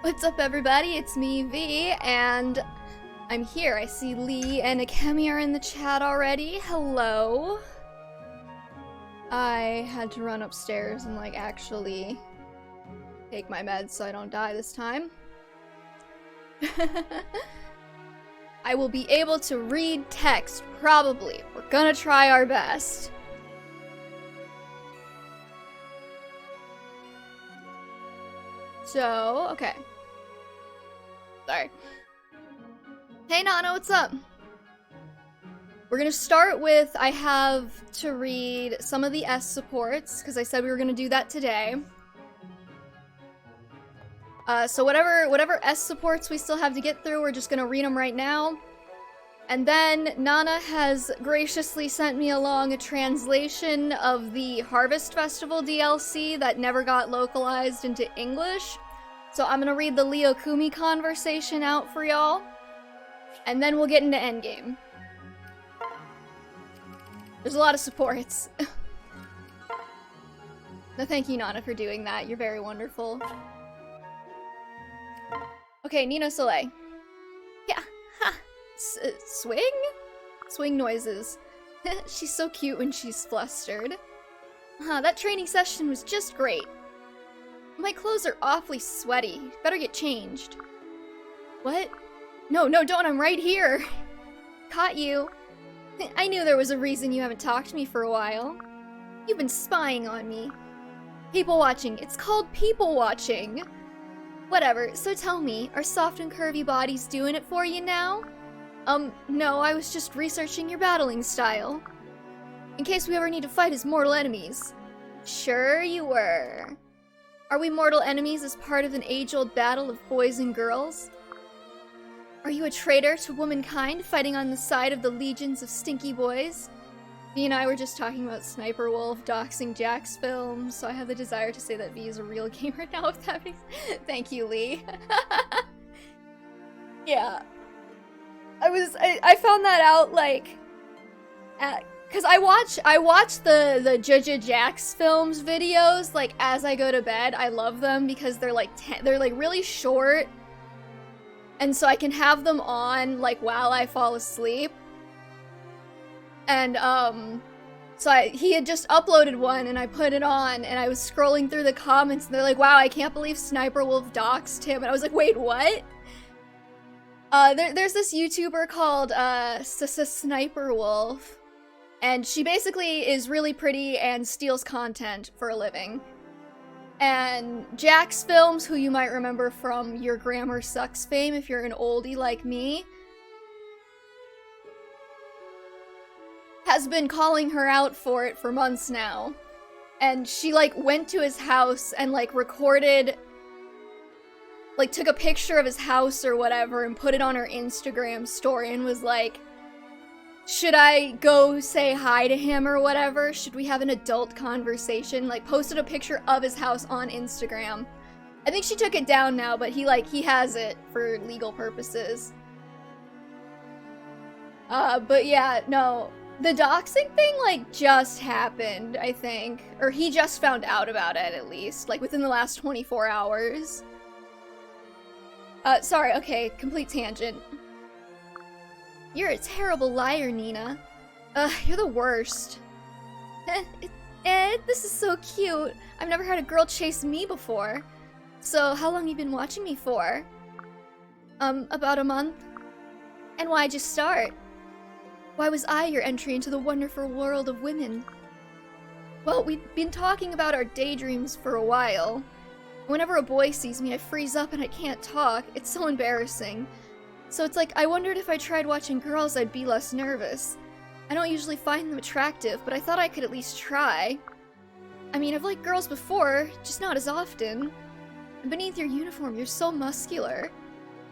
What's up, everybody? It's me, V, and I'm here. I see Lee and Akemi are in the chat already. Hello. I had to run upstairs and, like, actually take my meds so I don't die this time. I will be able to read text, probably. We're gonna try our best. So, okay. Sorry. Hey Nana, what's up? We're gonna start with, I have to read some of the S supports, because I said we were gonna do that today. So whatever S supports we still have to get through, we're just gonna read them right now. And then Nana has graciously sent me along a translation of the Harvest Festival DLC that never got localized into English. So I'm gonna read the Leokumi conversation out for y'all, and then we'll get into Endgame. There's a lot of supports. No, thank you, Nana, for doing that. You're very wonderful. Okay, Nino Soleil. Yeah, ha! Swing? Swing noises. She's so cute when she's flustered. That training session was just great. My clothes are awfully sweaty. Better get changed. What? No, don't. I'm right here. Caught you. I knew there was a reason you haven't talked to me for a while. You've been spying on me. People watching. It's called people watching. Whatever. So tell me, are soft and curvy bodies doing it for you now? No, I was just researching your battling style. In case we ever need to fight as mortal enemies. Sure you were. Are we mortal enemies as part of an age-old battle of boys and girls? Are you a traitor to womankind fighting on the side of the legions of stinky boys? V and I were just talking about Sniper Wolf doxing Jack's film, so I have the desire to say that V is a real gamer now, if that makes... Thank you, Lee. Yeah. I found that out, like... Because I watch the Judge Jack's films videos, like, as I go to bed. I love them because they're, like, really short. And so I can have them on, like, while I fall asleep. And, so he had just uploaded one, and I put it on, and I was scrolling through the comments, and they're like, wow, I can't believe Sniper Wolf doxed him. And I was like, wait, what? There's this YouTuber called, Sniper Wolf. And she basically is really pretty and steals content for a living. And Jack's Films, who you might remember from Your Grammar Sucks fame if you're an oldie like me, has been calling her out for it for months now. And she, like, went to his house and, like, recorded, like, took a picture of his house or whatever and put it on her Instagram story and was like, should I go say hi to him or whatever? Should we have an adult conversation? Like, posted a picture of his house on Instagram. I think she took it down now, but he has it for legal purposes. But yeah, no. The doxing thing, like, just happened, I think. Or he just found out about it, at least. Like, within the last 24 hours. Sorry, okay, complete tangent. You're a terrible liar, Nina. You're the worst. This is so cute. I've never had a girl chase me before. So, how long you been watching me for? About a month. And why'd you start? Why was I your entry into the wonderful world of women? Well, we've been talking about our daydreams for a while. Whenever a boy sees me, I freeze up and I can't talk. It's so embarrassing. So it's like, I wondered if I tried watching girls, I'd be less nervous. I don't usually find them attractive, but I thought I could at least try. I mean, I've liked girls before, just not as often. And beneath your uniform, you're so muscular.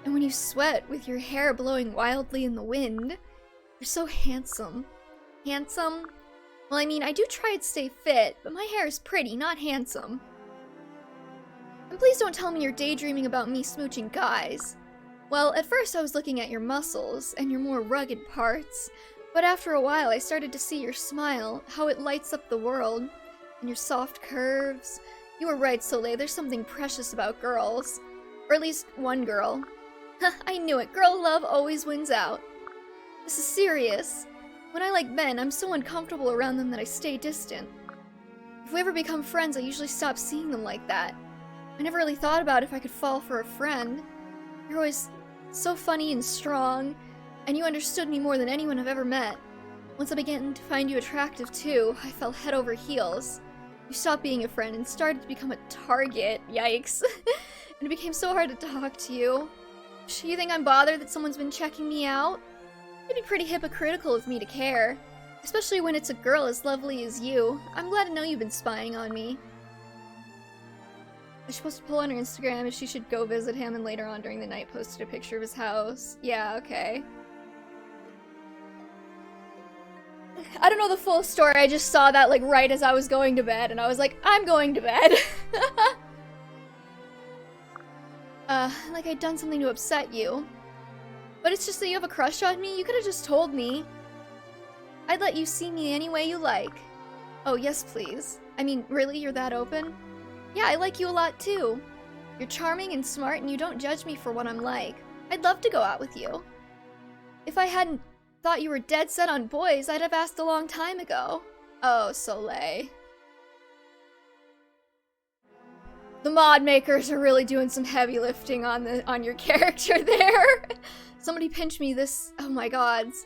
And when you sweat, with your hair blowing wildly in the wind, you're so handsome. Handsome? Well, I mean, I do try to stay fit, but my hair is pretty, not handsome. And please don't tell me you're daydreaming about me smooching guys. Well, at first I was looking at your muscles, and your more rugged parts, but after a while I started to see your smile, how it lights up the world, and your soft curves. You were right, Soleil, there's something precious about girls. Or at least one girl. I knew it. Girl love always wins out. This is serious. When I like men, I'm so uncomfortable around them that I stay distant. If we ever become friends, I usually stop seeing them like that. I never really thought about if I could fall for a friend. You're always so funny and strong, and you understood me more than anyone I've ever met. Once I began to find you attractive too, I fell head over heels. You stopped being a friend and started to become a target. Yikes. And it became so hard to talk to you. Do you think I'm bothered that someone's been checking me out? It'd be pretty hypocritical of me to care. Especially when it's a girl as lovely as you. I'm glad to know you've been spying on me. I was supposed to pull on her Instagram if she should go visit him, and later on during the night posted a picture of his house. Yeah, okay. I don't know the full story, I just saw that like right as I was going to bed, and I was like, I'm going to bed. Like I'd done something to upset you. But it's just that you have a crush on me, you could've just told me. I'd let you see me any way you like. Oh, yes please. I mean, really, you're that open? Yeah, I like you a lot too. You're charming and smart and you don't judge me for what I'm like. I'd love to go out with you. If I hadn't thought you were dead set on boys, I'd have asked a long time ago. Oh, Soleil. The mod makers are really doing some heavy lifting on your character there. Somebody pinch me this. Oh my gods.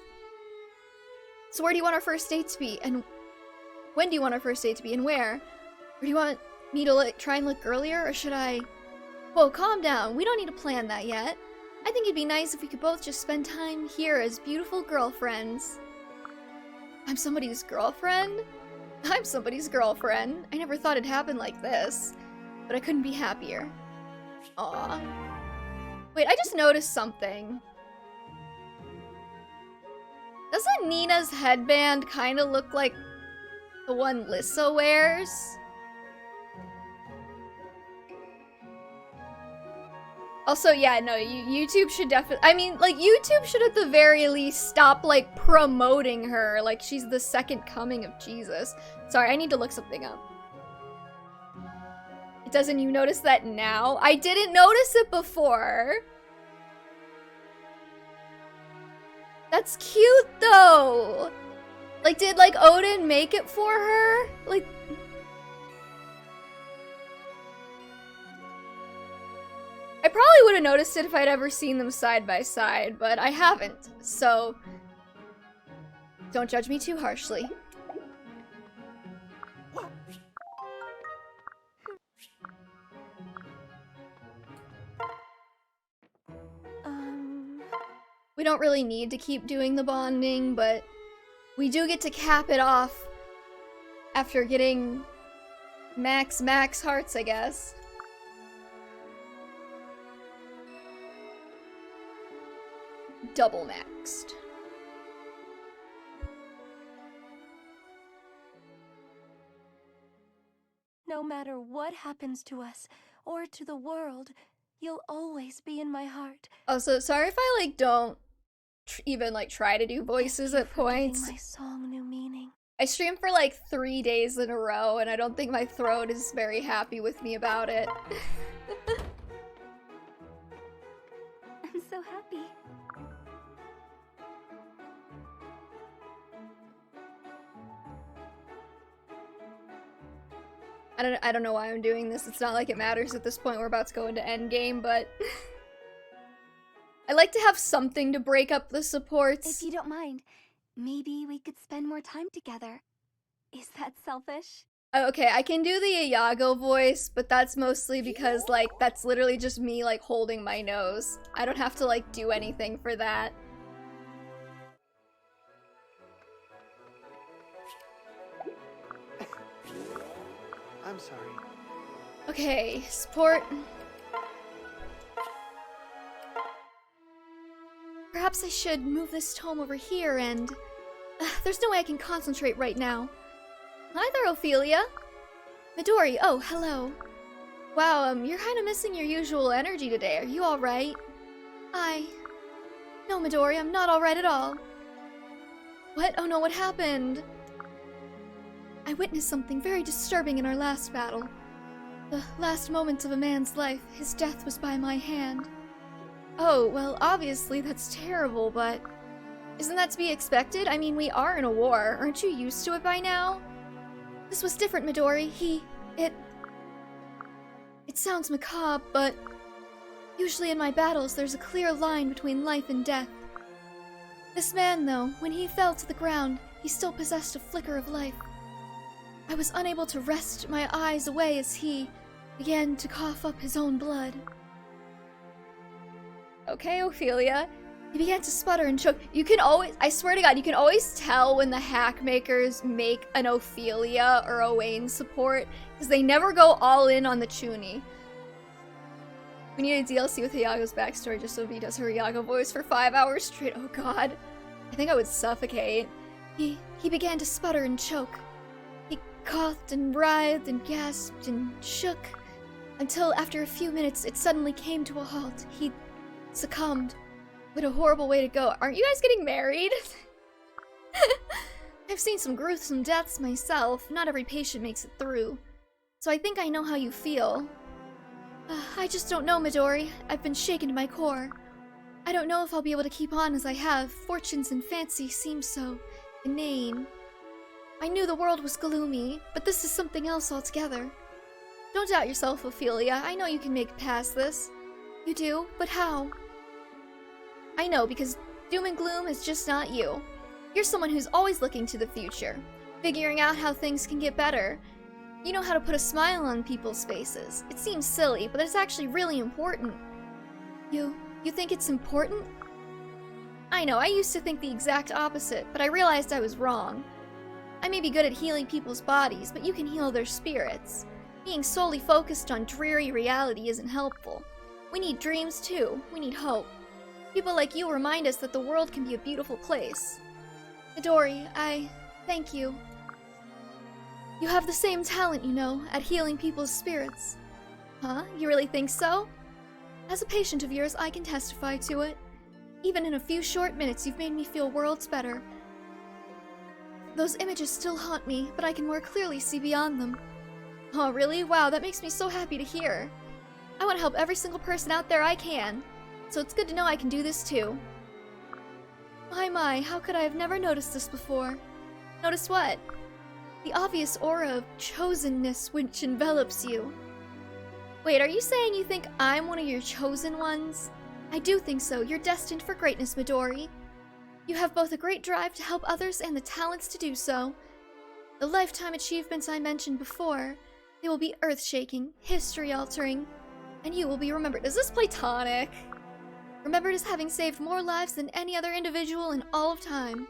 So where do you want our first date to be? And when do you want our first date to be? And where? Or do you want me to like try and look girlier? Or should I... Whoa, calm down. We don't need to plan that yet. I think it'd be nice if we could both just spend time here as beautiful girlfriends. I'm somebody's girlfriend? I'm somebody's girlfriend. I never thought it'd happen like this. But I couldn't be happier. Aw. Wait, I just noticed something. Doesn't Nina's headband kind of look like the one Lissa wears? Also, yeah, no, YouTube should definitely... I mean, like, YouTube should at the very least stop, like, promoting her like she's the second coming of Jesus. Sorry, I need to look something up. Doesn't you notice that now? I didn't notice it before. That's cute, though. Like, did, like, Odin make it for her? Like... I probably would have noticed it if I'd ever seen them side by side, but I haven't, so... Don't judge me too harshly. We don't really need to keep doing the bonding, but we do get to cap it off after getting max hearts, I guess. Double maxed. No matter what happens to us or to the world, you'll always be in my heart. Also, sorry if I like don't even like try to do voices at points. My song new meaning. I streamed for like 3 days in a row, and I don't think my throat is very happy with me about it. I'm so happy. I don't know why I'm doing this. It's not like it matters at this point. We're about to go into Endgame, but... I like to have something to break up the supports. If you don't mind, maybe we could spend more time together. Is that selfish? Okay, I can do the Iago voice, but that's mostly because, like, that's literally just me, like, holding my nose. I don't have to, like, do anything for that. I'm sorry. Okay, support. Perhaps I should move this tome over here and... there's no way I can concentrate right now. Hi there, Ophelia. Midori, oh, hello. Wow, you're kind of missing your usual energy today. Are you alright? No, Midori, I'm not alright at all. What? Oh no, what happened? I witnessed something very disturbing in our last battle. The last moments of a man's life, his death was by my hand. Oh, well, obviously that's terrible, but isn't that to be expected? I mean, we are in a war. Aren't you used to it by now? This was different, Midori. It sounds macabre, but usually in my battles there's a clear line between life and death. This man, though, when he fell to the ground, he still possessed a flicker of life. I was unable to wrest my eyes away as he began to cough up his own blood. Okay, Ophelia. He began to sputter and choke. You can always, I swear to God, you can always tell when the hack makers make an Ophelia or a Wayne support, because they never go all in on the Chuni. We need a DLC with Hayago's backstory just so he does her Hayago voice for 5 hours straight. Oh God. I think I would suffocate. He began to sputter and choke. He coughed and writhed and gasped and shook, until after a few minutes it suddenly came to a halt. He succumbed. What a horrible way to go. Aren't you guys getting married? I've seen some gruesome deaths myself. Not every patient makes it through. So I think I know how you feel. I just don't know, Midori. I've been shaken to my core. I don't know if I'll be able to keep on as I have. Fortunes and fancy seem so inane. I knew the world was gloomy, but this is something else altogether. Don't doubt yourself, Ophelia. I know you can make it past this. You do? But how? I know, because doom and gloom is just not you. You're someone who's always looking to the future, figuring out how things can get better. You know how to put a smile on people's faces. It seems silly, but it's actually really important. You think it's important? I know, I used to think the exact opposite, but I realized I was wrong. I may be good at healing people's bodies, but you can heal their spirits. Being solely focused on dreary reality isn't helpful. We need dreams too. We need hope. People like you remind us that the world can be a beautiful place. Midori, I thank you. You have the same talent, you know, at healing people's spirits. Huh? You really think so? As a patient of yours, I can testify to it. Even in a few short minutes, you've made me feel worlds better. Those images still haunt me, but I can more clearly see beyond them. Oh, really? Wow, that makes me so happy to hear. I want to help every single person out there I can. So it's good to know I can do this too. My, how could I have never noticed this before? Noticed what? The obvious aura of chosenness which envelops you. Wait, are you saying you think I'm one of your chosen ones? I do think so. You're destined for greatness, Midori. You have both a great drive to help others and the talents to do so. The lifetime achievements I mentioned before, they will be earth-shaking, history-altering, and you will be remembered. Is this platonic? Remembered as having saved more lives than any other individual in all of time.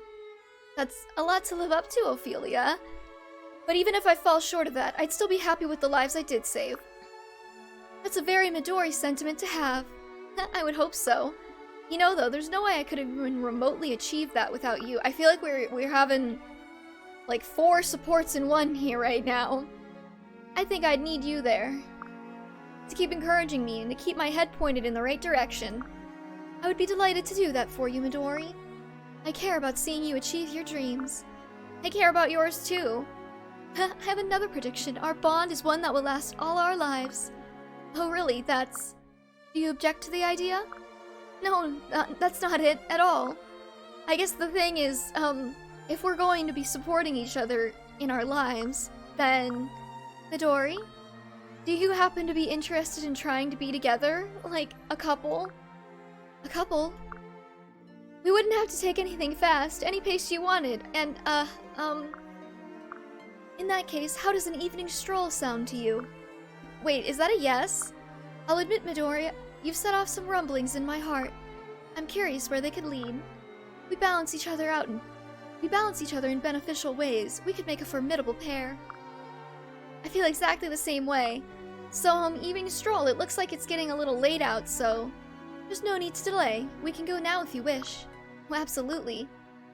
That's a lot to live up to, Ophelia. But even if I fall short of that, I'd still be happy with the lives I did save. That's a very Midori sentiment to have. I would hope so. You know, though, there's no way I could have even remotely achieved that without you. I feel like we're having, like, 4 supports in one here right now. I think I'd need you there. To keep encouraging me and to keep my head pointed in the right direction. I would be delighted to do that for you, Midori. I care about seeing you achieve your dreams. I care about yours, too. I have another prediction. Our bond is one that will last all our lives. Oh, really? That's... Do you object to the idea? No, that's not it at all. I guess the thing is, if we're going to be supporting each other in our lives, then... Midori? Do you happen to be interested in trying to be together? Like, a couple? A couple? We wouldn't have to take anything fast, any pace you wanted, and, in that case, how does an evening stroll sound to you? Wait, is that a yes? I'll admit, Midori, you've set off some rumblings in my heart. I'm curious where they could lead. We balance each other out, and we balance each other in beneficial ways. We could make a formidable pair. I feel exactly the same way. So, evening stroll, it looks like it's getting a little late out, so... There's no need to delay. We can go now if you wish. Oh, absolutely.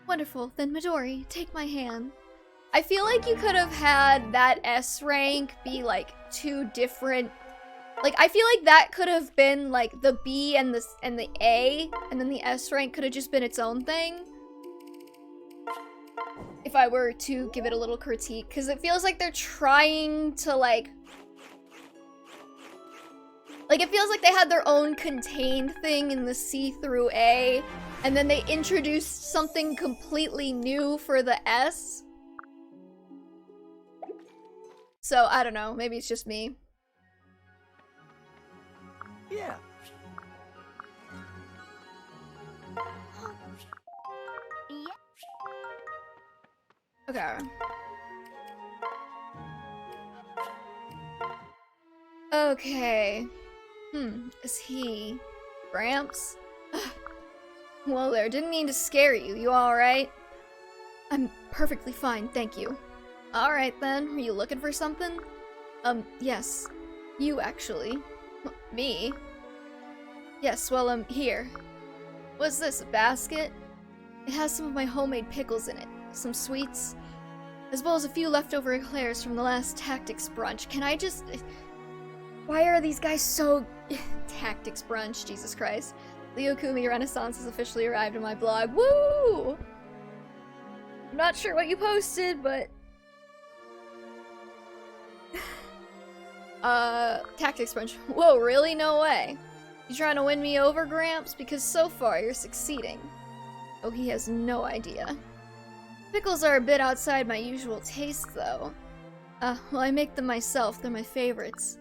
Wonderful. Then Midori, take my hand. I feel like you could have had that S rank be like 2 different... Like, I feel like that could have been like the B and the A, and then the S rank could have just been its own thing. If I were to give it a little critique, because it feels like they're trying to like Like, it feels like they had their own contained thing in the C through A, and then they introduced something completely new for the S. So, I don't know, maybe it's just me. Yeah. Okay. Okay. Is he... Gramps? Well there, didn't mean to scare you. You alright? I'm perfectly fine, thank you. Alright then, were you looking for something? Yes. You, actually. Me? Yes, well, here. What's this, a basket? It has some of my homemade pickles in it, some sweets, as well as a few leftover eclairs from the last tactics brunch. Can I just... Why are these guys so... Tactics brunch, Jesus Christ. Leokumi Renaissance has officially arrived on my blog. Woo! I'm not sure what you posted, but... Tactics brunch. Whoa, really? No way. You trying to win me over, Gramps? Because so far, you're succeeding. Oh, he has no idea. Pickles are a bit outside my usual taste, though. Well, I make them myself. They're my favorites.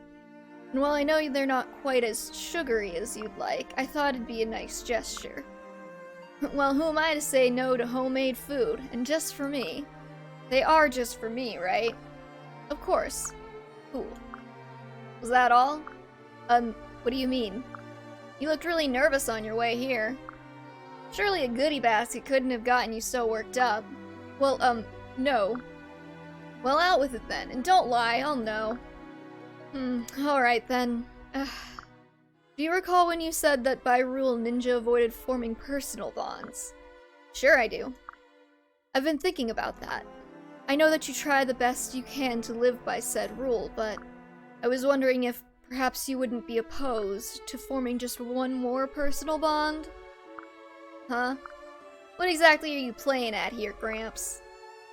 And while I know they're not quite as sugary as you'd like, I thought it'd be a nice gesture. Well, who am I to say no to homemade food? And just for me. They are just for me, right? Of course. Cool. Was that all? What do you mean? You looked really nervous on your way here. Surely a goodie basket couldn't have gotten you so worked up. Well, no. Well, out with it then, and don't lie, I'll know. Alright then. Do you recall when you said that by rule Ninja avoided forming personal bonds? Sure I do. I've been thinking about that. I know that you try the best you can to live by said rule, but I was wondering if perhaps you wouldn't be opposed to forming just one more personal bond? Huh? What exactly are you playing at here, Gramps?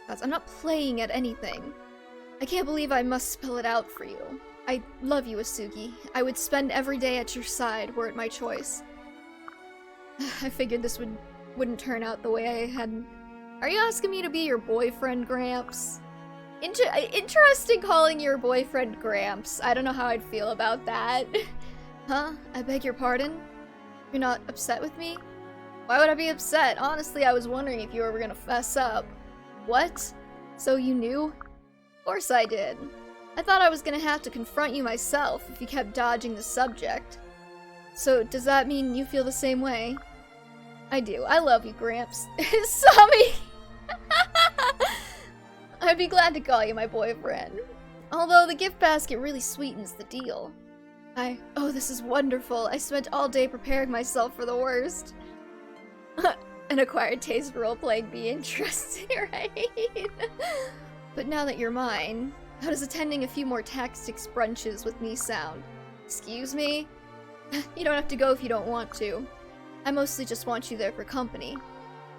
Guys, I'm not playing at anything. I can't believe I must spell it out for you. I love you, Asugi. I would spend every day at your side were it my choice. I figured this wouldn't turn out the way I had. Are you asking me to be your boyfriend, Gramps? Interesting calling your boyfriend Gramps. I don't know how I'd feel about that. Huh? I beg your pardon? You're not upset with me? Why would I be upset? Honestly, I was wondering if you were gonna fess up. What? So you knew? Of course I did. I thought I was gonna have to confront you myself if you kept dodging the subject. So does that mean you feel the same way? I do. I love you, Gramps. Sammy! I'd be glad to call you my boyfriend. Although the gift basket really sweetens the deal. Oh, this is wonderful. I spent all day preparing myself for the worst. An acquired taste for role-playing be interesting, right? But now that you're mine, how does attending a few more tactics brunches with me sound? Excuse me? You don't have to go if you don't want to. I mostly just want you there for company.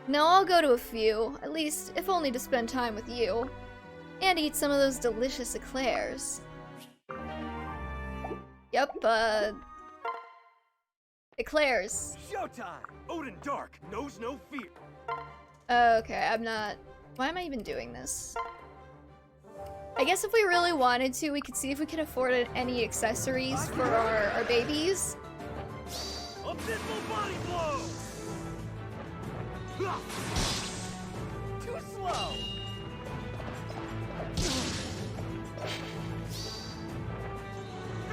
No, I'll go to a few, at least if only to spend time with you. And eat some of those delicious eclairs. Yep, eclairs. Showtime! Odin Dark knows no fear. Okay, I'm not... Why am I even doing this? I guess if we really wanted to, we could see if we could afford any accessories for our babies. Abysmal body blow! Too slow!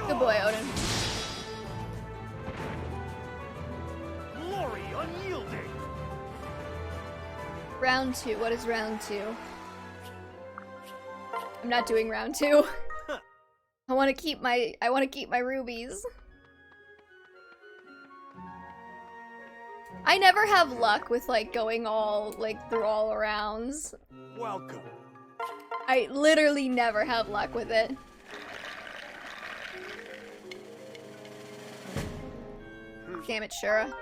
Good boy, Odin. Glory unyielding! Round 2. What is round 2? I'm not doing round 2. I want to keep my rubies. I never have luck with like going all through all rounds. Welcome. I literally never have luck with it. Damn it, Shura.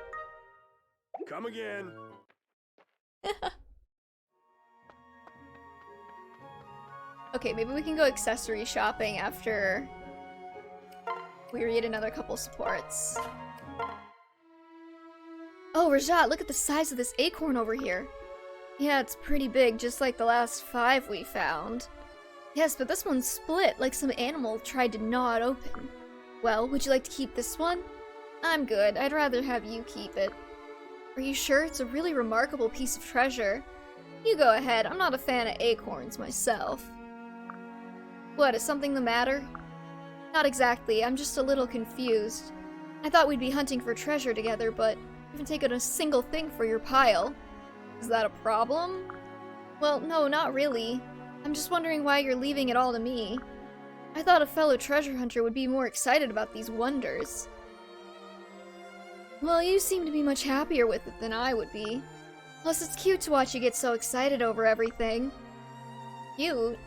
Come again. Okay, maybe we can go accessory shopping after we read another couple supports. Oh, Rajat, look at the size of this acorn over here. Yeah, it's pretty big, just like the last 5 we found. Yes, but this one's split, like some animal tried to gnaw it open. Well, would you like to keep this one? I'm good. I'd rather have you keep it. Are you sure? It's a really remarkable piece of treasure. You go ahead. I'm not a fan of acorns myself. What, is something the matter? Not exactly. I'm just a little confused. I thought we'd be hunting for treasure together, but you haven't taken a single thing for your pile. Is that a problem? Well, no, not really. I'm just wondering why you're leaving it all to me. I thought a fellow treasure hunter would be more excited about these wonders. Well, you seem to be much happier with it than I would be. Plus, it's cute to watch you get so excited over everything. Cute?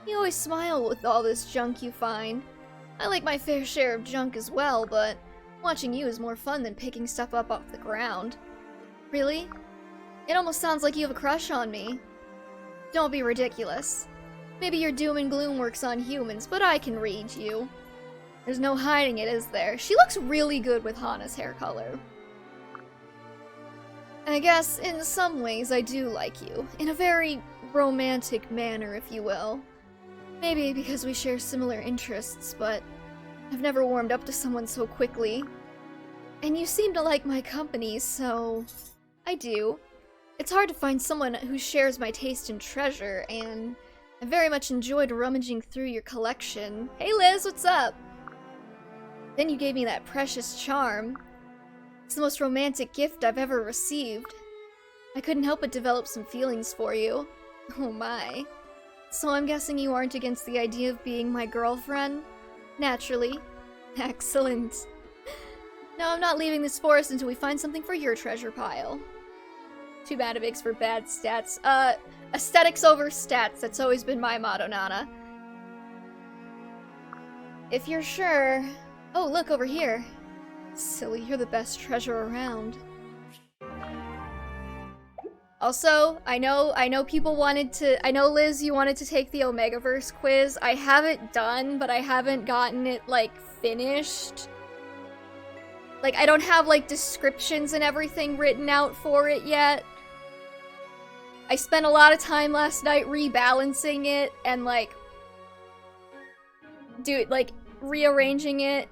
You always smile with all this junk you find. I like my fair share of junk as well, but watching you is more fun than picking stuff up off the ground. Really? It almost sounds like you have a crush on me. Don't be ridiculous. Maybe your doom and gloom works on humans, but I can read you. There's no hiding it, is there? She looks really good with Hana's hair color. And I guess, in some ways, I do like you. In a very romantic manner, if you will. Maybe because we share similar interests, but I've never warmed up to someone so quickly. And you seem to like my company, so I do. It's hard to find someone who shares my taste in treasure, and I very much enjoyed rummaging through your collection. Hey Liz, what's up? Then you gave me that precious charm. It's the most romantic gift I've ever received. I couldn't help but develop some feelings for you. Oh my. So I'm guessing you aren't against the idea of being my girlfriend? Naturally. Excellent. No, I'm not leaving this forest until we find something for your treasure pile. Too bad it makes for bad stats. Aesthetics over stats. That's always been my motto, Nana. If you're sure... Oh, look, over here. Silly, you're the best treasure around. Also, I know people wanted to... I know, Liz, you wanted to take the Omegaverse quiz. I have it done, but I haven't gotten it, like, finished. Like, I don't have, like, descriptions and everything written out for it yet. I spent a lot of time last night rebalancing it and, like, rearranging it.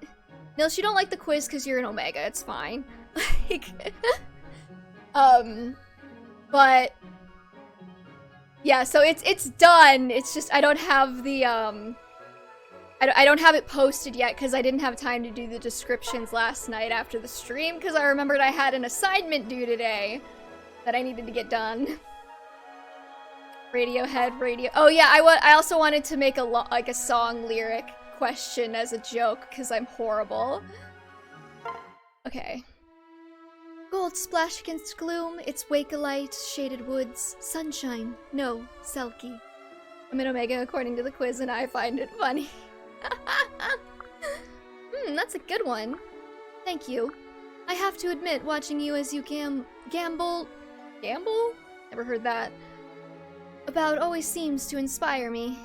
Nils, you don't like the quiz because you're an Omega, it's fine. Like, but, yeah, so it's done. It's just, I don't have the, I don't have it posted yet because I didn't have time to do the descriptions last night after the stream because I remembered I had an assignment due today that I needed to get done. Radiohead, radio. Oh yeah, I also wanted to make a song lyric question as a joke because I'm horrible. Okay. Gold splash against gloom, its wake a light, shaded woods, sunshine, no, Selkie. I'm an Omega according to the quiz and I find it funny. That's a good one. Thank you. I have to admit, watching you as you gamble? Never heard that. About always seems to inspire me.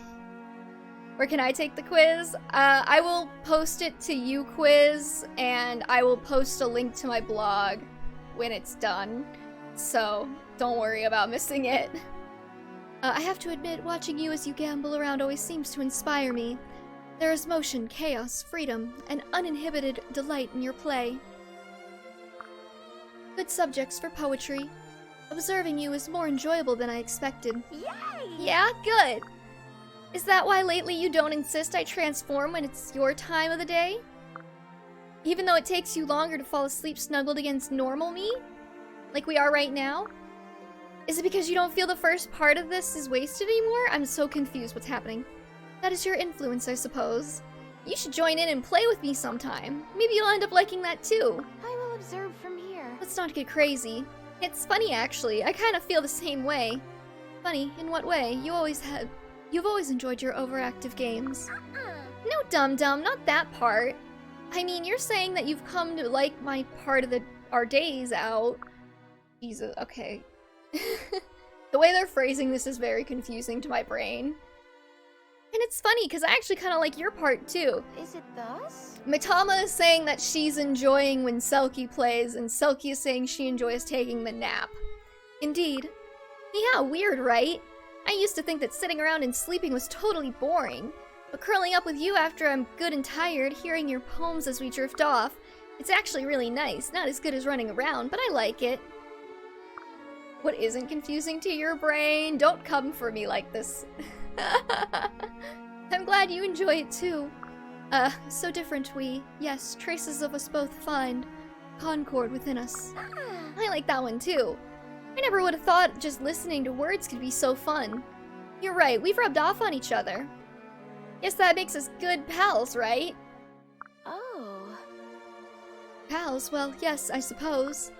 Or can I take the quiz? I will post it to you, quiz, and I will post a link to my blog when it's done. So, don't worry about missing it. I have to admit, watching you as you gamble around always seems to inspire me. There is motion, chaos, freedom, and uninhibited delight in your play. Good subjects for poetry. Observing you is more enjoyable than I expected. Yay! Yeah, good. Is that why lately you don't insist I transform when it's your time of the day? Even though it takes you longer to fall asleep snuggled against normal me? Like we are right now? Is it because you don't feel the first part of this is wasted anymore? I'm so confused what's happening. That is your influence, I suppose. You should join in and play with me sometime. Maybe you'll end up liking that too. I will observe from here. Let's not get crazy. It's funny, actually. I kind of feel the same way. Funny? In what way? You've always enjoyed your overactive games. No, dum-dum, not that part. I mean, you're saying that you've come to like my part of our days out. Jesus, okay. The way they're phrasing this is very confusing to my brain. And it's funny, because I actually kind of like your part, too. Is it thus? Mitama is saying that she's enjoying when Selkie plays, and Selkie is saying she enjoys taking the nap. Indeed. Yeah, weird, right? I used to think that sitting around and sleeping was totally boring. But curling up with you after I'm good and tired, hearing your poems as we drift off, it's actually really nice. Not as good as running around, but I like it. What isn't confusing to your brain? Don't come for me like this. I'm glad you enjoy it too. So different yes, traces of us both find concord within us. I like that one too. I never would have thought just listening to words could be so fun. You're right, we've rubbed off on each other. Guess that makes us good pals, right? Oh. Pals? Well, yes, I suppose.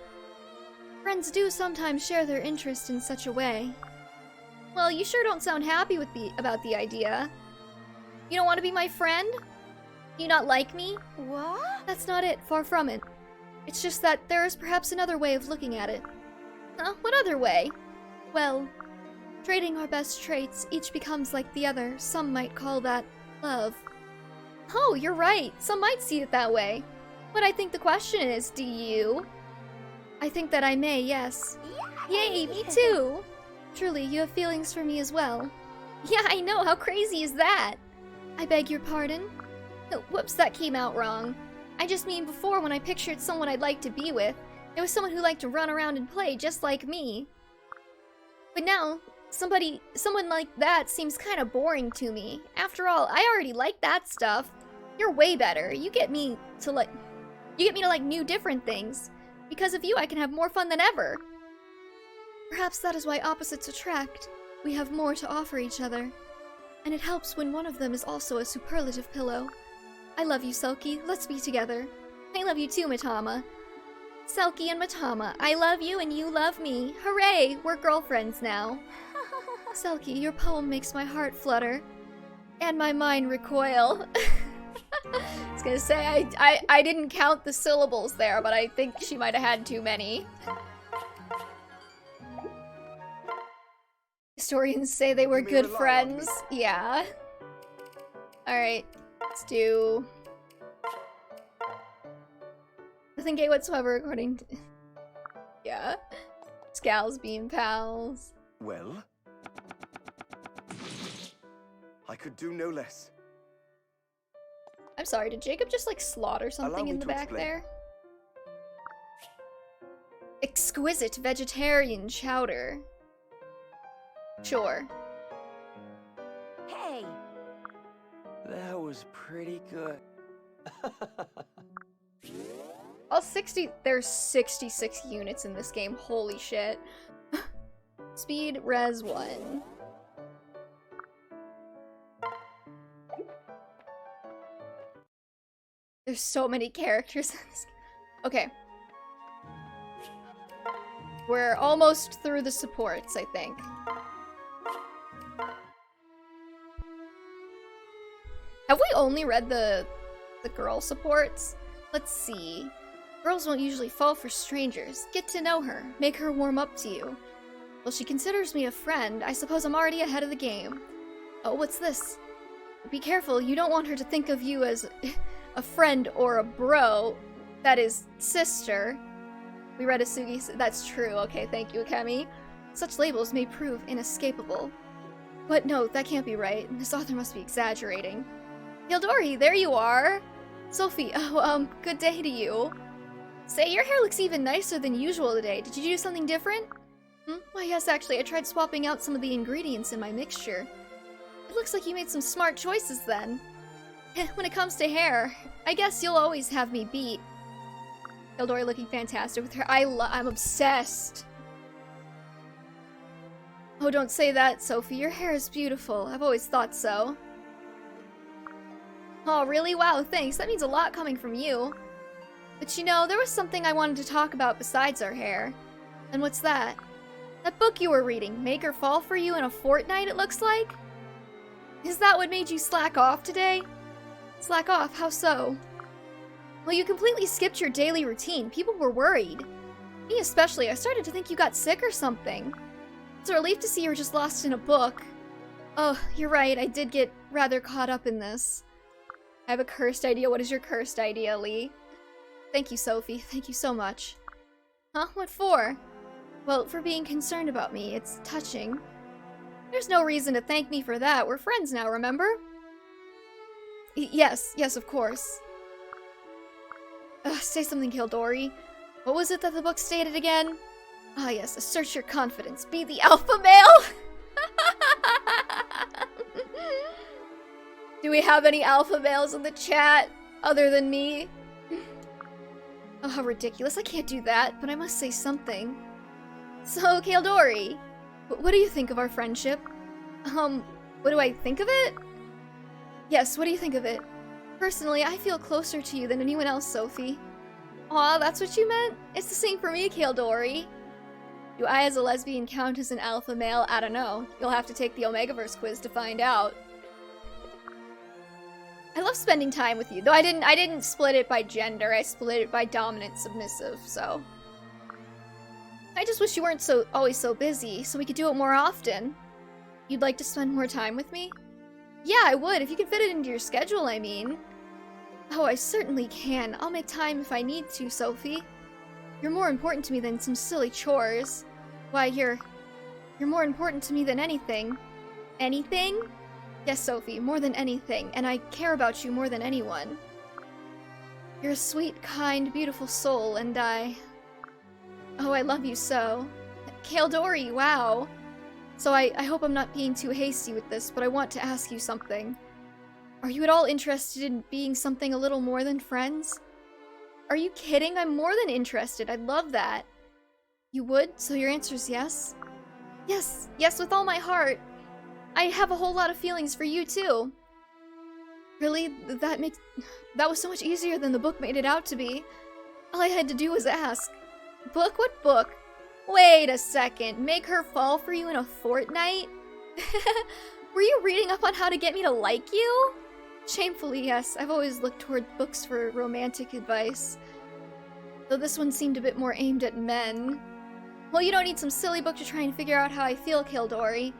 Friends do sometimes share their interest in such a way. Well, you sure don't sound happy about the idea. You don't want to be my friend? Do you not like me? What? That's not it, far from it. It's just that there is perhaps another way of looking at it. Huh? What other way? Well, trading our best traits, each becomes like the other. Some might call that love. Oh, you're right. Some might see it that way. But I think the question is, do you? I think that I may, yes. Yay, me too! Truly, you have feelings for me as well. Yeah, I know, how crazy is that? I beg your pardon? Oh, whoops, that came out wrong. I just mean before when I pictured someone I'd like to be with, it was someone who liked to run around and play just like me. But now, someone like that seems kind of boring to me. After all, I already like that stuff. You're way better. You get me to like new different things. Because of you, I can have more fun than ever. Perhaps that is why opposites attract. We have more to offer each other. And it helps when one of them is also a superlative pillow. I love you, Selkie. Let's be together. I love you too, Mitama. Selkie and Mitama, I love you and you love me. Hooray! We're girlfriends now. Selkie, your poem makes my heart flutter. And my mind recoil. I was gonna say, I didn't count the syllables there, but I think she might have had too many. Historians say they were good friends. Yeah. Alright, let's do... nothing gay whatsoever according to... yeah. Scals being pals. Well? I could do no less. I'm sorry, did Jacob just like slaughter something in the back there? Exquisite vegetarian chowder. Sure. Hey! That was pretty good. There's 66 units in this game, holy shit. Speed, res 1. There's so many characters in this game. Okay. We're almost through the supports, I think. Have we only read the girl supports? Let's see. Girls won't usually fall for strangers. Get to know her. Make her warm up to you. Well, she considers me a friend. I suppose I'm already ahead of the game. Oh, what's this? Be careful, you don't want her to think of you as a friend or a bro. That is, sister. We read Asugi. That's true. Okay, thank you, Akemi. Such labels may prove inescapable. But no, that can't be right. This author must be exaggerating. Hildori, there you are! Sophie, good day to you. Say, your hair looks even nicer than usual today. Did you do something different? Why, yes, actually, I tried swapping out some of the ingredients in my mixture. It looks like you made some smart choices then. When it comes to hair, I guess you'll always have me beat. Hildori looking fantastic with her. I'm obsessed. Oh, don't say that, Sophie. Your hair is beautiful. I've always thought so. Oh, really? Wow, thanks. That means a lot coming from you. But you know, there was something I wanted to talk about besides our hair. And what's that? That book you were reading, Make Her Fall for You in a Fortnight, it looks like? Is that what made you slack off today? Slack off? How so? Well, you completely skipped your daily routine. People were worried. Me especially. I started to think you got sick or something. It's a relief to see you were just lost in a book. Oh, you're right, I did get rather caught up in this. I have a cursed idea. What is your cursed idea, Lee? Thank you, Sophie. Thank you so much. Huh? What for? Well, for being concerned about me. It's touching. There's no reason to thank me for that. We're friends now, remember? Yes, of course. Say something, Kildori. What was it that the book stated again? Ah, yes, assert your confidence. Be the alpha male! Do we have any alpha males in the chat other than me? Oh, how ridiculous. I can't do that, but I must say something. So, Kildori, what do you think of our friendship? What do I think of it? Yes, what do you think of it? Personally, I feel closer to you than anyone else, Sophie. Aw, that's what you meant? It's the same for me, Kildori. Do I as a lesbian count as an alpha male? I don't know. You'll have to take the Omegaverse quiz to find out. I love spending time with you, though I didn't split it by gender, I split it by dominant submissive, so. I just wish you weren't always so busy, so we could do it more often. You'd like to spend more time with me? Yeah, I would, if you could fit it into your schedule, I mean. Oh, I certainly can. I'll make time if I need to, Sophie. You're more important to me than some silly chores. Why, you're more important to me than anything. Anything? Yes, Sophie, more than anything, and I care about you more than anyone. You're a sweet, kind, beautiful soul, and Oh, I love you so. Kildori, wow. So I hope I'm not being too hasty with this, but I want to ask you something. Are you at all interested in being something a little more than friends? Are you kidding? I'm more than interested. I'd love that. You would? So your answer's yes? Yes, with all my heart. I have a whole lot of feelings for you, too. Really? That was so much easier than the book made it out to be. All I had to do was ask. Book? What book? Wait a second. Make her fall for you in a fortnight? Were you reading up on how to get me to like you? Shamefully, yes. I've always looked toward books for romantic advice. Though this one seemed a bit more aimed at men. Well, you don't need some silly book to try and figure out how I feel, Kildori.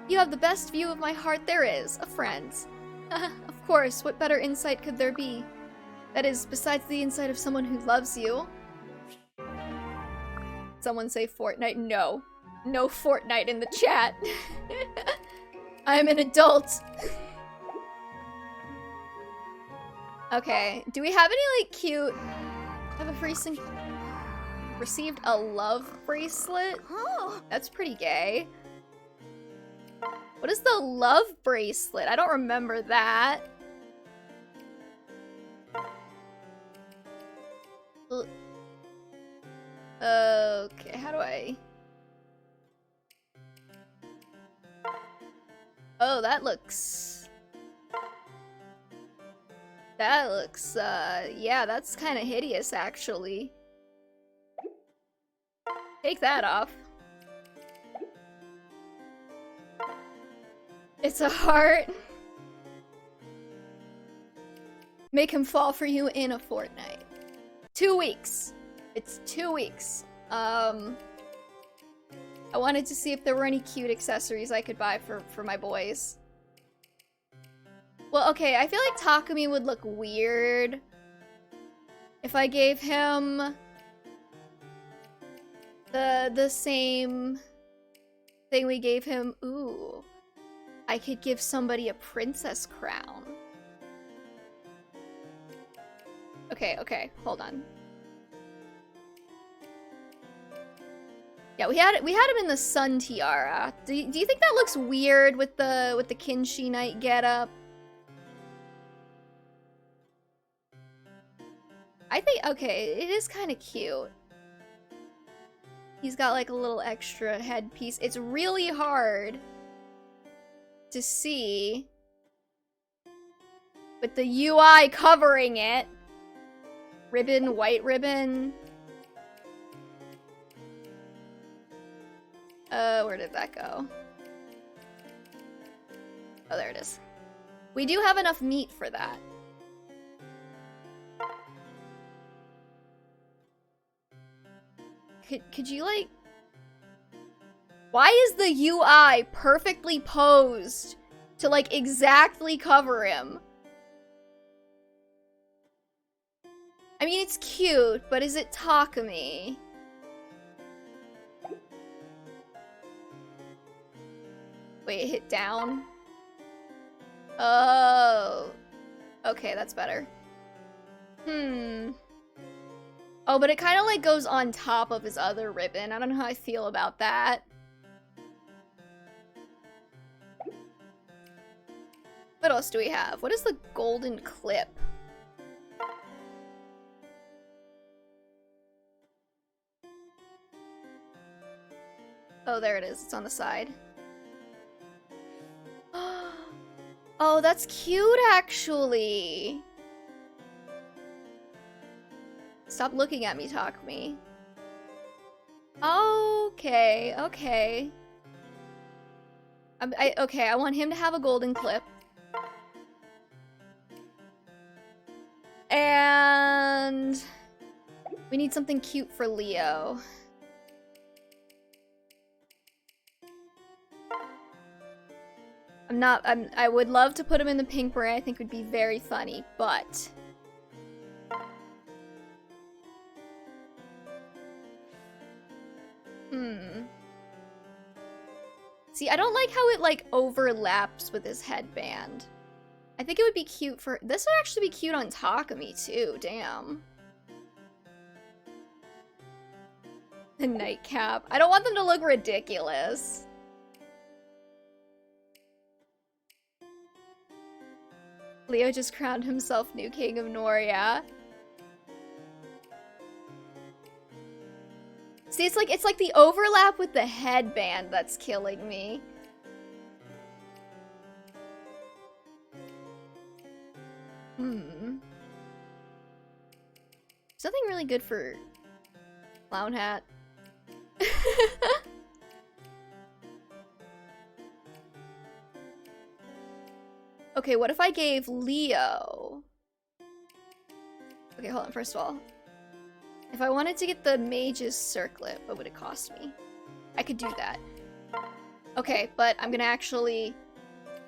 You have the best view of my heart there is, of friends. Of course, what better insight could there be? That is, besides the insight of someone who loves you. Someone say Fortnite? No. No Fortnite in the chat. I'm an adult. Okay, do we have any, like, cute... have a recent... received a love bracelet? Oh, that's pretty gay. What is the love bracelet? I don't remember that. Okay, how do I... Oh, that looks... yeah, that's kind of hideous, actually. Take that off. It's a heart. Make him fall for you in a fortnight. 2 weeks. It's 2 weeks. I wanted to see if there were any cute accessories I could buy for my boys. Well, okay, I feel like Takumi would look weird if I gave him the same thing we gave him. Ooh. I could give somebody a princess crown. Okay, hold on. Yeah, we had him in the sun tiara. Do you think that looks weird with the Kinshi Knight getup? I think okay, it is kind of cute. He's got like a little extra headpiece. It's really hard to see with the UI covering it. Ribbon, white ribbon. Where did that go? Oh, there it is. We do have enough meat for that. Could you, like... Why is the UI perfectly posed to, like, exactly cover him. I mean, it's cute, but is it Takumi? Wait, hit down? Oh. Okay, that's better. Oh, but it kind of, like, goes on top of his other ribbon. I don't know how I feel about that. What else do we have? What is the golden clip? Oh, there it is. It's on the side. Oh, that's cute, actually. Stop looking at me, Takumi. Okay, okay. Okay, I want him to have a golden clip. And we need something cute for Leo. I would love to put him in the pink beret. I think would be very funny, but see, I don't like how it, like, overlaps with his headband. I think it would be cute for... This would actually be cute on Takumi, too. Damn. The nightcap. I don't want them to look ridiculous. Leo just crowned himself new king of Nohr, yeah. See, it's like the overlap with the headband that's killing me. Something really good for clown hat. Okay, what if I gave Leo... Okay, hold on, first of all. If I wanted to get the mage's circlet, what would it cost me? I could do that. Okay, but I'm gonna actually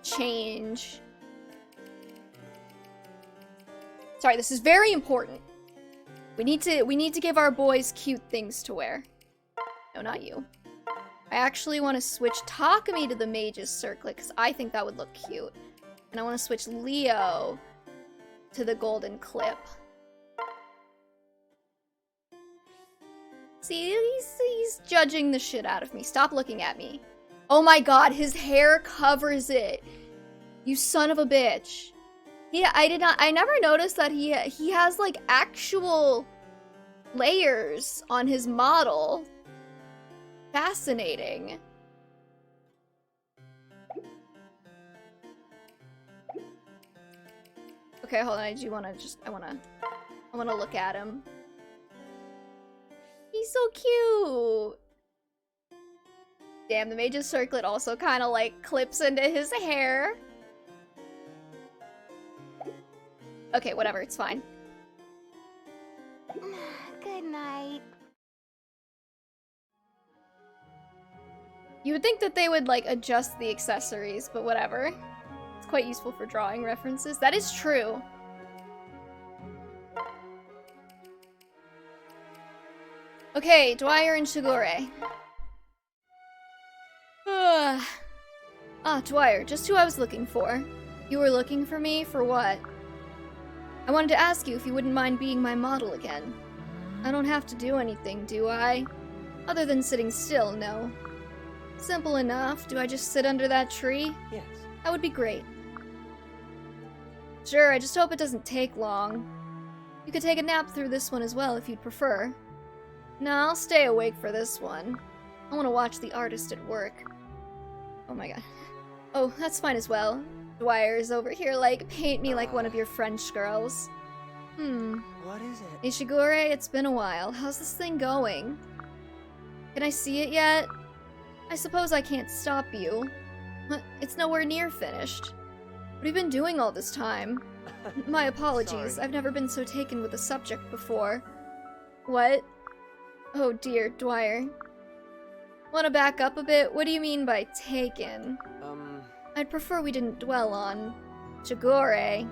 change... Sorry, this is very important. We need to give our boys cute things to wear. No, not you. I actually want to switch Takumi to the mage's circlet, because I think that would look cute. And I want to switch Leo to the golden clip. See, he's judging the shit out of me. Stop looking at me. Oh my god, his hair covers it. You son of a bitch. Yeah, I never noticed that he has, like, actual layers on his model. Fascinating. Okay, hold on. I wanna look at him. He's so cute. Damn, the mage's circlet also kind of, like, clips into his hair. Okay, whatever, it's fine. Good night. You would think that they would, like, adjust the accessories, but whatever. It's quite useful for drawing references. That is true. Okay, Dwyer and Shigure. Ah, Dwyer, just who I was looking for. You were looking for me? For what? I wanted to ask you if you wouldn't mind being my model again. I don't have to do anything, do I? Other than sitting still, no. Simple enough. Do I just sit under that tree? Yes. That would be great. Sure, I just hope it doesn't take long. You could take a nap through this one as well if you'd prefer. No, I'll stay awake for this one. I want to watch the artist at work. Oh my god. Oh, that's fine as well. Dwyer's over here like, paint me like one of your French girls. What is it? Ishigure, it's been a while. How's this thing going? Can I see it yet? I suppose I can't stop you. But it's nowhere near finished. What have you been doing all this time? My apologies, Sorry. I've never been so taken with a subject before. What? Oh dear, Dwyer. Wanna back up a bit? What do you mean by taken? I'd prefer we didn't dwell on Chigore.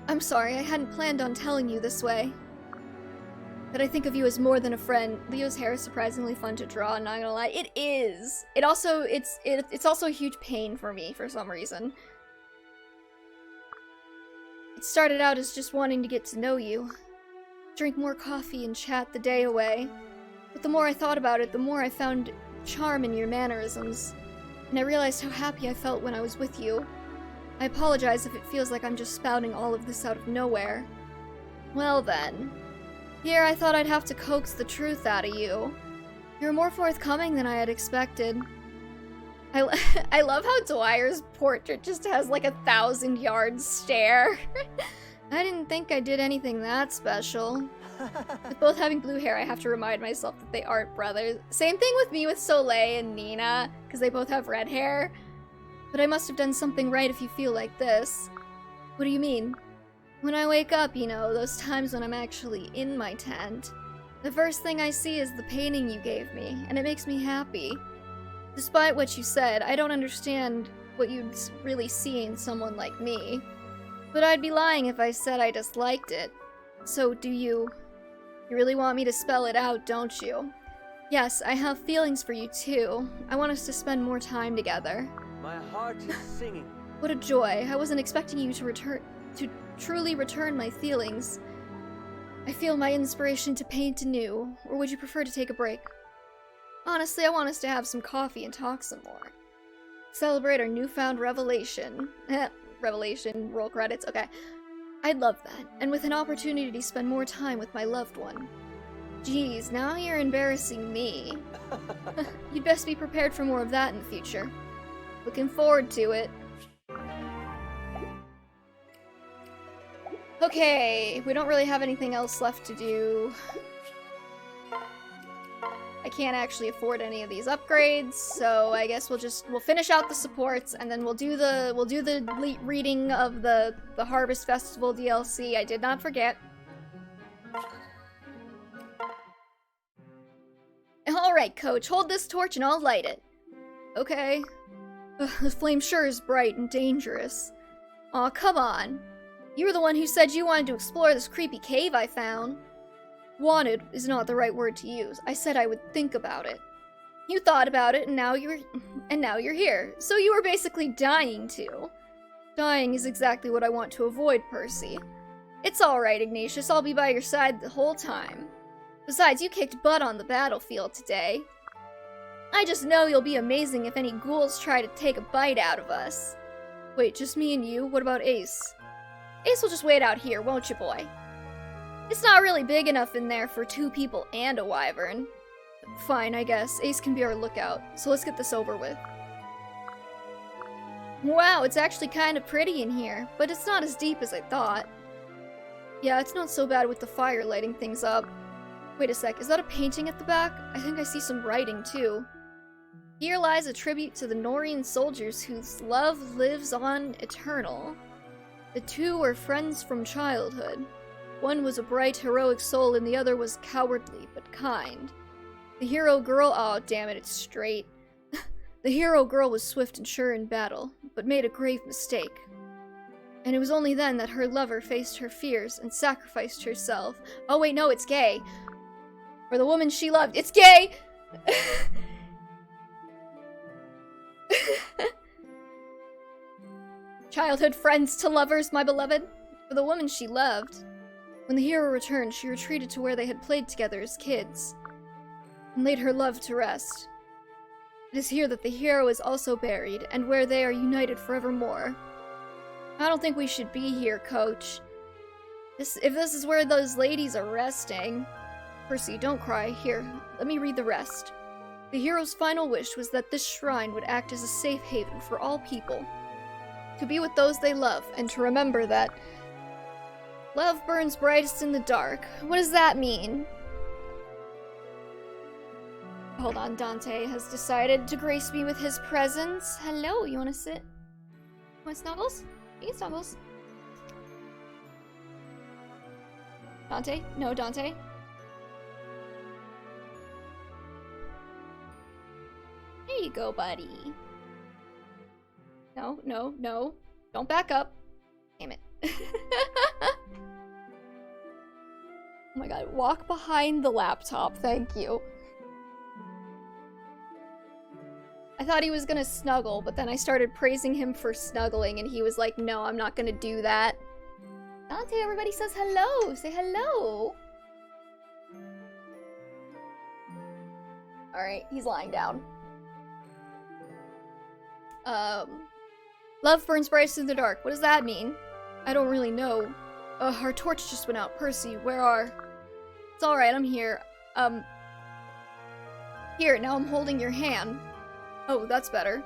I'm sorry, I hadn't planned on telling you this way. That I think of you as more than a friend. Leo's hair is surprisingly fun to draw, not gonna lie. It is! It's also a huge pain for me for some reason. It started out as just wanting to get to know you. Drink more coffee and chat the day away. But the more I thought about it, the more I found charm in your mannerisms. And I realized how happy I felt when I was with you. I apologize if it feels like I'm just spouting all of this out of nowhere. Well then. Here I thought I'd have to coax the truth out of you. You're more forthcoming than I had expected. I love how Dwyer's portrait just has like 1,000-yard stare. I didn't think I did anything that special. With both having blue hair, I have to remind myself that they aren't brothers. Same thing with me with Soleil and Nina, because they both have red hair. But I must have done something right if you feel like this. What do you mean? When I wake up, you know, those times when I'm actually in my tent, the first thing I see is the painting you gave me, and it makes me happy. Despite what you said, I don't understand what you'd really see in someone like me. But I'd be lying if I said I disliked it. So do you? You really want me to spell it out, don't you? Yes, I have feelings for you too. I want us to spend more time together. My heart is singing. What a joy. I wasn't expecting you to truly return my feelings. I feel my inspiration to paint anew, or would you prefer to take a break? Honestly, I want us to have some coffee and talk some more. Celebrate our newfound revelation. Revelation, roll credits, okay. I'd love that, and with an opportunity to spend more time with my loved one. Geez, now you're embarrassing me. You'd best be prepared for more of that in the future. Looking forward to it. Okay, we don't really have anything else left to do. I can't actually afford any of these upgrades, so I guess we'll finish out the supports, and then we'll do the reading of the Harvest Festival DLC. I did not forget. Alright, coach, hold this torch and I'll light it. Okay. Ugh, the flame sure is bright and dangerous. Aw, come on. You were the one who said you wanted to explore this creepy cave I found. Wanted is not the right word to use. I said I would think about it. You thought about it, and now you're here. So you were basically dying to. Dying is exactly what I want to avoid, Percy. It's alright, Ignatius. I'll be by your side the whole time. Besides, you kicked butt on the battlefield today. I just know you'll be amazing if any ghouls try to take a bite out of us. Wait, just me and you? What about Ace? Ace will just wait out here, won't you, boy? It's not really big enough in there for 2 people and a wyvern. Fine, I guess. Ace can be our lookout, so let's get this over with. Wow, it's actually kind of pretty in here, but it's not as deep as I thought. Yeah, it's not so bad with the fire lighting things up. Wait a sec, is that a painting at the back? I think I see some writing, too. Here lies a tribute to the Nohrian soldiers whose love lives on eternal. The 2 were friends from childhood. One was a bright, heroic soul, and the other was cowardly, but kind. The hero girl— oh, damn it, it's straight. The hero girl was swift and sure in battle, but made a grave mistake. And it was only then that her lover faced her fears and sacrificed herself. Oh wait, no, it's gay. For the woman she loved— it's gay! Childhood friends to lovers, my beloved. For the woman she loved. When the hero returned, she retreated to where they had played together as kids, and laid her love to rest. It is here that the hero is also buried, and where they are united forevermore. I don't think we should be here, Coach. If this is where those ladies are resting— Percy, don't cry. Here, let me read the rest. The hero's final wish was that this shrine would act as a safe haven for all people. To be with those they love, and to remember that love burns brightest in the dark. What does that mean? Hold on, Dante has decided to grace me with his presence. Hello, you wanna sit? Want snuggles? You can snuggles. Dante? No, Dante. Here you go, buddy. No, no, no. Don't back up. Damn it. Oh my god, walk behind the laptop, thank you. I thought he was gonna snuggle, but then I started praising him for snuggling, and he was like, no, I'm not gonna do that. Dante, everybody says hello! Say hello! Alright, he's lying down. Love burns brightest in the dark. What does that mean? I don't really know. Our torch just went out. Percy, where are... It's alright, I'm here. Here, now I'm holding your hand. Oh, that's better.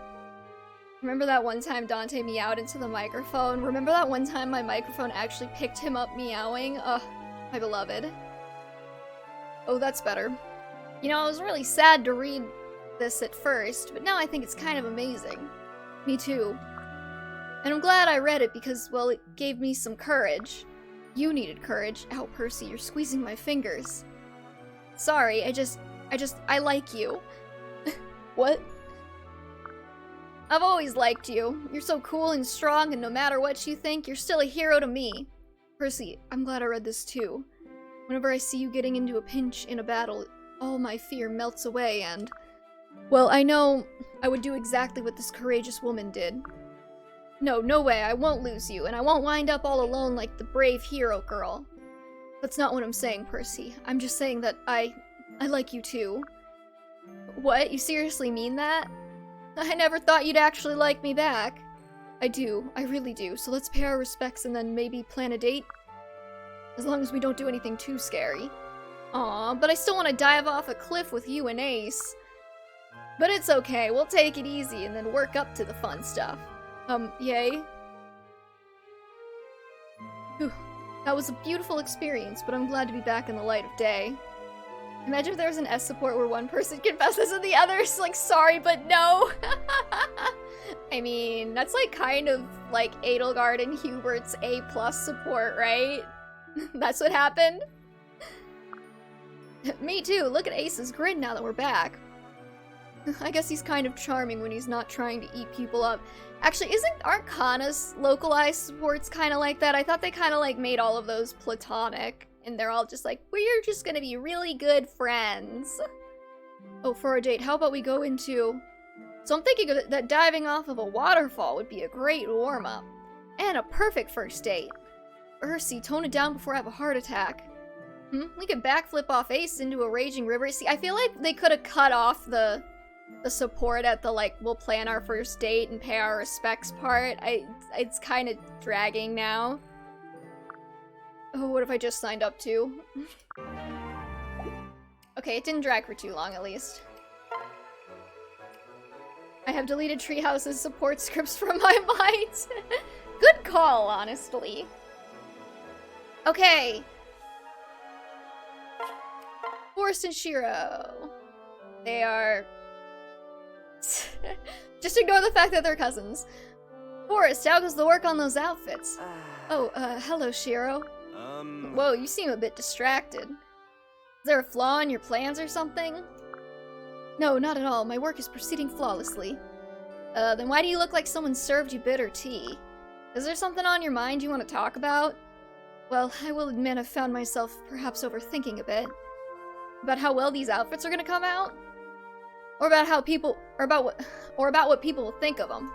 Remember that one time Dante meowed into the microphone? Remember that one time my microphone actually picked him up meowing? Ugh, my beloved. Oh, that's better. You know, I was really sad to read this at first, but now I think it's kind of amazing. Me too. And I'm glad I read it because, well, it gave me some courage. You needed courage. Ow, Percy, you're squeezing my fingers. Sorry, I like you. What? I've always liked you. You're so cool and strong, and no matter what you think, you're still a hero to me. Percy, I'm glad I read this too. Whenever I see you getting into a pinch in a battle, all my fear melts away and... Well, I know I would do exactly what this courageous woman did. No, no way, I won't lose you, and I won't wind up all alone like the brave hero girl. That's not what I'm saying, Percy. I'm just saying that I like you too. What? You seriously mean that? I never thought you'd actually like me back. I do, I really do, so let's pay our respects and then maybe plan a date? As long as we don't do anything too scary. Aw, but I still want to dive off a cliff with you and Ace. But it's okay, we'll take it easy and then work up to the fun stuff. Yay? Whew. That was a beautiful experience, but I'm glad to be back in the light of day. Imagine if there was an S support where one person confesses and the other's like, sorry, but no! I mean, that's like kind of like Edelgard and Hubert's A+ support, right? That's what happened? Me too, look at Ace's grin now that we're back. I guess he's kind of charming when he's not trying to eat people up. Actually, aren't Kana's localized supports kind of like that? I thought they kind of like made all of those platonic, and they're all just like, we're just gonna be really good friends. Oh, for our date, how about we go into... So I'm thinking that diving off of a waterfall would be a great warm-up. And a perfect first date. Percy, tone it down before I have a heart attack. We could backflip off Ace into a raging river. See, I feel like they could have cut off the support at the, like, we'll plan our first date and pay our respects part. It's kind of dragging now. Oh, what have I just signed up to? Okay, it didn't drag for too long, at least. I have deleted Treehouse's support scripts from my mind. Good call, honestly. Okay. Forrest and Shiro. They are... Just ignore the fact that they're cousins. Forrest, how goes the work on those outfits? Oh, hello, Shiro. Whoa, you seem a bit distracted. Is there a flaw in your plans or something? No, not at all. My work is proceeding flawlessly. Then why do you look like someone served you bitter tea? Is there something on your mind you want to talk about? Well, I will admit I've found myself perhaps overthinking a bit. About how well these outfits are gonna come out? Or about how people, or about what people will think of them.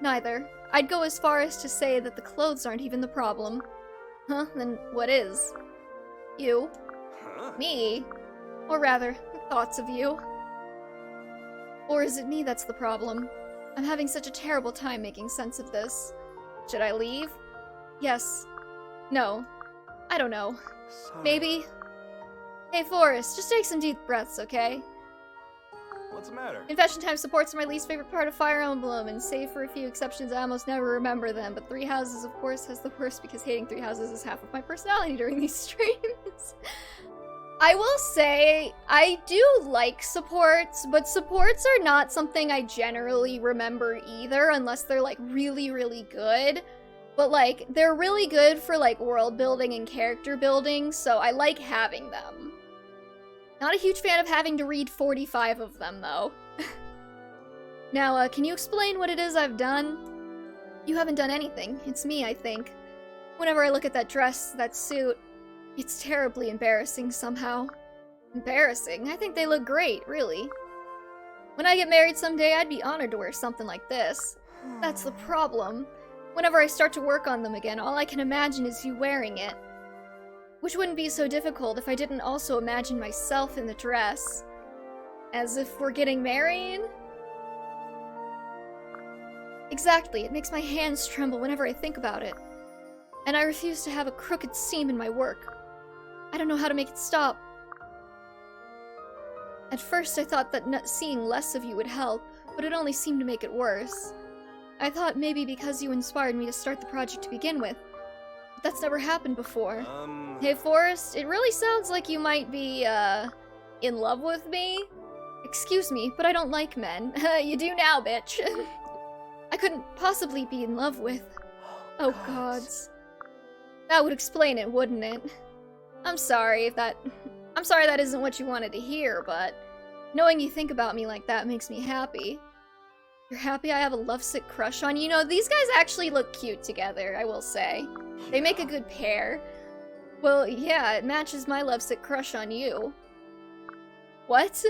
Neither. I'd go as far as to say that the clothes aren't even the problem. Huh? Then what is? You. Huh? Me. Or rather, the thoughts of you. Or is it me that's the problem? I'm having such a terrible time making sense of this. Should I leave? Yes. No. I don't know. Sorry. Maybe. Hey, Forrest, just take some deep breaths, okay? What's the matter? Confession time supports are my least favorite part of Fire Emblem, and save for a few exceptions, I almost never remember them. But Three Houses, of course, has the worst because hating Three Houses is half of my personality during these streams. I will say, I do like supports, but supports are not something I generally remember either, unless they're, like, really, really good. But, like, they're really good for, like, world building and character building, so I like having them. Not a huge fan of having to read 45 of them, though. Now, can you explain what it is I've done? You haven't done anything. It's me, I think. Whenever I look at that dress, that suit, it's terribly embarrassing somehow. Embarrassing? I think they look great, really. When I get married someday, I'd be honored to wear something like this. That's the problem. Whenever I start to work on them again, all I can imagine is you wearing it. Which wouldn't be so difficult if I didn't also imagine myself in the dress. As if we're getting married? Exactly, it makes my hands tremble whenever I think about it. And I refuse to have a crooked seam in my work. I don't know how to make it stop. At first I thought that seeing less of you would help, but it only seemed to make it worse. I thought maybe because you inspired me to start the project to begin with. But that's never happened before. Hey Forrest, it really sounds like you might be, in love with me? Excuse me, but I don't like men. You do now, bitch. I couldn't possibly be in love with... Oh gods. That would explain it, wouldn't it? I'm sorry that isn't what you wanted to hear, but knowing you think about me like that makes me happy. You're happy I have a lovesick crush on you? You know, these guys actually look cute together, I will say. They make a good pair. Well, yeah, it matches my lovesick crush on you. What?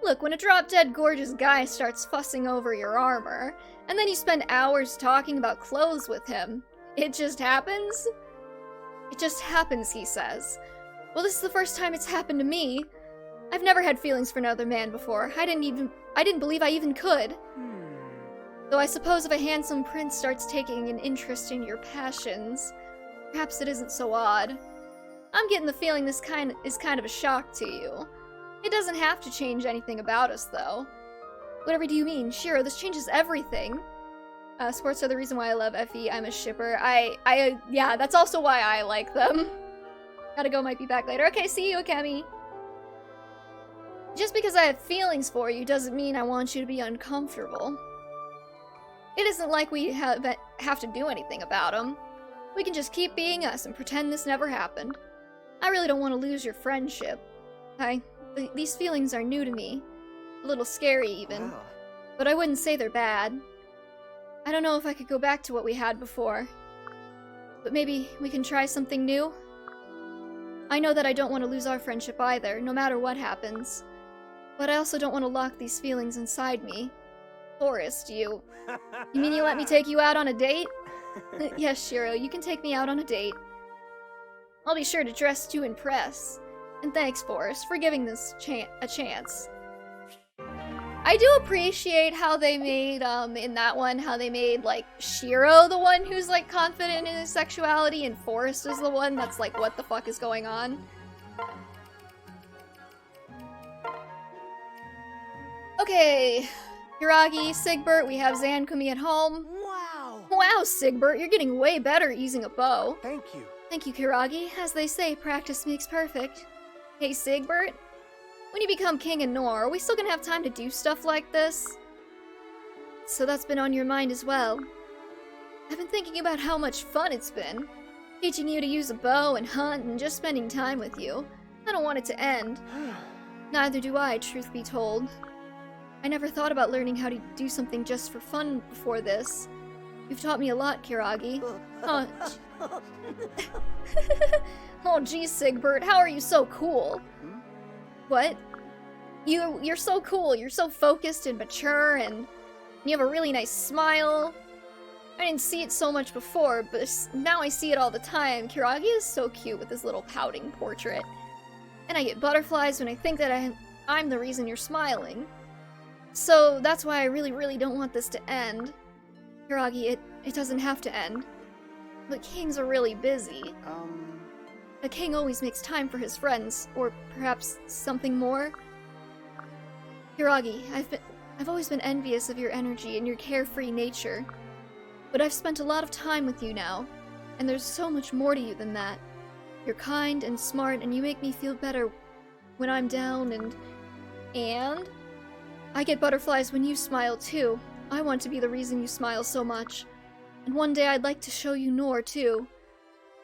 Look, when a drop-dead gorgeous guy starts fussing over your armor, and then you spend hours talking about clothes with him, it just happens? It just happens, he says. Well, this is the first time it's happened to me. I've never had feelings for another man before. I didn't believe I even could. Though I suppose if a handsome prince starts taking an interest in your passions, perhaps it isn't so odd. I'm getting the feeling this is kind of a shock to you. It doesn't have to change anything about us, though. Whatever do you mean? Shiro, this changes everything. Sports are the reason why I love Effie. I'm a shipper. Yeah, that's also why I like them. Gotta go, might be back later. Okay, see you, Akemi. Just because I have feelings for you doesn't mean I want you to be uncomfortable. It isn't like we have to do anything about them. We can just keep being us and pretend this never happened. I really don't want to lose your friendship. These feelings are new to me. A little scary, even. Wow. But I wouldn't say they're bad. I don't know if I could go back to what we had before. But maybe we can try something new? I know that I don't want to lose our friendship either, no matter what happens. But I also don't want to lock these feelings inside me. Forrest, you mean you let me take you out on a date? Yes, Shiro, you can take me out on a date. I'll be sure to dress to impress. And thanks, Forrest, for giving this a chance. I do appreciate how they made, in that one, how they made, like, Shiro the one who's, like, confident in his sexuality, and Forrest is the one that's like, what the fuck is going on? Okay, Hiragi, Sigbert, we have Zankumi at home. Wow! Wow, Sigbert, you're getting way better at using a bow. Thank you. Thank you, Kiragi. As they say, practice makes perfect. Hey, Sigbert, when you become king in Nohr, are we still gonna have time to do stuff like this? So that's been on your mind as well. I've been thinking about how much fun it's been. Teaching you to use a bow and hunt and just spending time with you. I don't want it to end. Neither do I, truth be told. I never thought about learning how to do something just for fun before this. You've taught me a lot, Kiragi. Oh geez, Sigbert, how are you so cool? What? You're so cool, you're so focused and mature, and you have a really nice smile. I didn't see it so much before, but now I see it all the time. Kiragi is so cute with his little pouting portrait. And I get butterflies when I think that I'm the reason you're smiling. So that's why I really don't want this to end. Kiragi, it doesn't have to end. But kings are really busy. A king always makes time for his friends, or perhaps something more. Hiragi, I've always been envious of your energy and your carefree nature. But I've spent a lot of time with you now, and there's so much more to you than that. You're kind and smart, and you make me feel better when I'm down, and I get butterflies when you smile too. I want to be the reason you smile so much. And one day I'd like to show you Nohr too.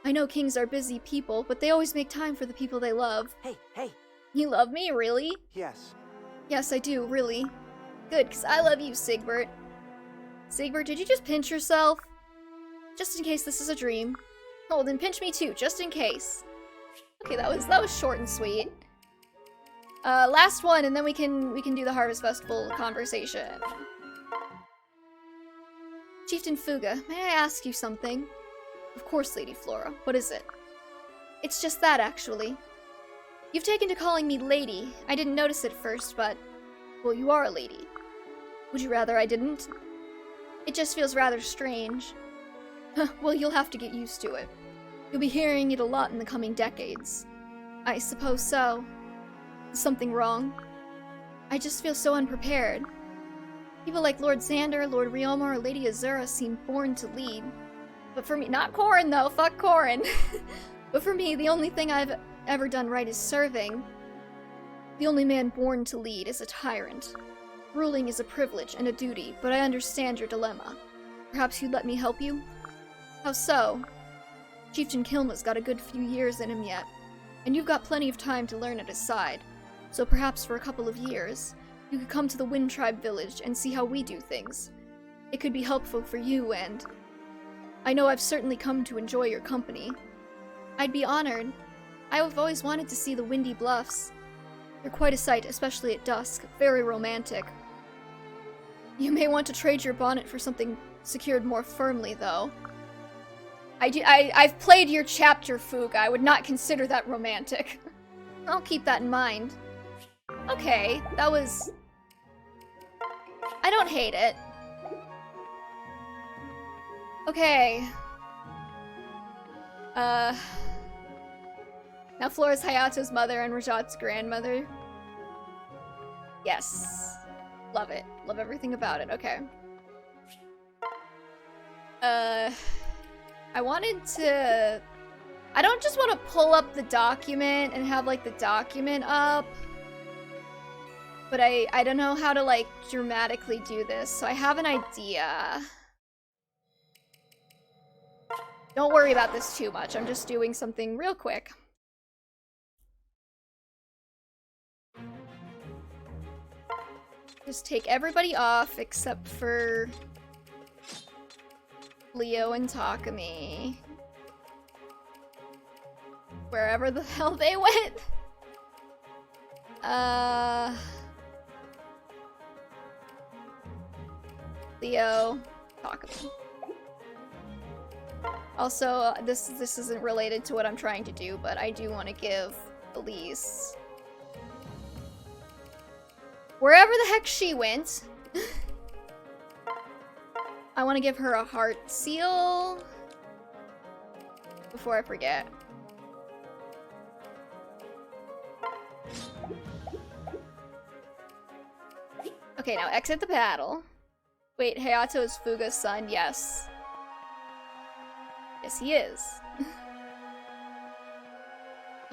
I know kings are busy people, but they always make time for the people they love. Hey! You love me, really? Yes. Yes, I do, really. Good, because I love you, Sigbert. Sigbert, did you just pinch yourself? Just in case this is a dream. Oh, then pinch me too, just in case. Okay, that was short and sweet. Last one, and then we can do the Harvest Festival conversation. Chieftain Fuga, may I ask you something? Of course, Lady Flora. What is it? It's just that, actually. You've taken to calling me Lady. I didn't notice at first, but... well, you are a lady. Would you rather I didn't? It just feels rather strange. Well, you'll have to get used to it. You'll be hearing it a lot in the coming decades. I suppose so. Is something wrong? I just feel so unprepared. People like Lord Xander, Lord Ryoma, or Lady Azura seem born to lead. But for me— not Corrin, though, fuck Corrin! But for me, the only thing I've ever done right is serving. The only man born to lead is a tyrant. Ruling is a privilege and a duty, but I understand your dilemma. Perhaps you'd let me help you? How so? Chieftain Kilma's got a good few years in him yet, and you've got plenty of time to learn at his side. So perhaps for a couple of years, you could come to the Wind Tribe village and see how we do things. It could be helpful for you, and I know I've certainly come to enjoy your company. I'd be honored. I've always wanted to see the Windy Bluffs. They're quite a sight, especially at dusk. Very romantic. You may want to trade your bonnet for something secured more firmly, though. I've played your chapter, Fuga. I would not consider that romantic. I'll keep that in mind. Okay, that was... I don't hate it. Okay. Now Flora's Hayato's mother and Rajat's grandmother. Yes. Love it. Love everything about it. Okay. I wanted to... I don't just want to pull up the document and have, like, the document up. But I don't know how to, like, dramatically do this, so I have an idea. Don't worry about this too much. I'm just doing something real quick. Just take everybody off except for Leo and Takumi. Wherever the hell they went. Leo, Takumi. Also, this isn't related to what I'm trying to do, but I do want to give Elise, wherever the heck she went, I want to give her a heart seal before I forget. Okay, now exit the battle. Wait, Hayato is Fuga's son? Yes. Yes, he is.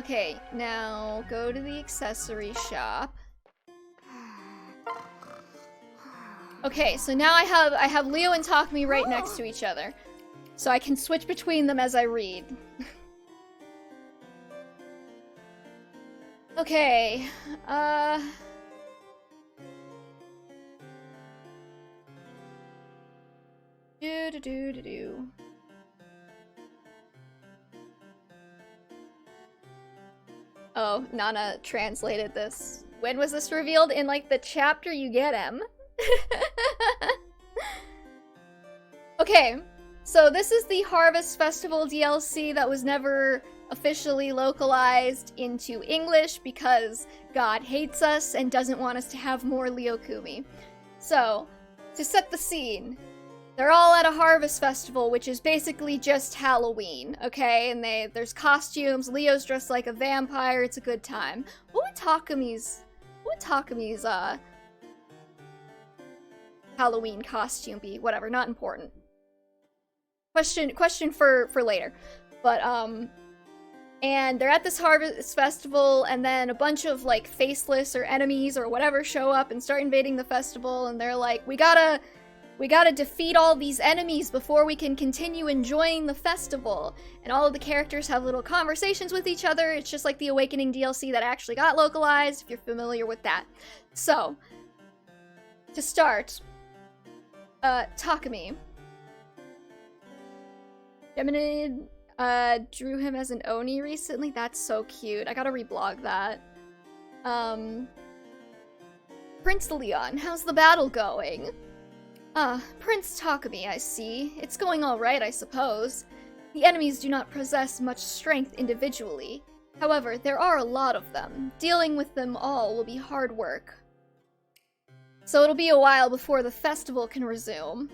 Okay, now go to the accessory shop. Okay, so now I have Leo and Takumi right next to each other. So I can switch between them as I read. Okay, do. Oh, Nana translated this. When was this revealed? In, like, the chapter you get him. Okay, so this is the Harvest Festival DLC that was never officially localized into English because God hates us and doesn't want us to have more Leokumi. So, to set the scene, they're all at a Harvest Festival, which is basically just Halloween, okay? And there's costumes, Leo's dressed like a vampire, it's a good time. What would Takumi's Halloween costume be? Whatever, not important. Question for later. But, and they're at this Harvest Festival, and then a bunch of, like, faceless or enemies or whatever show up and start invading the festival, and they're like, we gotta defeat all these enemies before we can continue enjoying the festival. And all of the characters have little conversations with each other. It's just like the Awakening DLC that actually got localized, if you're familiar with that. So, To start, Takumi. Geminid, drew him as an Oni recently. That's so cute. I gotta reblog that. Prince Leon, how's the battle going? Prince Takumi, I see. It's going alright, I suppose. The enemies do not possess much strength individually. However, there are a lot of them. Dealing with them all will be hard work. So it'll be a while before the festival can resume.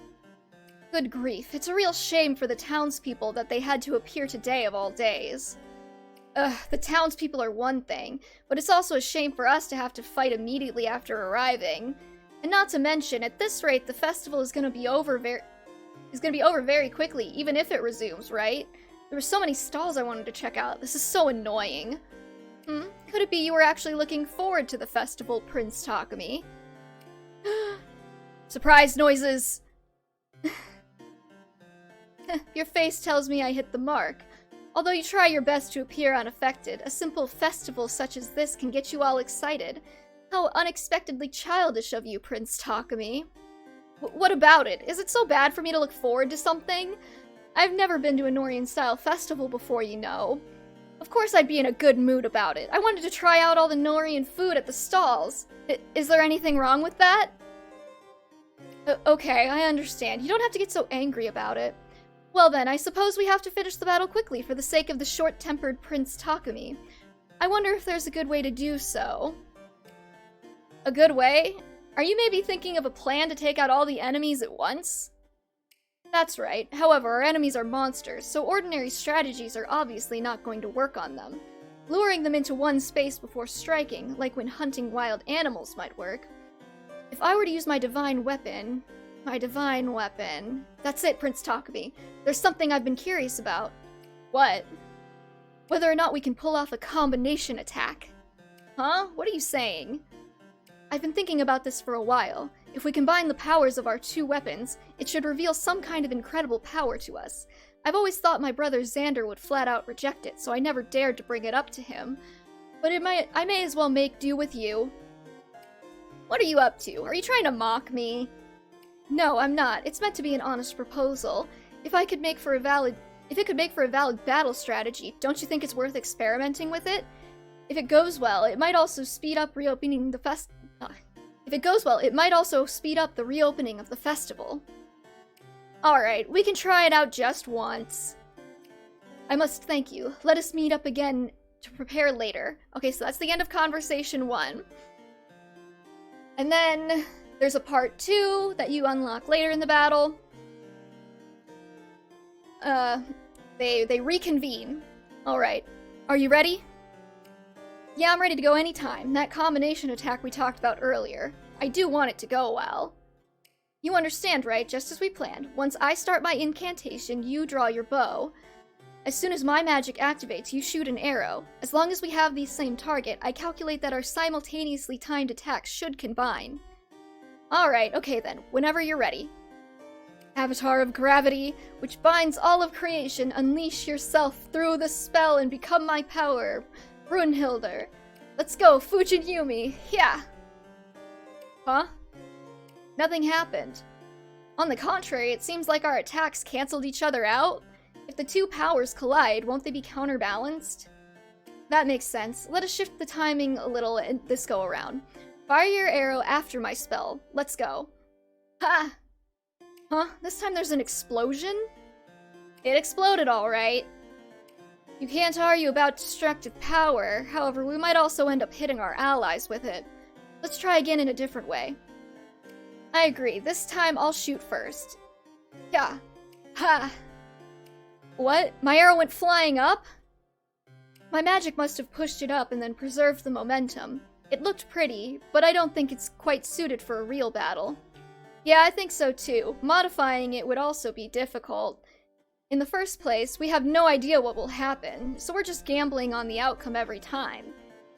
Good grief, it's a real shame for the townspeople that they had to appear today of all days. The townspeople are one thing, but it's also a shame for us to have to fight immediately after arriving. And not to mention, at this rate, the festival is gonna be over very quickly, even if it resumes, right? There were so many stalls I wanted to check out. This is so annoying. Could it be you were actually looking forward to the festival, Prince Takumi? Surprise noises! Your face tells me I hit the mark. Although you try your best to appear unaffected, a simple festival such as this can get you all excited. How unexpectedly childish of you, Prince Takumi. What about it? Is it so bad for me to look forward to something? I've never been to a Nohrian-style festival before, you know. Of course I'd be in a good mood about it. I wanted to try out all the Nohrian food at the stalls. Is there anything wrong with that? Okay, I understand. You don't have to get so angry about it. Well then, I suppose we have to finish the battle quickly for the sake of the short-tempered Prince Takumi. I wonder if there's a good way to do so. A good way? Are you maybe thinking of a plan to take out all the enemies at once? That's right. However, our enemies are monsters, so ordinary strategies are obviously not going to work on them. Luring them into one space before striking, like when hunting wild animals, might work. If I were to use my divine weapon... That's it, Prince Takumi. There's something I've been curious about. What? Whether or not we can pull off a combination attack. Huh? What are you saying? I've been thinking about this for a while. If we combine the powers of our two weapons, it should reveal some kind of incredible power to us. I've always thought my brother Xander would flat out reject it, so I never dared to bring it up to him. But I may as well make do with you. What are you up to? Are you trying to mock me? No, I'm not. It's meant to be an honest proposal. If it could make for a valid battle strategy, don't you think it's worth experimenting with it? If it goes well, it might also speed up reopening the reopening of the festival. Alright, we can try it out just once. I must thank you. Let us meet up again to prepare later. Okay, so that's the end of Conversation 1. And then there's a part 2 that you unlock later in the battle. They reconvene. Alright, are you ready? Yeah, I'm ready to go anytime. That combination attack we talked about earlier. I do want it to go well. You understand, right? Just as we planned. Once I start my incantation, you draw your bow. As soon as my magic activates, you shoot an arrow. As long as we have the same target, I calculate that our simultaneously timed attacks should combine. Alright, okay then. Whenever you're ready. Avatar of Gravity, which binds all of creation, unleash yourself through the spell and become my power. Brunhilde. Let's go, Fujin Yumi. Yeah. Huh? Nothing happened. On the contrary, it seems like our attacks canceled each other out. If the two powers collide, won't they be counterbalanced? That makes sense. Let us shift the timing a little this go around. Fire your arrow after my spell. Let's go. Ha! Huh? This time there's an explosion? It exploded alright. You can't argue about destructive power, however, we might also end up hitting our allies with it. Let's try again in a different way. I agree, this time I'll shoot first. Yeah. Ha! What? My arrow went flying up? My magic must have pushed it up and then preserved the momentum. It looked pretty, but I don't think it's quite suited for a real battle. Yeah, I think so too. Modifying it would also be difficult. In the first place, we have no idea what will happen, so we're just gambling on the outcome every time.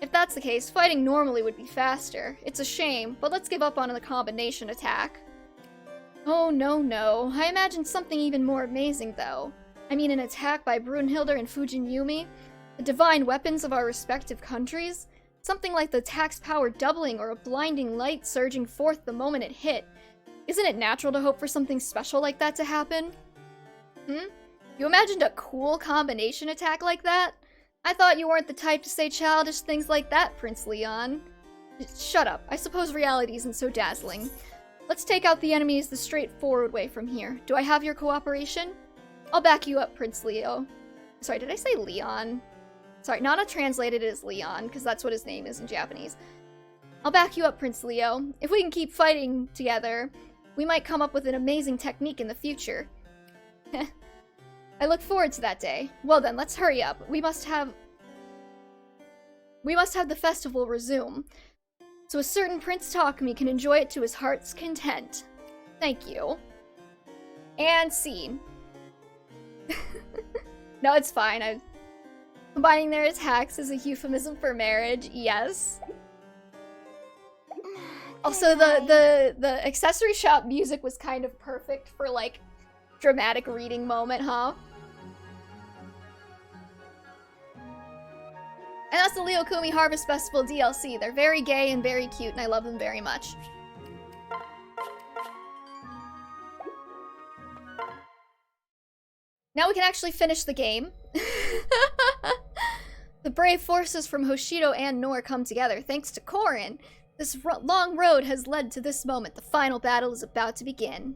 If that's the case, fighting normally would be faster. It's a shame, but let's give up on the combination attack. Oh no. I imagined something even more amazing though. I mean an attack by Brunhilde and Fujin Yumi, the divine weapons of our respective countries. Something like the attack's power doubling or a blinding light surging forth the moment it hit. Isn't it natural to hope for something special like that to happen? You imagined a cool combination attack like that? I thought you weren't the type to say childish things like that, Prince Leon. Shut up. I suppose reality isn't so dazzling. Let's take out the enemies the straightforward way from here. Do I have your cooperation? I'll back you up, Prince Leo. Sorry, did I say Leon? Sorry, Nana translated it as Leon, because that's what his name is in Japanese. I'll back you up, Prince Leo. If we can keep fighting together, we might come up with an amazing technique in the future. I look forward to that day. Well then, let's hurry up. We must have the festival resume, so a certain Prince Takumi can enjoy it to his heart's content. Thank you. And scene. No, it's fine. Combining their attacks is a euphemism for marriage, yes. Also, the accessory shop music was kind of perfect for, like, dramatic reading moment, huh? And that's the Leokumi Harvest Festival DLC. They're very gay and very cute, and I love them very much. Now we can actually finish the game. The brave forces from Hoshido and Nohr come together thanks to Korin. This long road has led to this moment. The final battle is about to begin.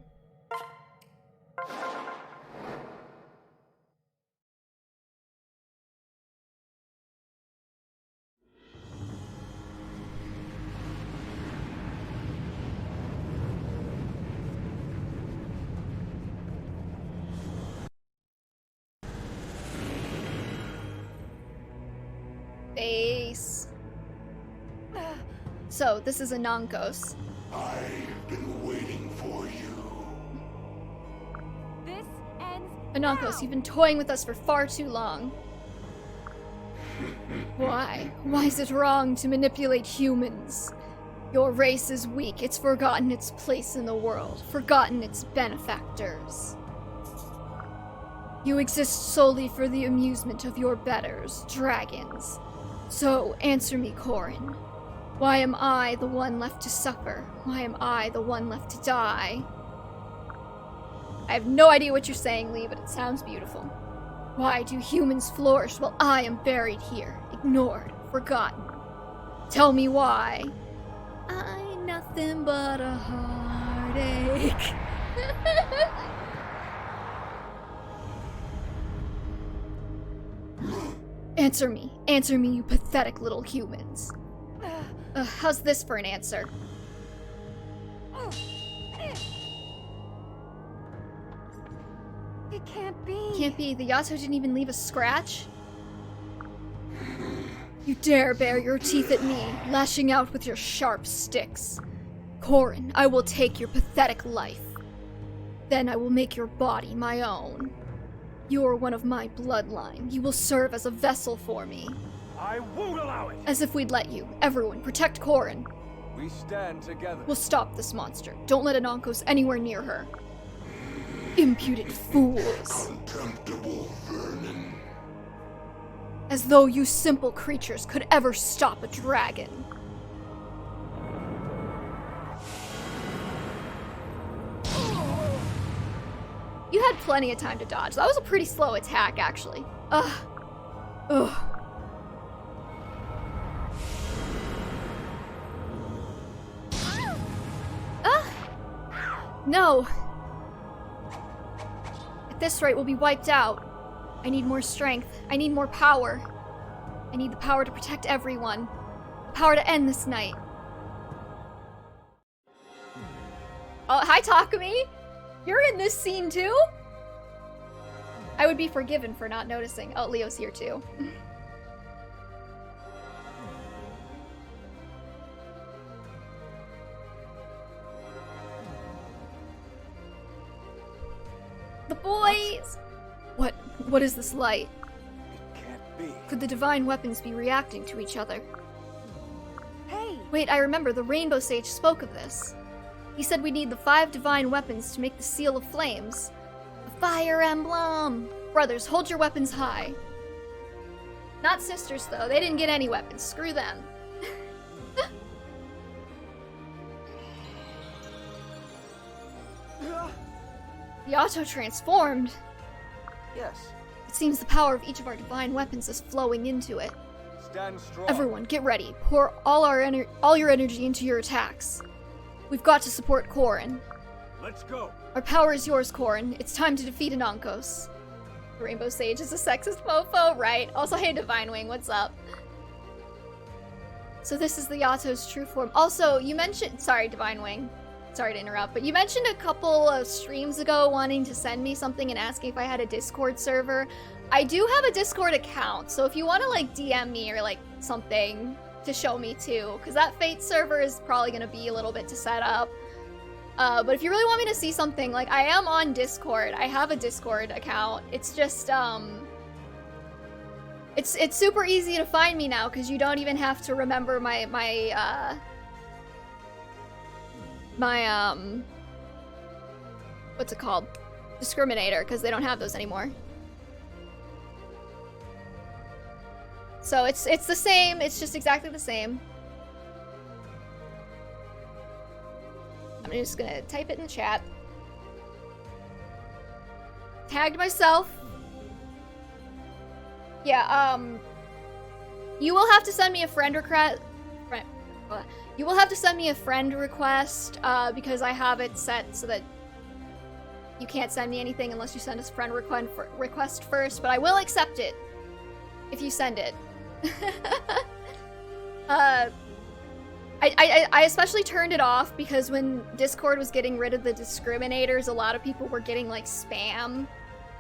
Face. So, this is Anankos. I've been waiting for you. This ends Anankos, you've been toying with us for far too long. Why? Why is it wrong to manipulate humans? Your race is weak. It's forgotten its place in the world, forgotten its benefactors. You exist solely for the amusement of your betters, dragons. So, answer me, Korin. Why am I the one left to suffer? Why am I the one left to die? I have no idea what you're saying, Lee, but it sounds beautiful. Why do humans flourish while I am buried here, ignored, forgotten? Tell me why. I nothing but a heartache. Answer me, you pathetic little humans. How's this for an answer? It can't be. Can't be. The Yato didn't even leave a scratch? You dare bare your teeth at me, lashing out with your sharp sticks. Korin, I will take your pathetic life. Then I will make your body my own. You are one of my bloodline. You will serve as a vessel for me. I won't allow it! As if we'd let you. Everyone, protect Korin. We stand together. We'll stop this monster. Don't let Anankos anywhere near her. Impudent fools. Contemptible vermin. As though you simple creatures could ever stop a dragon. You had plenty of time to dodge. That was a pretty slow attack, actually. Ugh. No. At this rate, we'll be wiped out. I need more strength. I need more power. I need the power to protect everyone. The power to end this night. Oh, hi, Takumi! You're in this scene too? I would be forgiven for not noticing. Oh, Leo's here too. The boys! What is this light? It can't be. Could the divine weapons be reacting to each other? Hey! Wait, I remember the Rainbow Sage spoke of this. He said we need the 5 divine weapons to make the Seal of Flames. The Fire Emblem! Brothers, hold your weapons high. Not sisters, though. They didn't get any weapons. Screw them. Yato transformed. Yes. It seems the power of each of our divine weapons is flowing into it. Stand strong. Everyone, get ready. Pour all your energy into your attacks. We've got to support Korin. Let's go. Our power is yours, Korin. It's time to defeat Anankos. The Rainbow Sage is a sexist mofo, right? Also, hey, Divine Wing, what's up? So this is the Yato's true form. Also, you mentioned— sorry, Divine Wing. Sorry to interrupt, but you mentioned a couple of streams ago wanting to send me something and asking if I had a Discord server. I do have a Discord account, so if you want to, like, DM me or, like, something to show me too, because that Fate server is probably going to be a little bit to set up. But if you really want me to see something, like, I am on Discord. I have a Discord account. It's just, It's super easy to find me now, because you don't even have to remember my what's it called? Discriminator, because they don't have those anymore. So it's the same, it's just exactly the same. I'm just gonna type it in the chat. Tagged myself. Yeah, you will have to send me a friend request. You will have to send me a friend request, because I have it set so that you can't send me anything unless you send us a friend request first, but I will accept it if you send it. I especially turned it off because when Discord was getting rid of the discriminators, a lot of people were getting, like, spam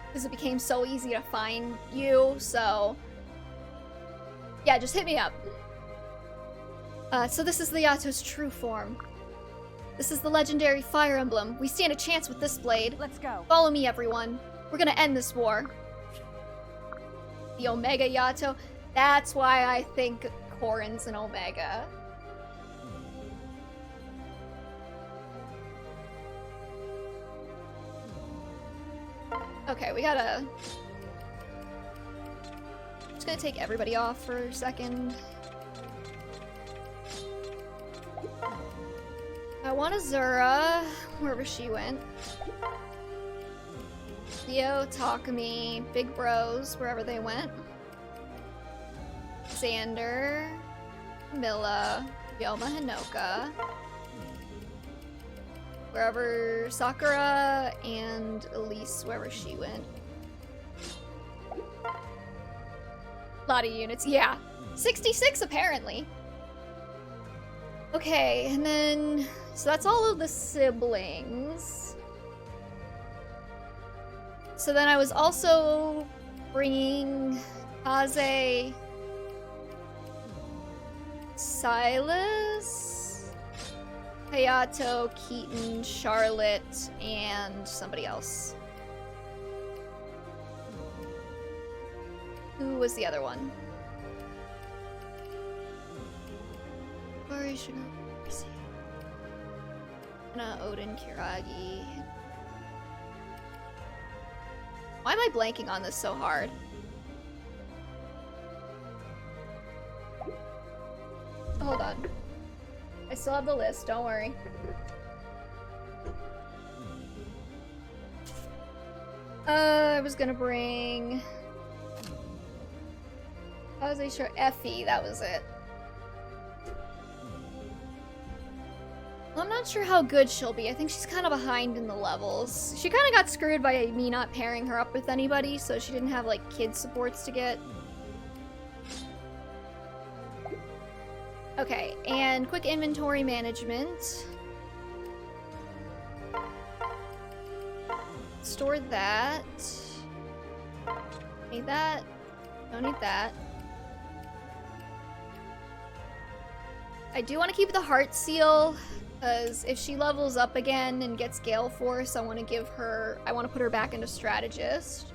because it became so easy to find you, so yeah, just hit me up. So this is the Yato's true form. This is the legendary Fire Emblem. We stand a chance with this blade. Let's go. Follow me, everyone. We're gonna end this war. The Omega Yato. That's why I think Korin's an Omega. Okay, we gotta... just gonna take everybody off for a second. I want Azura, wherever she went. Theo, Takumi, Big Bros, wherever they went. Xander, Milla, Yoma Hinoka. Wherever Sakura, and Elise, wherever she went. Lot of units, yeah. 66 apparently. Okay, and then... so that's all of the siblings. So then I was also bringing Kaze, Silas, Hayato, Keaton, Charlotte, and somebody else. Who was the other one? Odin, Kiragi. Why am I blanking on this so hard? Hold on. I still have the list, don't worry. I was gonna bring... I was sure Effie, that was it. Well, I'm not sure how good she'll be. I think she's kind of behind in the levels. She kind of got screwed by me not pairing her up with anybody, so she didn't have, like, kid supports to get. Okay, and quick inventory management. Store that. Need that. Don't need that. I do want to keep the heart seal. Because if she levels up again and gets Gale Force, I want to give her... I want to put her back into Strategist.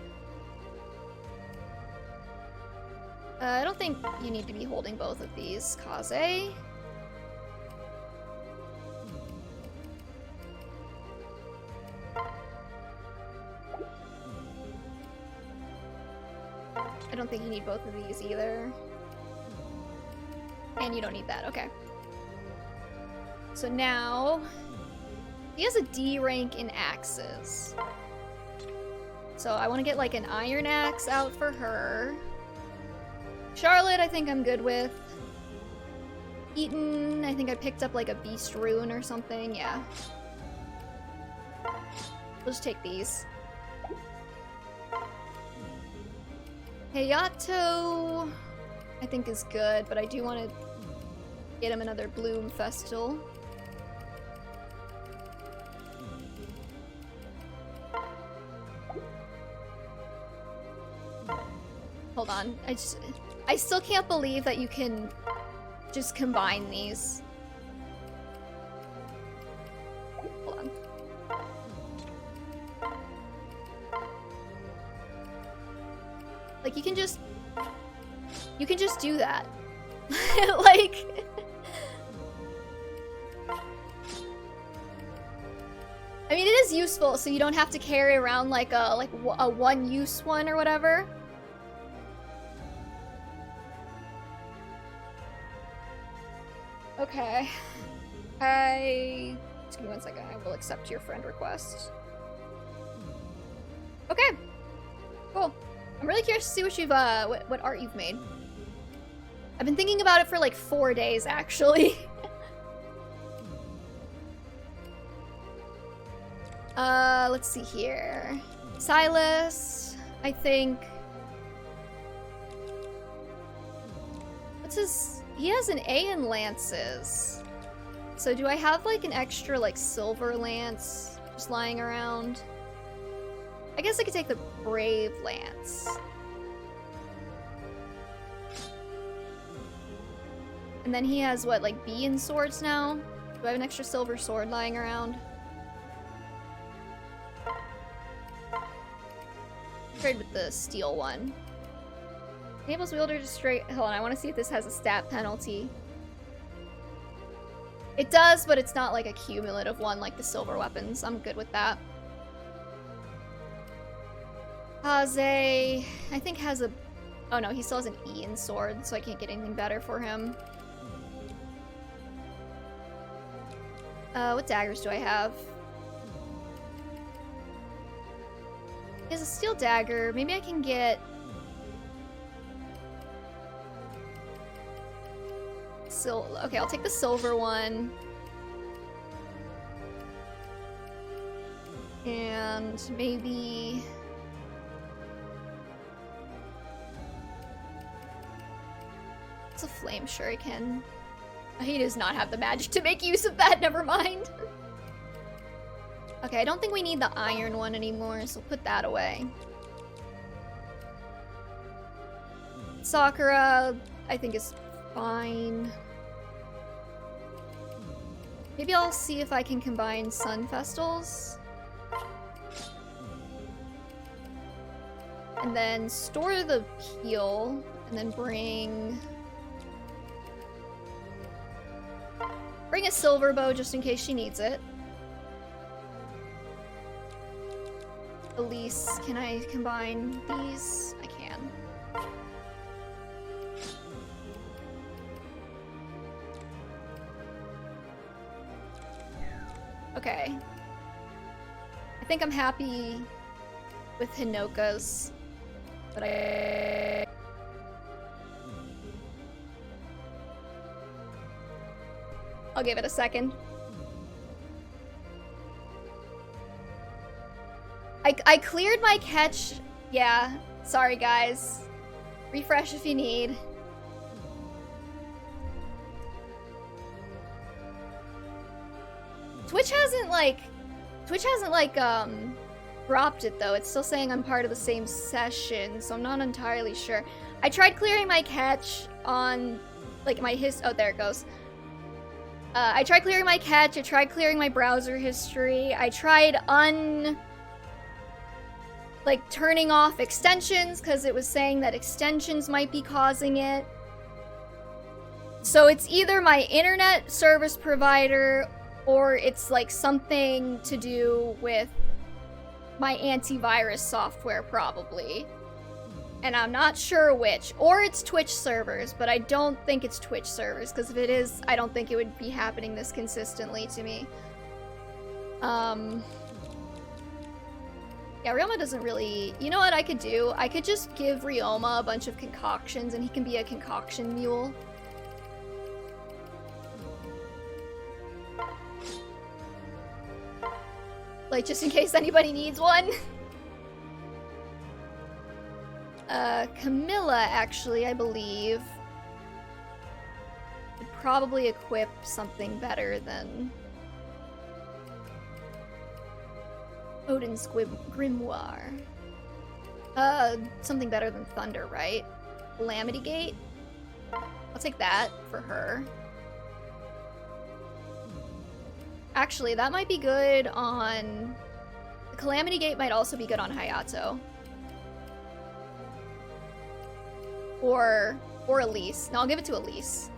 I don't think you need to be holding both of these, Kaze. I don't think you need both of these either. And you don't need that, okay. So now, he has a D rank in axes. So I want to get like an iron axe out for her. Charlotte, I think I'm good with. Eaton, I think I picked up like a beast rune or something, yeah. We'll just take these. Hayato, I think is good, but I do want to get him another Bloom Festal. Hold on, I still can't believe that you can just combine these. Hold on. Like, you can just do that. Like... I mean, it is useful, so you don't have to carry around like a one-use one or whatever. Okay. Just give me 1 second. I will accept your friend request. Okay. Cool. I'm really curious to see what you've what art you've made. I've been thinking about it for like 4 days, actually. Let's see here. Silas, I think. What's his? He has an A in lances. So do I have like an extra like silver lance just lying around? I guess I could take the brave lance. And then he has what, like B in swords now? Do I have an extra silver sword lying around? Trade with the steel one. Enables wielder to straight. Hold on, I want to see if this has a stat penalty. It does, but it's not like a cumulative one like the silver weapons. I'm good with that. Kaze, I think has a... Oh no, he still has an E in sword, so I can't get anything better for him. What daggers do I have? He has a steel dagger. Maybe I can get... Okay, I'll take the silver one. And maybe... It's a flame shuriken. He does not have the magic to make use of that, never mind. Okay, I don't think we need the iron one anymore, so put that away. Sakura, I think is fine. Maybe I'll see if I can combine Sun Festals. And then store the heal, and then bring a silver bow just in case she needs it. Elise, can I combine these? I can. Okay. I think I'm happy with Hinoka's, but I'll give it a second. I cleared my catch. Yeah, sorry guys. Refresh if you need. Twitch hasn't dropped it though. It's still saying I'm part of the same session, so I'm not entirely sure. I tried clearing my catch on like my oh, there it goes. I tried clearing my catch, I tried clearing my browser history, I tried turning off extensions because it was saying that extensions might be causing it. So it's either my internet service provider or it's like something to do with my antivirus software probably. And I'm not sure which. Or it's Twitch servers, but I don't think it's Twitch servers, because if it is, I don't think it would be happening this consistently to me. Yeah, Ryoma doesn't really... You know what I could do? I could just give Ryoma a bunch of concoctions and he can be a concoction mule. Like, just in case anybody needs one. Camilla, actually, I believe, would probably equip something better than Odin's Grimoire. Something better than Thunder, right? Calamity Gate? I'll take that for her. Actually, that might be good on... The Calamity Gate might also be good on Hayato. Or Elise. No, I'll give it to Elise.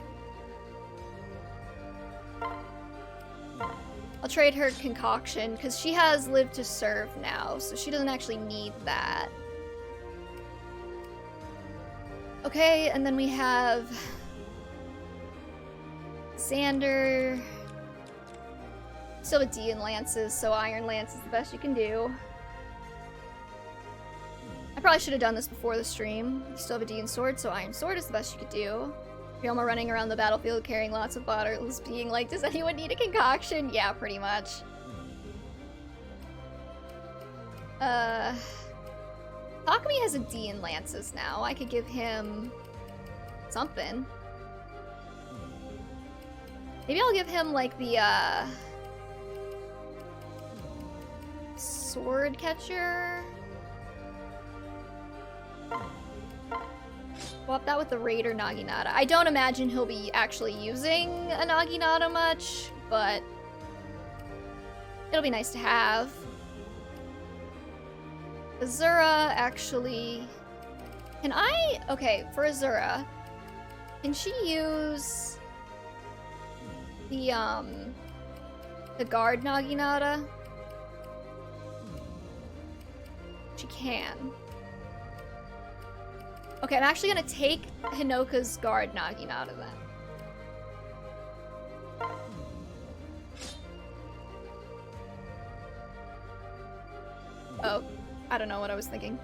I'll trade her Concoction, because she has Live to Serve now, so she doesn't actually need that. Okay, and then we have... Xander... Still have D and Lances, so Iron Lance is the best you can do. I probably should have done this before the stream. You still have a D and Sword, so Iron Sword is the best you could do. Ryoma running around the battlefield carrying lots of bottles, being like, does anyone need a concoction? Yeah, pretty much. Takumi has a D in Lances now. I could give him something. Maybe I'll give him, like, the, Sword Catcher? Swap that with the Raider Naginata. I don't imagine he'll be actually using a Naginata much, but it'll be nice to have. Azura, actually... Can I... Okay, for Azura, can she use the Guard Naginata? She can. Okay, I'm actually gonna take Hinoka's Guard Naginata then. Oh, I don't know what I was thinking.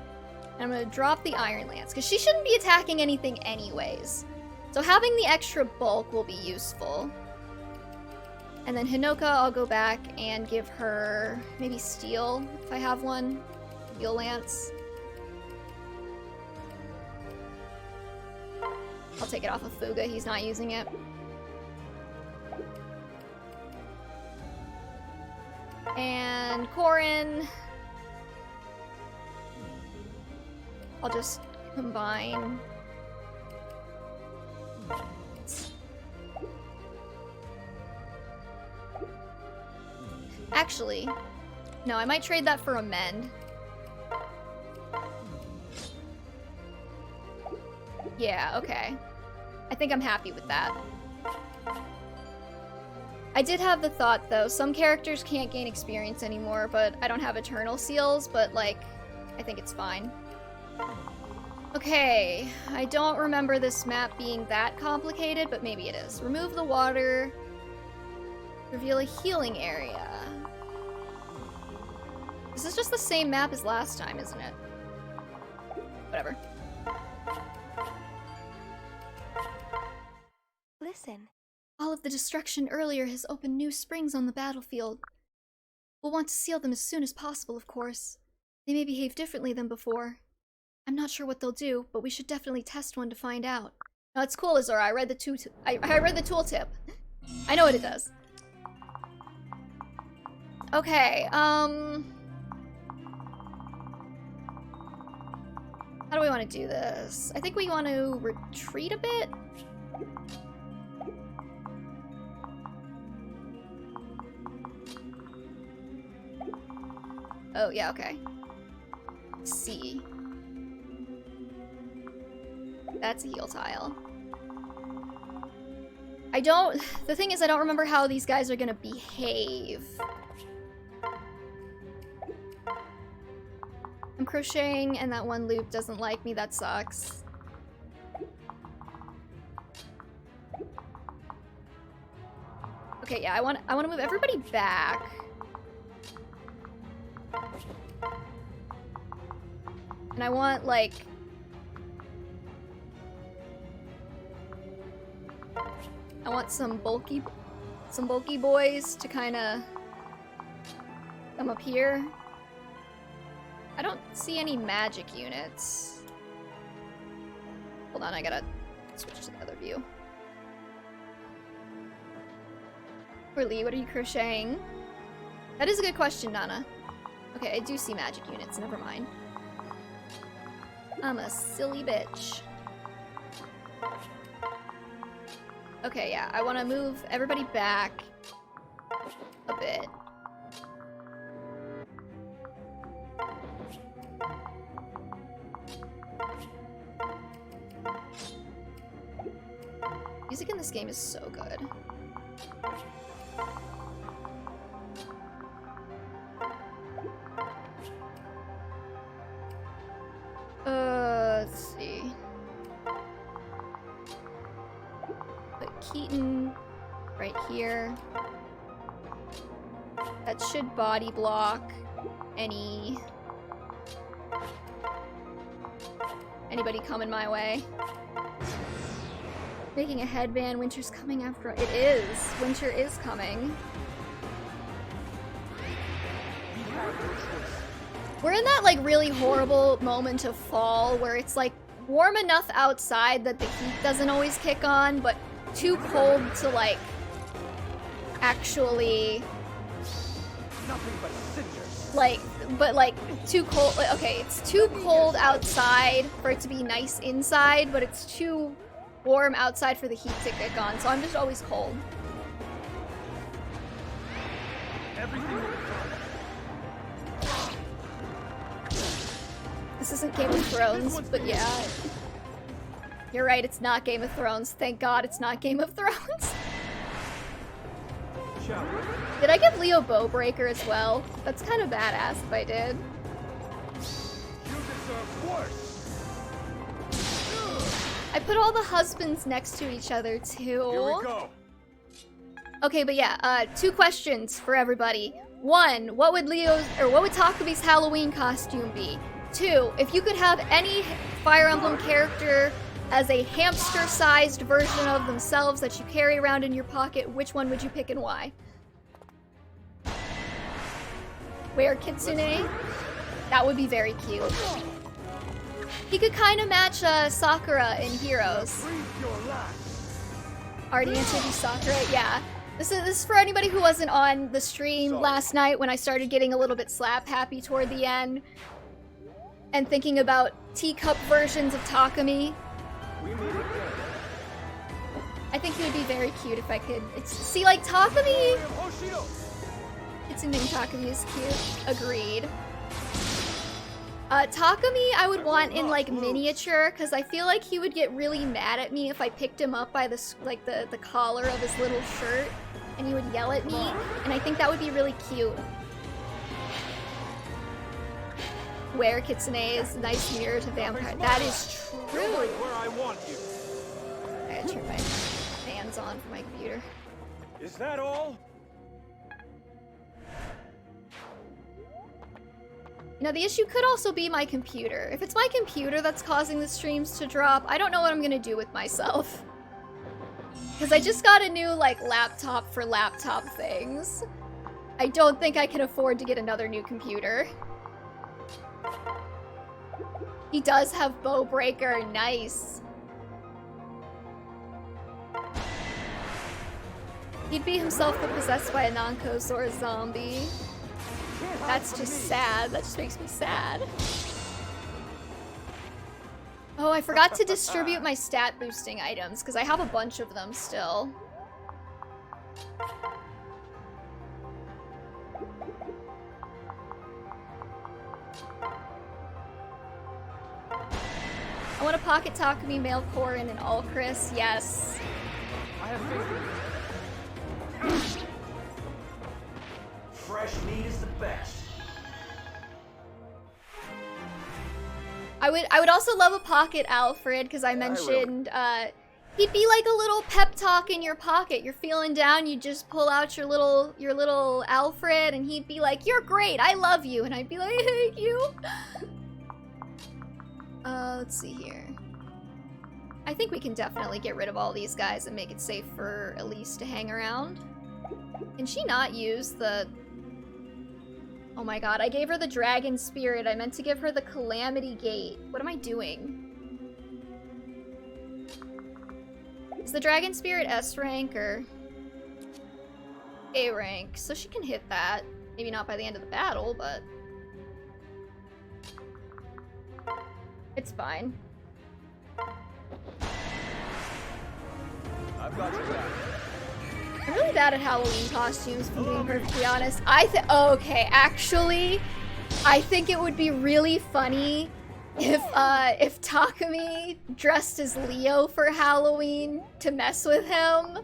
And I'm gonna drop the Iron Lance, because she shouldn't be attacking anything anyways. So having the extra bulk will be useful. And then Hinoka, I'll go back and give her maybe Steel, if I have one. Steel Lance. I'll take it off of Fuga, he's not using it. And Corrin. I'll just combine. Actually, no, I might trade that for Amend. Yeah, okay. I think I'm happy with that. I did have the thought, though, some characters can't gain experience anymore, but I don't have Eternal Seals, but, like, I think it's fine. Okay, I don't remember this map being that complicated, but maybe it is. Remove the water. Reveal a healing area. This is just the same map as last time, isn't it? Whatever. Listen. All of the destruction earlier has opened new springs on the battlefield. We'll want to seal them as soon as possible, of course. They may behave differently than before. I'm not sure what they'll do, but we should definitely test one to find out. No, it's cool, Azura. I read the tooltip. I know what it does. Okay, how do we want to do this? I think we want to retreat a bit. Oh, yeah, okay. C. That's a heal tile. The thing is, I don't remember how these guys are gonna behave. I'm crocheting and that one loop doesn't like me, that sucks. Okay, yeah, I want to move everybody back. And I want, like... I want some bulky boys to kinda come up here. I don't see any magic units. Hold on, I gotta switch to the other view. Or Lee, what are you crocheting? That is a good question, Nana. Okay, I do see magic units, never mind. I'm a silly bitch. Okay, yeah, I want to move everybody back a bit. Music in this game is so good. Let's see. Put Keaton right here. That should body block anybody coming my way. Making a headband, winter's coming after. It is. Winter is coming. We're in that like really horrible moment of fall where it's like warm enough outside that the heat doesn't always kick on, but too cold to like actually Nothing but cinders. like, but like too cold. Okay, it's too cold outside for it to be nice inside, but it's too warm outside for the heat to kick on, so I'm just always cold. Everything will be fine. This isn't Game of Thrones, but yeah. You're right, it's not Game of Thrones. Thank God it's not Game of Thrones. Did I give Leo Bowbreaker as well? That's kind of badass if I did. You deserve worse. I put all the husbands next to each other too. Here we go. Okay, but yeah, 2 questions for everybody. 1, what would Takumi's Halloween costume be? 2, if you could have any Fire Emblem character as a hamster-sized version of themselves that you carry around in your pocket, which one would you pick and why? Wear Kitsune? That would be very cute. He could kind of match Sakura in Heroes. Breathe your last. Already answered you, Sakura. Yeah. This is for anybody who wasn't on the stream last night when I started getting a little bit slap happy toward the end and thinking about teacup versions of Takumi. We made it good. I think he would be very cute if I could. See, like Takumi. Hoshido. Kitsune Takumi is cute. Agreed. Takumi I would want in like miniature because I feel like he would get really mad at me if I picked him up by the collar of his little shirt and he would yell at me, and I think that would be really cute. Wear Kitsune's nice mirror to vampire. That is true. You're right where I want you. I gotta turn my fans on for my computer. Is that all? Now, the issue could also be my computer. If it's my computer that's causing the streams to drop, I don't know what I'm gonna do with myself. Because I just got a new, like, laptop for laptop things. I don't think I can afford to get another new computer. He does have Bowbreaker. Nice. He'd be himself but possessed by a non-Kos or a zombie. That's just sad. That just makes me sad. Oh, I forgot to distribute my stat boosting items because I have a bunch of them still. I want a Pocket Takumi, Male Korin, and All Chris. Yes. I have faith in you. Fresh meat is the best. I would also love a Pocket Alfred because I mentioned he'd be like a little pep talk in your pocket. You're feeling down, you just pull out your little Alfred, and he'd be like, "You're great, I love you," and I'd be like, "Thank you." Let's see here. I think we can definitely get rid of all these guys and make it safe for Elise to hang around. Can she not use the... Oh my god, I gave her the Dragon Spirit. I meant to give her the Calamity Gate. What am I doing? Is the Dragon Spirit S rank or A rank? So she can hit that. Maybe not by the end of the battle, but... it's fine. I've got your back. I'm really bad at Halloween costumes, if I'm being perfectly honest. Okay, actually, I think it would be really funny if Takumi dressed as Leo for Halloween to mess with him.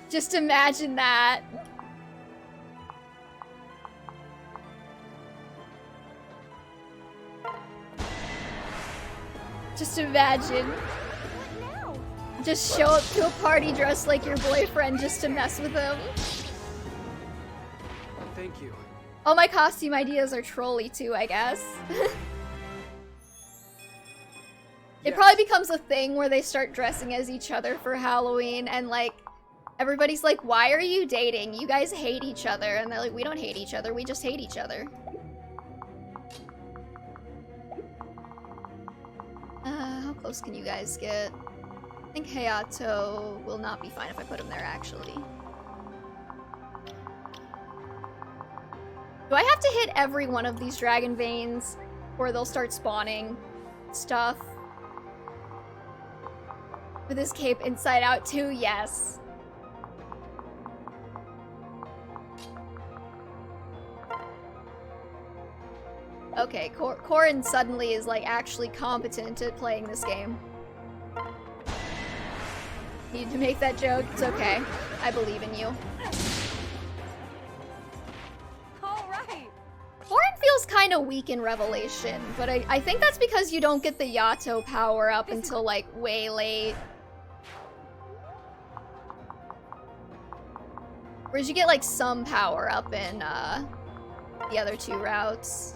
Just imagine that. Just imagine. Just show up to a party dressed like your boyfriend just to mess with him. Thank you. All my costume ideas are trolly too, I guess. It probably becomes a thing where they start dressing as each other for Halloween and like everybody's like, why are you dating? You guys hate each other. And they're like, we don't hate each other, we just hate each other. How close can you guys get? I think Hayato will not be fine if I put him there, actually. Do I have to hit every one of these dragon veins, or they'll start spawning stuff? With his cape inside out too? Yes. Okay, Corin suddenly is like actually competent at playing this game. Need to make that joke? It's okay. I believe in you. Alright. Corin feels kind of weak in Revelation, but I think that's because you don't get the Yato power up until like way late. Whereas you get like some power up in the other two routes.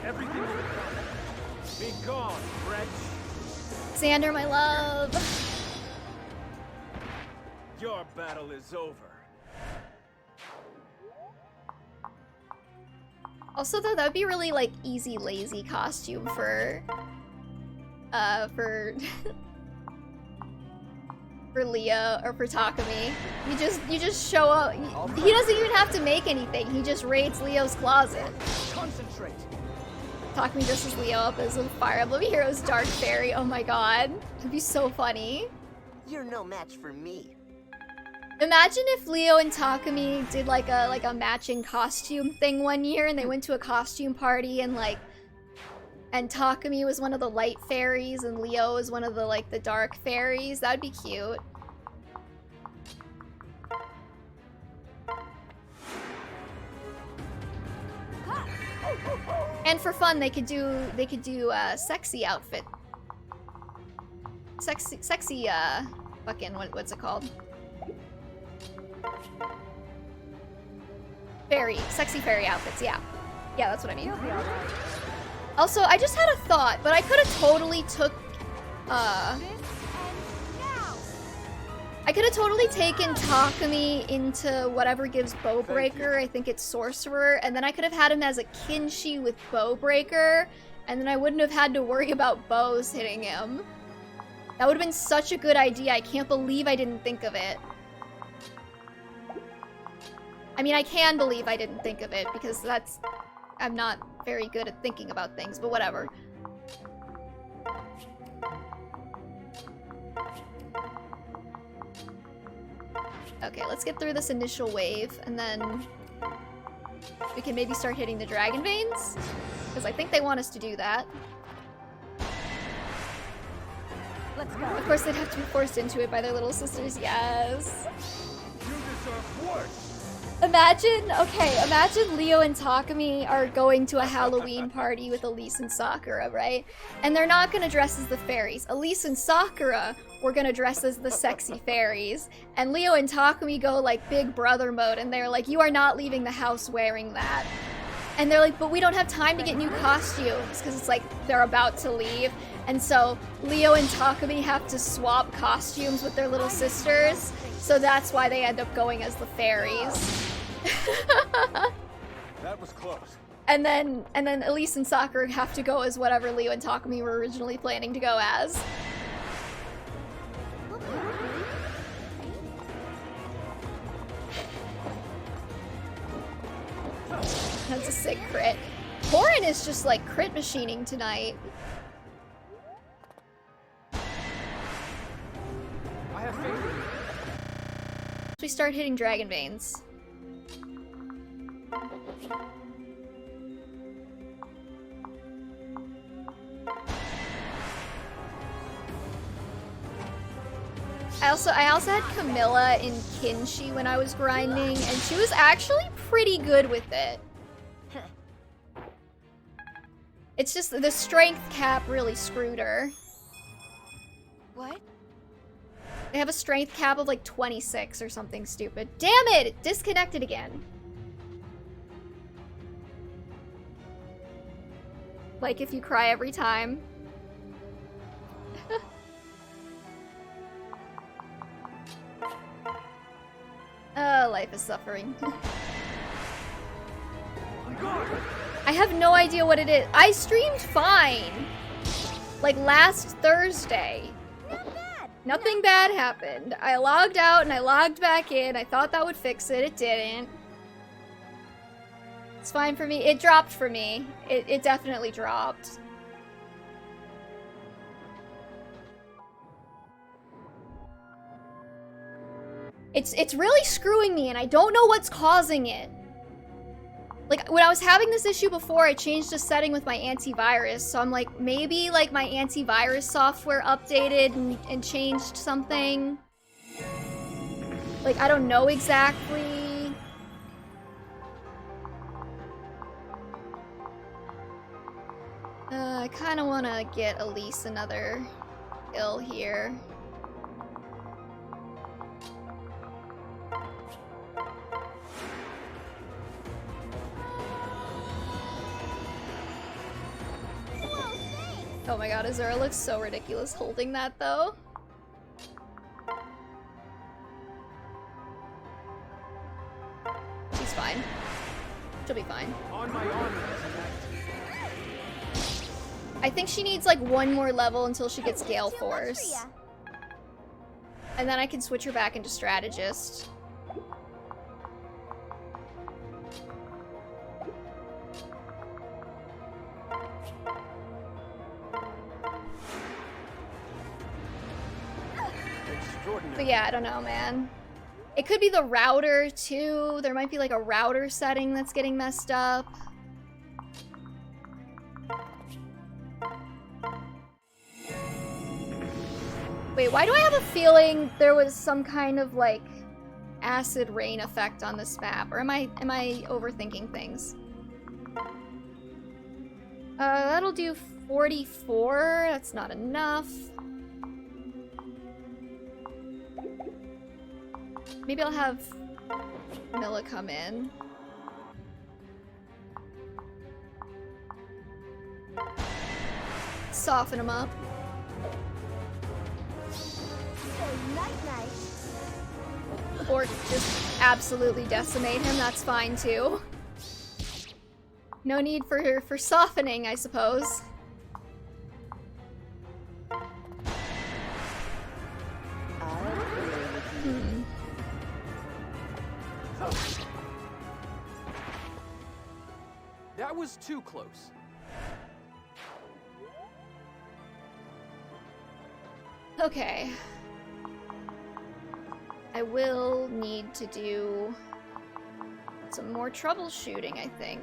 Everything will come. Be gone, wretch. Xander, my love. Your battle is over. Also, though, that would be really like easy, lazy costume for for Leo or for Takumi. You just show up. He doesn't even have to make anything. He just raids Leo's closet. Concentrate. Takumi dresses Leo up as a Fire Emblem Heroes Dark Fairy. Oh my god. It'd be so funny. You're no match for me. Imagine if Leo and Takumi did like a matching costume thing one year and they went to a costume party and Takumi was one of the light fairies and Leo was one of the dark fairies. That'd be cute. And for fun, they could do a sexy outfit. Sexy fucking what's it called? Sexy fairy outfits, yeah. Yeah, that's what I mean. Also, I just had a thought, but I could have totally taken Takumi into whatever gives Bowbreaker. I think it's Sorcerer, and then I could have had him as a Kinshi with Bowbreaker, and then I wouldn't have had to worry about bows hitting him. That would have been such a good idea. I can't believe I didn't think of it. I mean, I can believe I didn't think of it, because I'm not very good at thinking about things, but whatever. Okay, let's get through this initial wave, and then we can maybe start hitting the dragon veins, because I think they want us to do that. Let's go. Of course, they'd have to be forced into it by their little sisters, yes. You deserve worse. Imagine Leo and Takumi are going to a Halloween party with Elise and Sakura, right? And they're not gonna dress as the fairies. Elise and Sakura were gonna dress as the sexy fairies. And Leo and Takumi go like big brother mode and they're like, you are not leaving the house wearing that. And they're like, but we don't have time to get new costumes, because it's like they're about to leave. And so Leo and Takumi have to swap costumes with their little sisters. So that's why they end up going as the fairies. That was close. And then Elise and Sakura have to go as whatever Leo and Takumi were originally planning to go as. That's a sick crit. Torin is just like crit machining tonight. I have faith in you. We start hitting Dragon Veins. I also had Camilla in Kinshi when I was grinding, and she was actually pretty good with it. It's just the strength cap really screwed her. What? They have a strength cap of like 26 or something stupid. Damn it! It disconnected again. Like if you cry every time. Life is suffering. I have no idea what it is. I streamed fine. Like last Thursday. Nothing bad happened. I logged out and I logged back in. I thought that would fix it. It didn't. It's fine for me. It dropped for me. It definitely dropped. It's really screwing me and I don't know what's causing it. Like, when I was having this issue before, I changed a setting with my antivirus, so I'm like, maybe, like, my antivirus software updated and changed something. Like, I don't know exactly. I kinda wanna get Elise another kill here. Oh my god, Azura looks so ridiculous holding that, though. She's fine. She'll be fine. On my honor. I think she needs, like, one more level until she gets Gale Force. And then I can switch her back into Strategist. But yeah, I don't know, man. It could be the router, too. There might be, like, a router setting that's getting messed up. Wait, why do I have a feeling there was some kind of, like, acid rain effect on this map? Or am I overthinking things? That'll do 44. That's not enough. Maybe I'll have Milla come in. Soften him up. Or just absolutely decimate him, that's fine too. No need for softening, I suppose. That was too close. Okay. I will need to do some more troubleshooting, I think.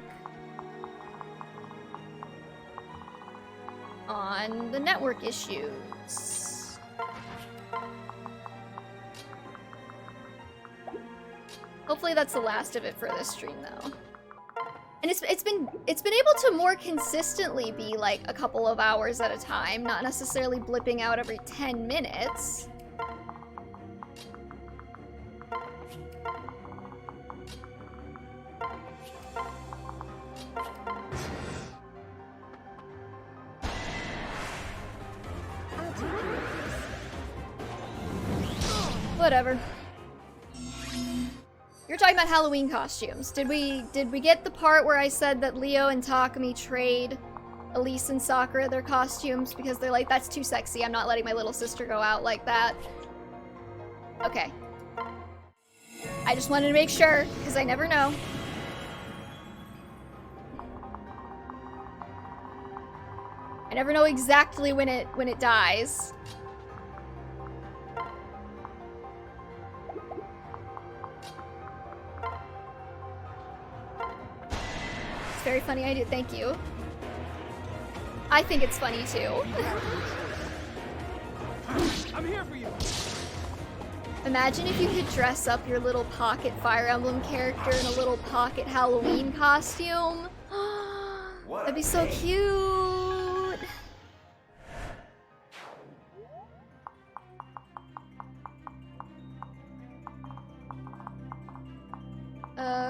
On the network issues. Hopefully that's the last of it for this stream, though. And it's been able to more consistently be like a couple of hours at a time, not necessarily blipping out every 10 minutes. Whatever. You're talking about Halloween costumes. Did we get the part where I said that Leo and Takumi trade Elise and Sakura their costumes because they're like, that's too sexy, I'm not letting my little sister go out like that? Okay. I just wanted to make sure, because I never know. I never know exactly when it dies. It's very funny idea, thank you. I think it's funny too. I'm here for you. Imagine if you could dress up your little pocket Fire Emblem character in a little pocket Halloween costume. That'd be so cute.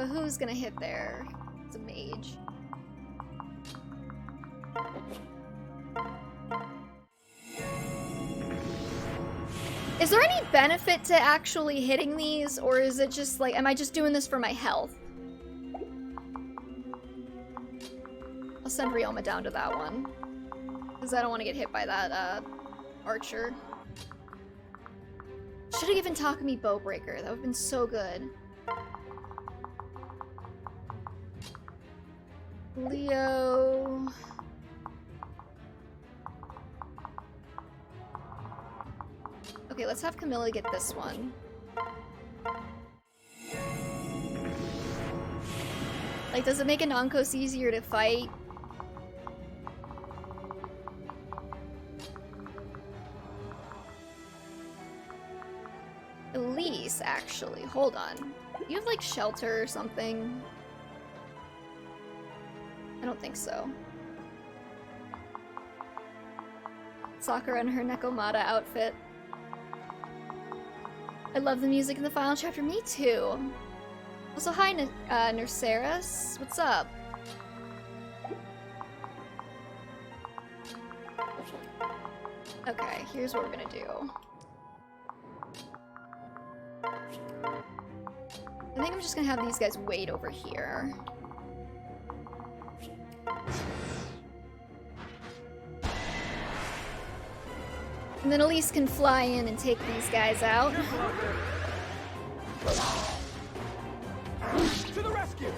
Who's gonna hit there? It's a mage. Is there any benefit to actually hitting these, or is it just like, am I just doing this for my health? I'll send Ryoma down to that one, because I don't want to get hit by that archer. Should have given Takumi Bowbreaker. That would have been so good. Leo. Okay, let's have Camilla get this one. Like, does it make a non-coast easier to fight? Elise, actually. Hold on. You have, like, shelter or something? I don't think so. Sakura in her Nekomata outfit. I love the music in the final chapter. Me too. Also, hi, Nerceris. What's up? Okay, here's what we're gonna do. I think I'm just gonna have these guys wait over here. And then Elise can fly in and take these guys out. To the rescue!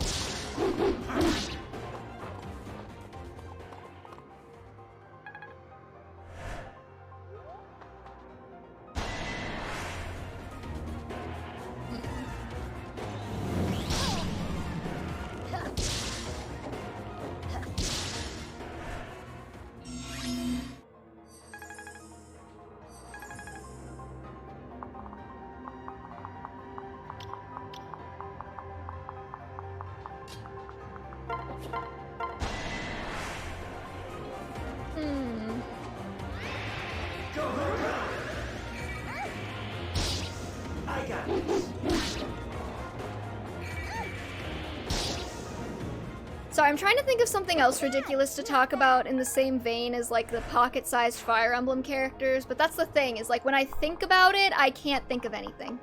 Sorry, I'm trying to think of something else ridiculous to talk about in the same vein as like the pocket-sized Fire Emblem characters, but that's the thing, is like when I think about it, I can't think of anything.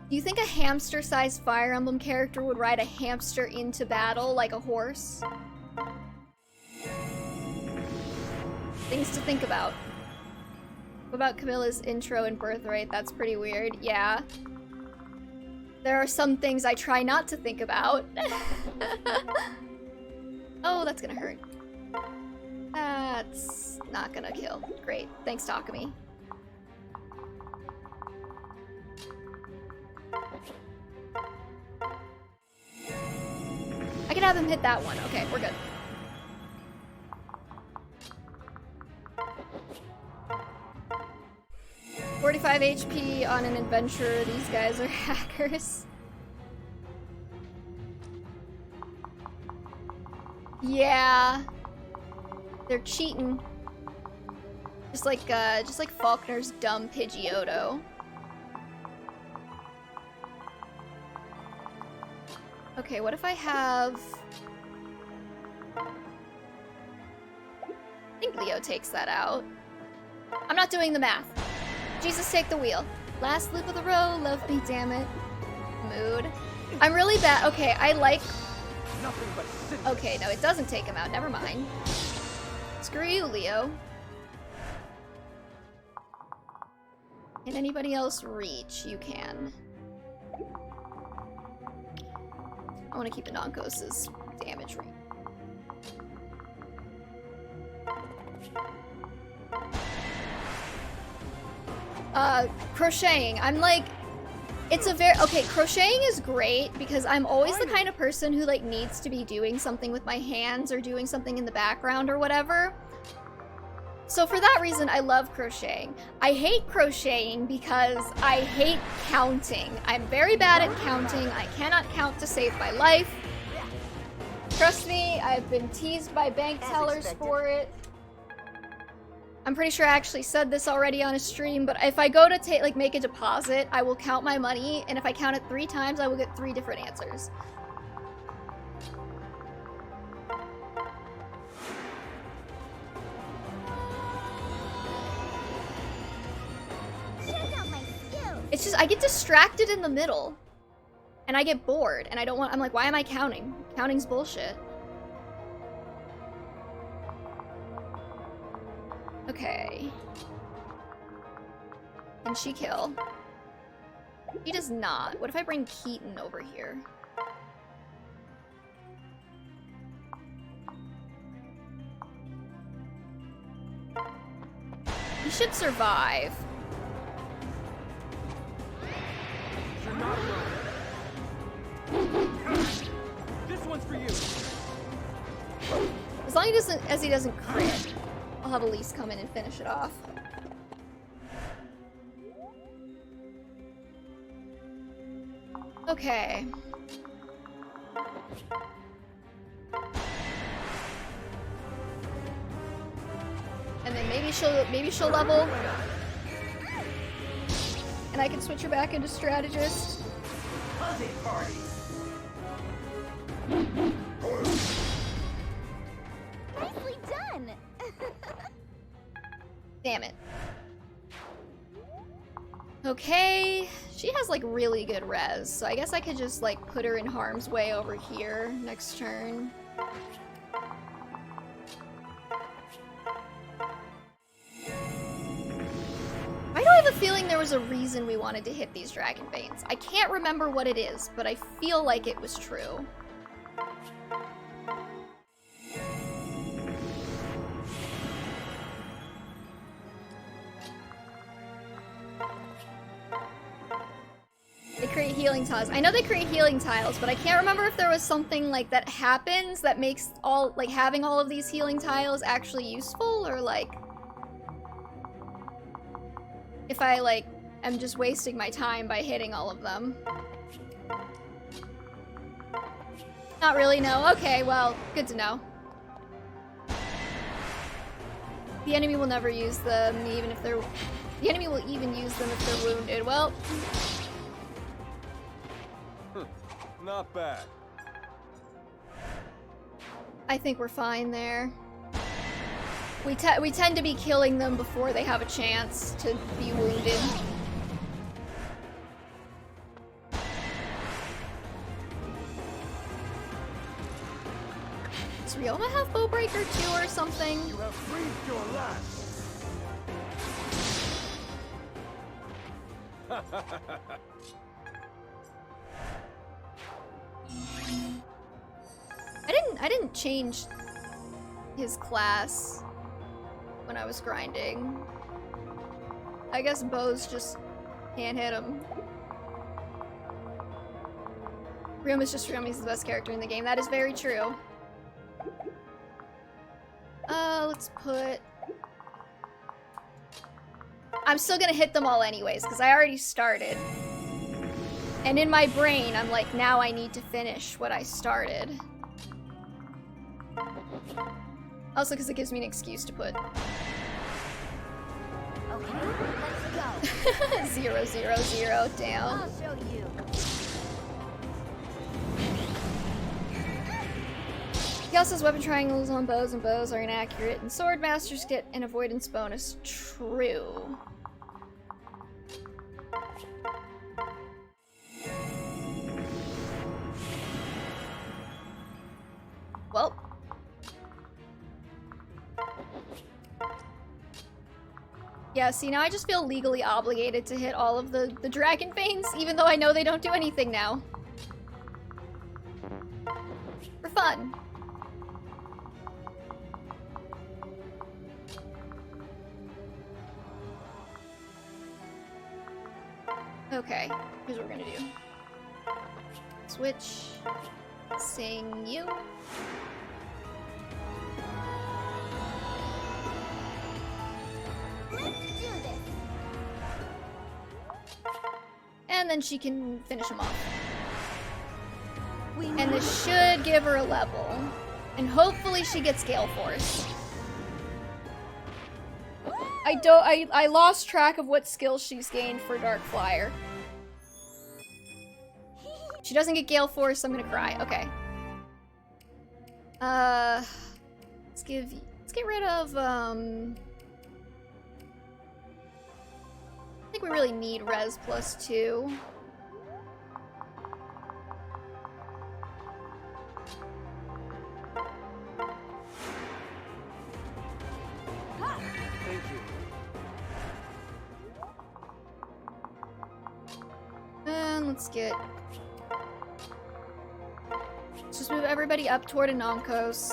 Do you think a hamster-sized Fire Emblem character would ride a hamster into battle like a horse? Things to think about. What about Camilla's intro and birthright? That's pretty weird. Yeah. There are some things I try not to think about. Oh, that's gonna hurt. That's not gonna kill. Great. Thanks, Takumi. I can have him hit that one. Okay, we're good. 45 HP on an adventurer. These guys are hackers. Yeah. They're cheating. Just like Faulkner's dumb Pidgeotto. Okay, what if I have... I think Leo takes that out. I'm not doing the math. Jesus, take the wheel. Last loop of the row, love me, damn it. Mood. I'm really bad. Okay, I like... Okay, no, it doesn't take him out. Never mind. Screw you, Leo. Can anybody else reach? You can. I want to keep the Nonkos' damage rate. Crocheting. I'm like, it's a very, okay, crocheting is great because I'm always the kind of person who like needs to be doing something with my hands or doing something in the background or whatever. So for that reason, I love crocheting. I hate crocheting because I hate counting. I'm very bad at counting. I cannot count to save my life. Trust me, I've been teased by bank tellers for it. I'm pretty sure I actually said this already on a stream, but if I go to make a deposit, I will count my money, and if I count it 3 times, I will get 3 different answers. It's just, I get distracted in the middle. And I get bored, and I don't want, I'm like, why am I counting? Counting's bullshit. Okay. Can she kill? She does not. What if I bring Keaton over here? He should survive. You're not alone. This one's for you. As long as he doesn't crit, I'll have Elise come in and finish it off. Okay. And then maybe she'll level. And I can switch her back into strategist. Nicely done! Damn it. Okay, she has like really good res, so I guess I could just like put her in harm's way over here next turn. Why do I have a feeling there was a reason we wanted to hit these dragon veins? I can't remember what it is, but I feel like it was true. They create healing tiles. I know they create healing tiles, but I can't remember if there was something like that happens that makes all, like, having all of these healing tiles actually useful, or like if I like am just wasting my time by hitting all of them. Not really, no. Okay, well, good to know. The enemy will never use them, even if they're... The enemy will even use them if they're wounded. Well... Not bad. I think we're fine there. We tend to be killing them before they have a chance to be wounded. Does Ryoma have Bowbreaker too or something? You have breathed your last. I didn't change his class when I was grinding. I guess bows just can't hit him. Ryoma's just Ryoma. He's the best character in the game. That is very true. Let's put... I'm still gonna hit them all anyways, because I already started. And in my brain, I'm like, now I need to finish what I started. Also, because it gives me an excuse to put... Okay, let's go. 0, 0, 0 down. I'll show you. He also says weapon triangles on bows and bows are inaccurate, and sword masters get an avoidance bonus. True. Well. Yeah, see, now I just feel legally obligated to hit all of the dragon veins, even though I know they don't do anything now. For fun. Okay, here's what we're gonna do. Switch. Sing you. Let's do this. And then she can finish him off. And this should give her a level. And hopefully she gets Gale Force. I lost track of what skills she's gained for Dark Flyer. She doesn't get Gale Force, I'm gonna cry. Okay. Let's get rid of, I think we really need Res +2. Thank you. And let's just move everybody up toward Anonkos.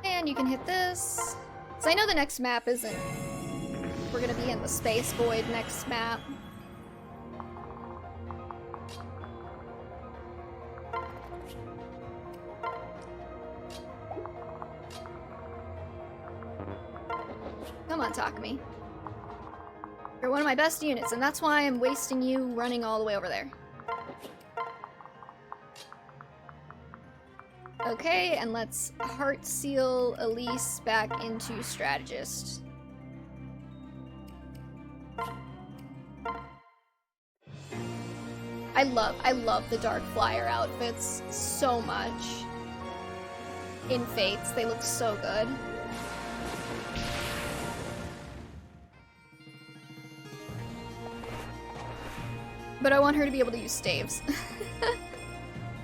And you can hit this. So I know the next map isn't... We're gonna be in the Space Void next map. Come on, Takumi. You're one of my best units, and that's why I'm wasting you running all the way over there. Okay, and let's Heart Seal Elise back into Strategist. I love the Dark Flyer outfits so much. In Fates, they look so good. But I want her to be able to use staves.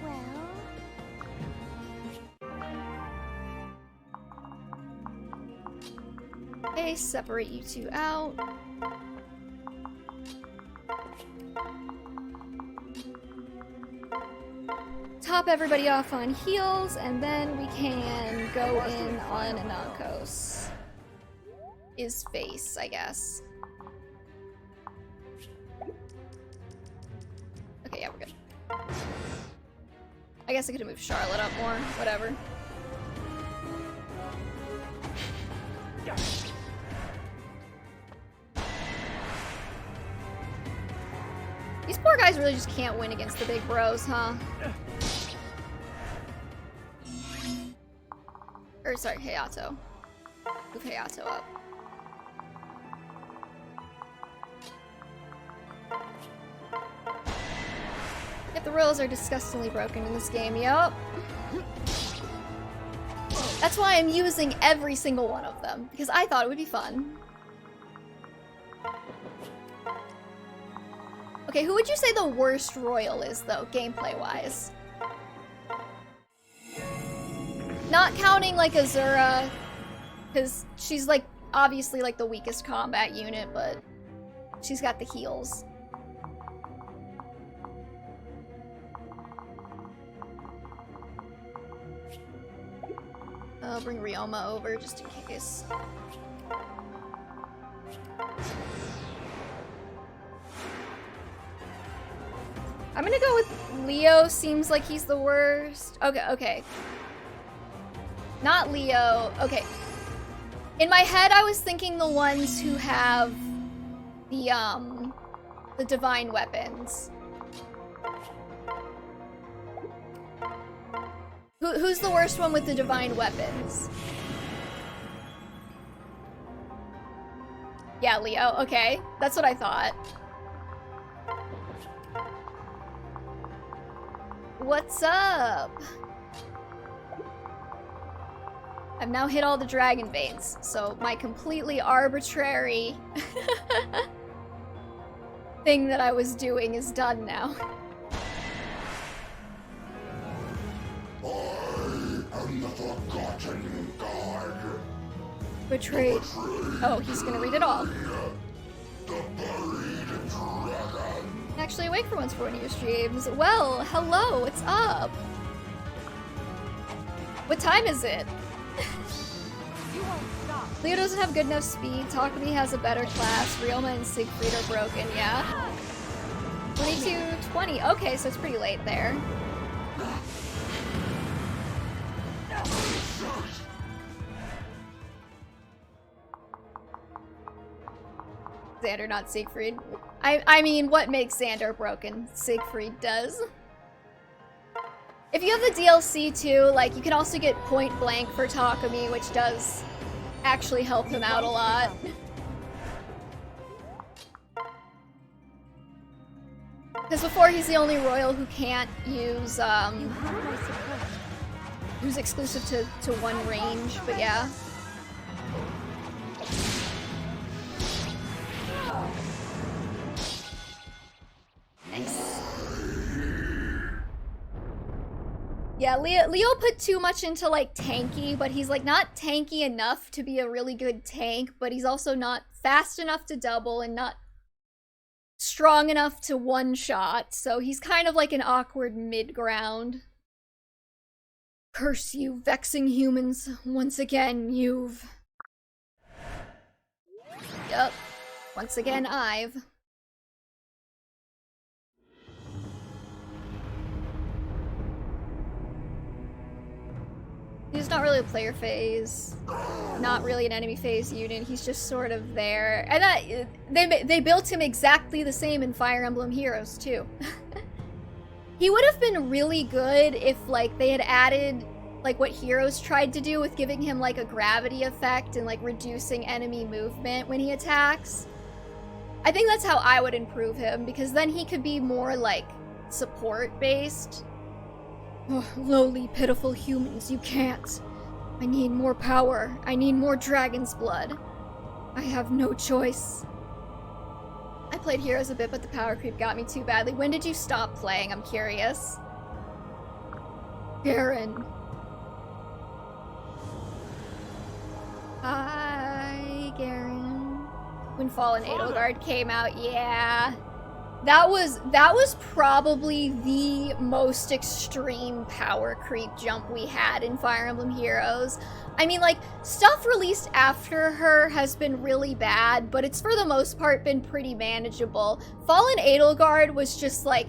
Well, Okay, separate you two out. Top everybody off on heals, and then we can go in on Anonkos. His face, I guess. Okay, yeah, we're good. I guess I could have moved Charlotte up more. Whatever. These poor guys really just can't win against the big bros, huh? Or, sorry, Hayato. Move Hayato up. Yep, the rules are disgustingly broken in this game, yup. That's why I'm using every single one of them, because I thought it would be fun. Okay, who would you say the worst royal is, though, gameplay-wise? Not counting, like, Azura, because she's, like, obviously, like, the weakest combat unit, but she's got the heals. I'll bring Ryoma over, just in case. I'm gonna go with Leo. Seems like he's the worst. Okay, okay. Not Leo. Okay. In my head, I was thinking the ones who have the divine weapons. Who's the worst one with the divine weapons? Yeah, Leo. Okay, that's what I thought. What's up? I've now hit all the dragon veins, so my completely arbitrary thing that I was doing is done now. I am the forgotten god. Betrayed. Oh, he's gonna read it all. The buried dragon. Actually awake for once for one of your streams. Well, hello, what's up? What time is it? Leo doesn't have good enough speed. Takumi has a better class. Ryoma and Siegfried are broken, yeah? 22:20. Okay, so it's pretty late there. Xander, not Siegfried. I mean, what makes Xander broken? Siegfried does. If you have the DLC too, like, you can also get Point Blank for Takumi, which does actually help him out a lot. Because before, he's the only royal who can't use, who's exclusive to one range, but yeah. Nice. Yeah, Leo put too much into, like, tanky, but he's, like, not tanky enough to be a really good tank, but he's also not fast enough to double and not strong enough to one-shot, so he's kind of like an awkward mid-ground. Curse you, vexing humans. Once again, you've... Yup. Once again, I've... He's not really a player phase, not really an enemy phase unit, he's just sort of there. And they built him exactly the same in Fire Emblem Heroes, too. He would have been really good if, like, they had added, like, what Heroes tried to do with giving him, like, a gravity effect and, like, reducing enemy movement when he attacks. I think that's how I would improve him, because then he could be more, like, support-based. Oh, lowly, pitiful humans, you can't. I need more power. I need more dragon's blood. I have no choice. I played Heroes a bit, but the power creep got me too badly. When did you stop playing? I'm curious. Garen. Hi, Garen. When Fallen Edelgard came out, yeah. That was probably the most extreme power creep jump we had in Fire Emblem Heroes. I mean, like, stuff released after her has been really bad, but it's for the most part been pretty manageable. Fallen Edelgard was just like,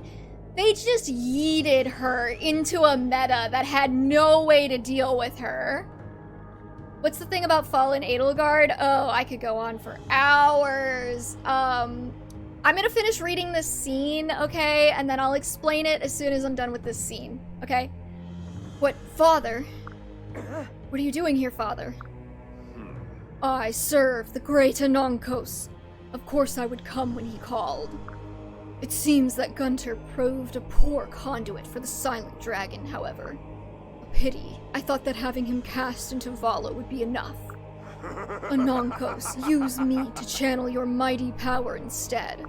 they just yeeted her into a meta that had no way to deal with her. What's the thing about Fallen Edelgard? Oh, I could go on for hours. I'm gonna finish reading this scene, okay? And then I'll explain it as soon as I'm done with this scene, okay? What, Father? What are you doing here, Father? I serve the great Anonkos. Of course I would come when he called. It seems that Gunter proved a poor conduit for the Silent Dragon, however. A pity. I thought that having him cast into Vala would be enough. Anonkos, use me to channel your mighty power instead.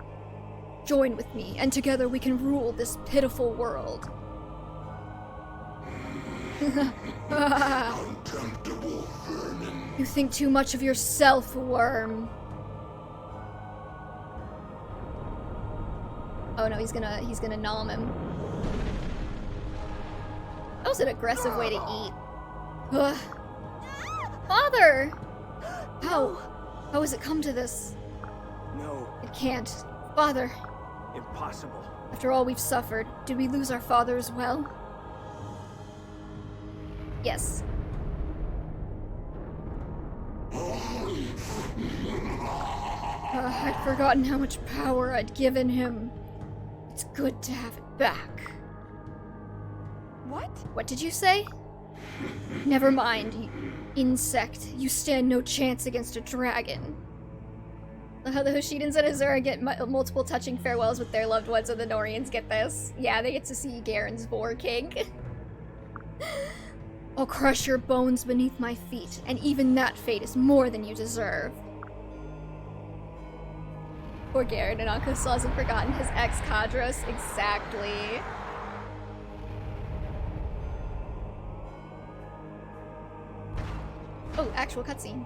Join with me, and together we can rule this pitiful world. Contemptible vermin. You think too much of yourself, worm. Oh no, he's gonna nom him. That was an aggressive way to eat. Ugh. Father! How has it come to this? No. It can't. Father, Impossible. After all we've suffered, did we lose our father as well? Yes. I'd forgotten how much power I'd given him. It's good to have it back. What? What did you say? Never mind, you insect. You stand no chance against a dragon. How the Hoshidans and Azura get multiple touching farewells with their loved ones, and the Norians get this. Yeah, they get to see Garen's Vor King. I'll crush your bones beneath my feet, and even that fate is more than you deserve. Poor Garen, and Anko still hasn't forgotten his ex-Kadros. Exactly. Oh, actual cutscene.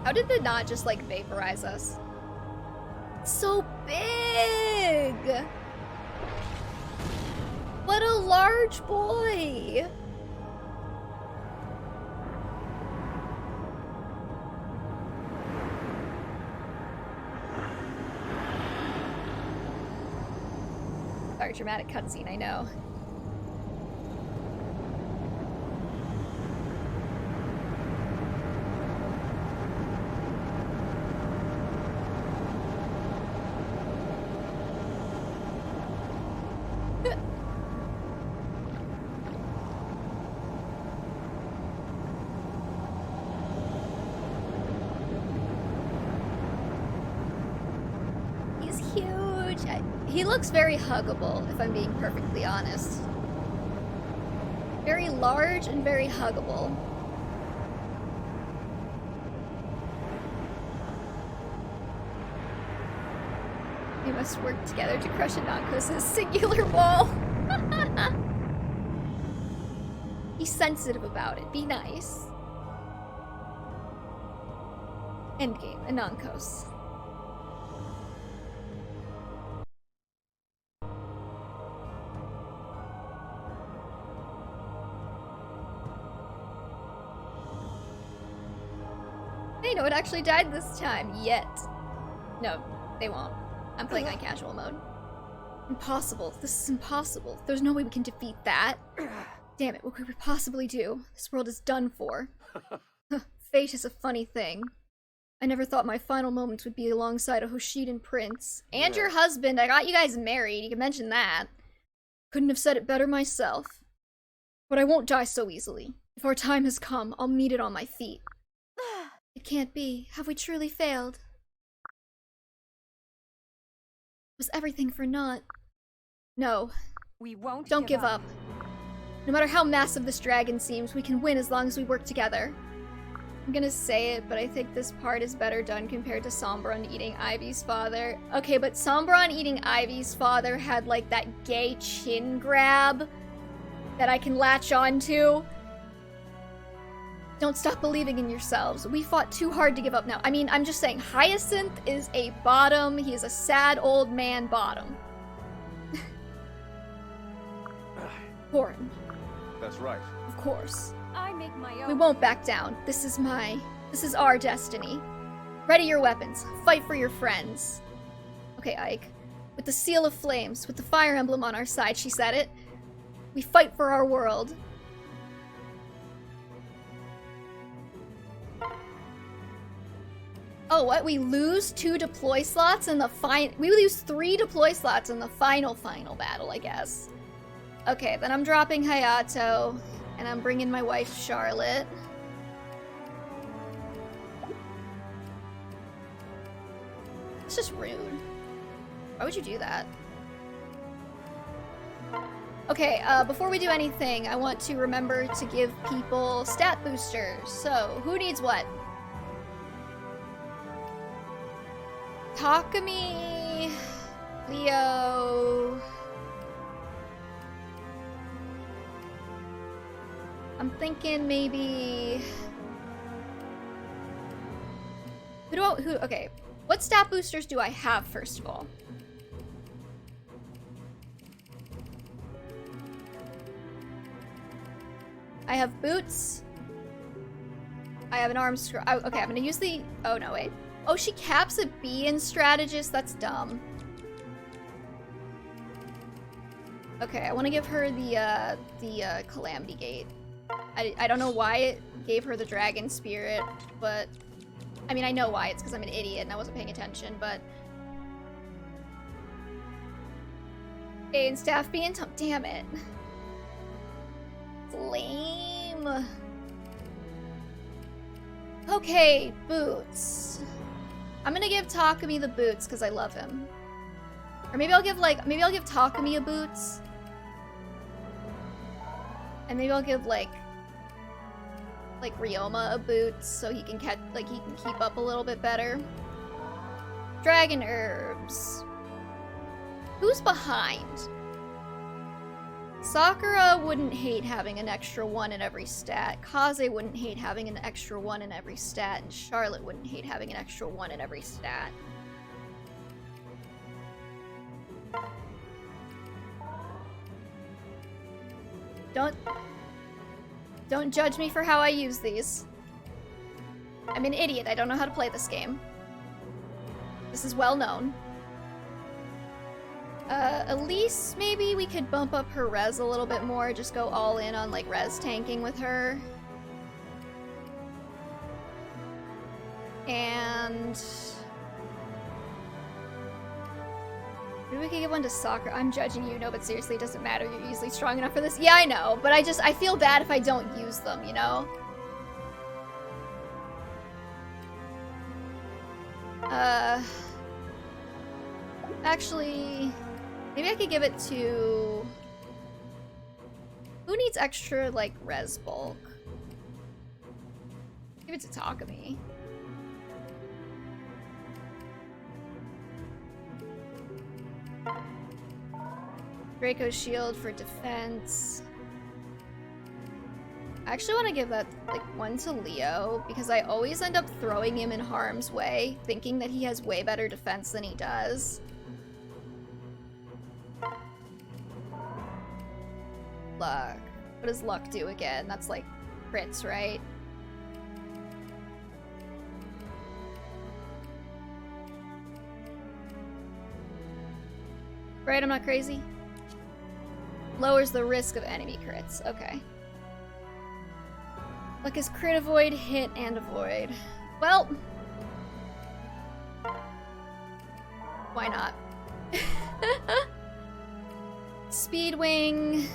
How did they not just, like, vaporize us? It's so big! What a large boy! Sorry, dramatic cutscene, I know. He's huge. He looks very huggable, if I'm being perfectly honest. Very large and very huggable. We must work together to crush Anankos' singular wall. Be sensitive about it. Be nice. Endgame, Anankos. Hey, no one actually died this time, yet. No, they won't. I'm playing on casual mode. Impossible. This is impossible. There's no way we can defeat that. Damn it, what could we possibly do? This world is done for. Fate is a funny thing. I never thought my final moments would be alongside a Hoshidan prince. And your husband. I got you guys married. You can mention that. Couldn't have said it better myself. But I won't die so easily. If our time has come, I'll meet it on my feet. It can't be. Have we truly failed? Was everything for naught? No. We won't Don't give up. No matter how massive this dragon seems, we can win as long as we work together. I'm gonna say it, but I think this part is better done compared to Sombron eating Ivy's father. Okay, but Sombron eating Ivy's father had like that gay chin grab that I can latch onto. Don't stop believing in yourselves. We fought too hard to give up now. I mean, I'm just saying, Hyacinth is a bottom. He is a sad old man bottom. Corin. That's right. Of course. I make my own. We won't back down. This is our destiny. Ready your weapons. Fight for your friends. Okay, Ike. With the seal of flames, with the fire emblem on our side, she said it. We fight for our world. Oh, what? We lose 2 deploy slots in the we lose 3 deploy slots in the final battle, I guess. Okay, then I'm dropping Hayato, and I'm bringing my wife, Charlotte. It's just rude. Why would you do that? Okay, before we do anything, I want to remember to give people stat boosters. So, who needs what? Takumi, Leo. I'm thinking maybe. Okay. What stat boosters do I have, first of all? I have boots. I have an arm screw. Oh, okay, I'm gonna use the... Oh, no, wait. Oh, she caps a B in strategist? That's dumb. Okay, I want to give her the Calamity Gate. I don't know why it gave her the Dragon Spirit, but... I mean, I know why. It's because I'm an idiot and I wasn't paying attention, but... Okay, and Staff B and... Damn it. It's lame. Okay, boots. I'm gonna give Takumi the boots because I love him. Or maybe I'll give Takumi a boots. And maybe I'll give like Ryoma a boots so he can keep up a little bit better. Dragon herbs. Who's behind? Sakura wouldn't hate having an extra 1 in every stat. Kaze wouldn't hate having an extra 1 in every stat. And Charlotte wouldn't hate having an extra 1 in every stat. Don't judge me for how I use these. I'm an idiot. I don't know how to play this game. This is well known. Elise, maybe we could bump up her res a little bit more. Just go all in on, like, res tanking with her. And... maybe we could give one to Sakura. I'm judging you, no, but seriously, it doesn't matter. You're easily strong enough for this. Yeah, I know, but I feel bad if I don't use them, you know? Actually, maybe I could give it to... who needs extra, like, res bulk? Give it to Takumi. Draco's shield for defense. I actually want to give that, like, one to Leo, because I always end up throwing him in harm's way, thinking that he has way better defense than he does. Luck. What does luck do again? That's, like, crits, right? Right, I'm not crazy? Lowers the risk of enemy crits. Okay. Luck is crit avoid, hit, and avoid. Well... why not? Speedwing...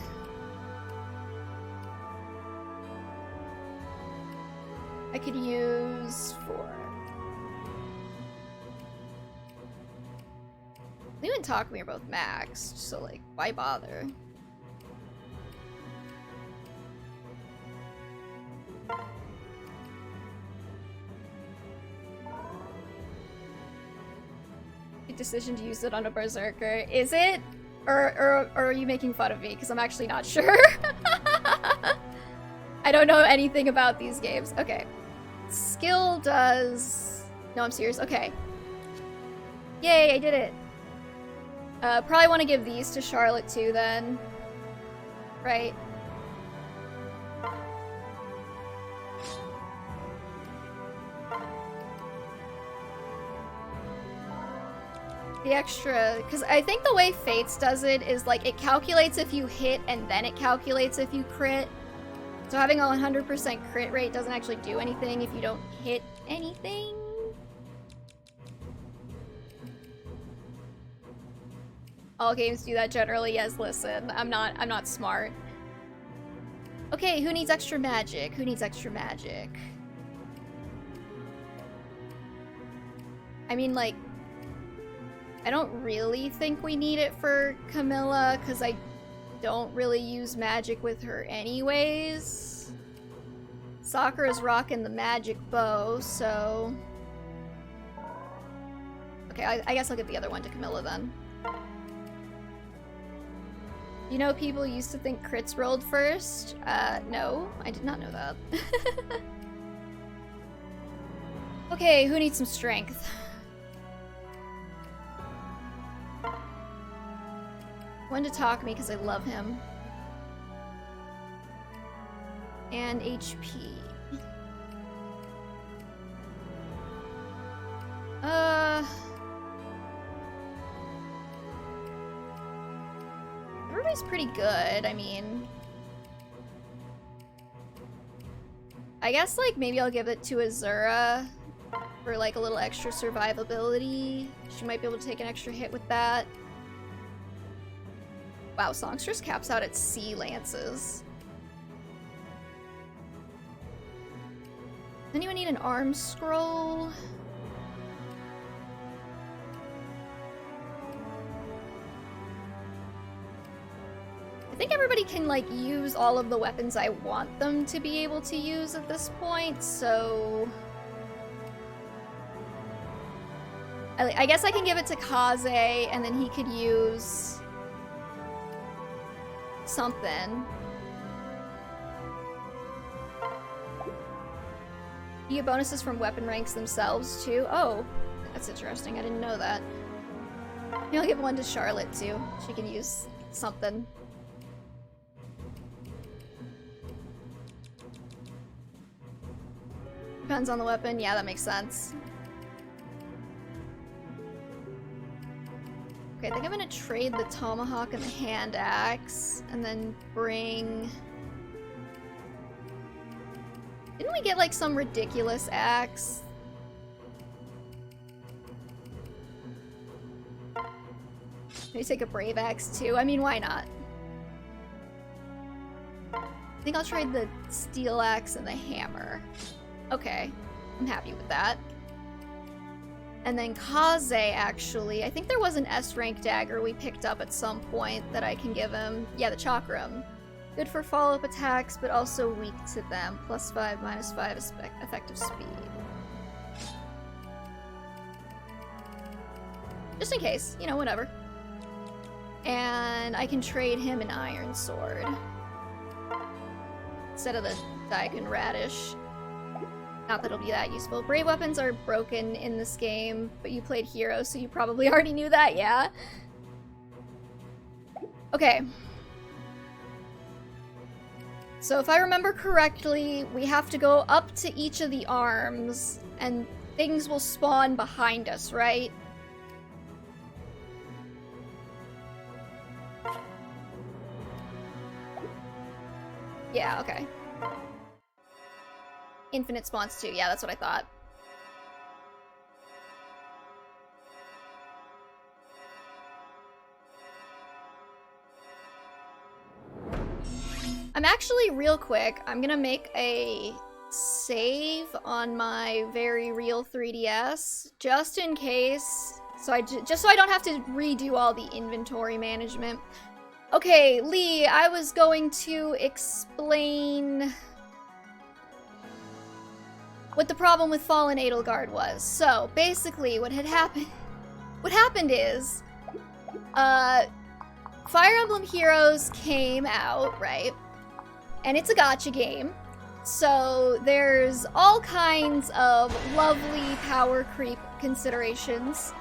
I could use for... Leo and Takumi are both maxed, so, like, why bother? Good decision to use it on a berserker. Is it? Or are you making fun of me? Because I'm actually not sure. I don't know anything about these games. Okay. Skill does... no, I'm serious. Okay. Yay, I did it. Probably want to give these to Charlotte too, then. Right? The extra... because I think the way Fates does it is, like, it calculates if you hit and then it calculates if you crit. So having a 100% crit rate doesn't actually do anything if you don't hit anything. All games do that generally. Yes, listen. I'm not smart. Okay, who needs extra magic? Who needs extra magic? I mean, like, I don't really think we need it for Camilla, because I don't really use magic with her anyways. Sakura's rocking the magic bow, so... okay, I guess I'll give the other one to Camilla then. You know, people used to think crits rolled first. No, I did not know that. Okay, who needs some strength? One to talk me because I love him. And HP. Everybody's pretty good, I mean. I guess, like, maybe I'll give it to Azura for, like, a little extra survivability. She might be able to take an extra hit with that. Wow, Songstress caps out at C lances. Does anyone need an arm scroll? I think everybody can, like, use all of the weapons I want them to be able to use at this point, so... I guess I can give it to Kaze, and then he could use... something. You get bonuses from weapon ranks themselves, too? Oh, that's interesting. I didn't know that. Maybe I'll give one to Charlotte, too. She can use something. Depends on the weapon. Yeah, that makes sense. Okay, I think I'm gonna trade the tomahawk and the hand axe, and then bring... Didn't we get, like, some ridiculous axe? Maybe take a brave axe, too? I mean, why not? I think I'll trade the steel axe and the hammer. Okay, I'm happy with that. And then Kaze, actually. I think there was an S-rank dagger we picked up at some point that I can give him. Yeah, the chakram. Good for follow-up attacks, but also weak to them. +5, -5 effective speed. Just in case, you know, whatever. And I can trade him an iron sword. Instead of the Daikon Radish. Not that it'll be that useful. Brave weapons are broken in this game, but you played Hero, so you probably already knew that, yeah? Okay. So if I remember correctly, we have to go up to each of the arms, and things will spawn behind us, right? Yeah, okay. Infinite spawns too. Yeah, that's what I thought. I'm actually, real quick, I'm gonna make a save on my very real 3DS, just in case, just so I don't have to redo all the inventory management. Okay, Lee, I was going to explain what the problem with Fallen Edelgard was. So, basically, what happened is, Fire Emblem Heroes came out, right? And it's a gacha game. So, there's all kinds of lovely power creep considerations.